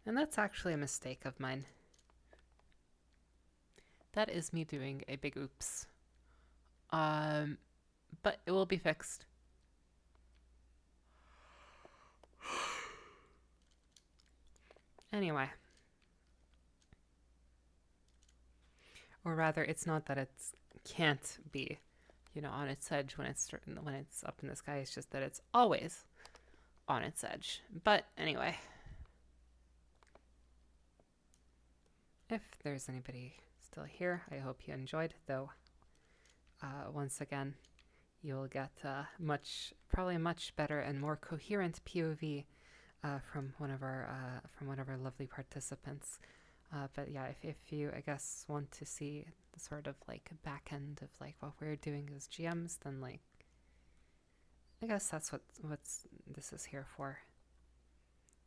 And that's actually a mistake of mine. That is me doing a big oops. But it will be fixed. Anyway. Or rather, it's not that it can't be, you know, on its edge when it's up in the sky. It's just that it's always on its edge. But anyway. If there's anybody still here, I hope you enjoyed, though. Once again, you'll get probably a much better and more coherent POV from one of our lovely participants. But yeah, if you I guess want to see the sort of like back end of like what we're doing as GMs, then like I guess that's what this is here for.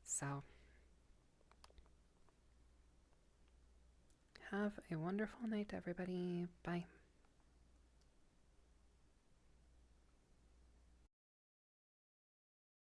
So have a wonderful night, everybody. Bye.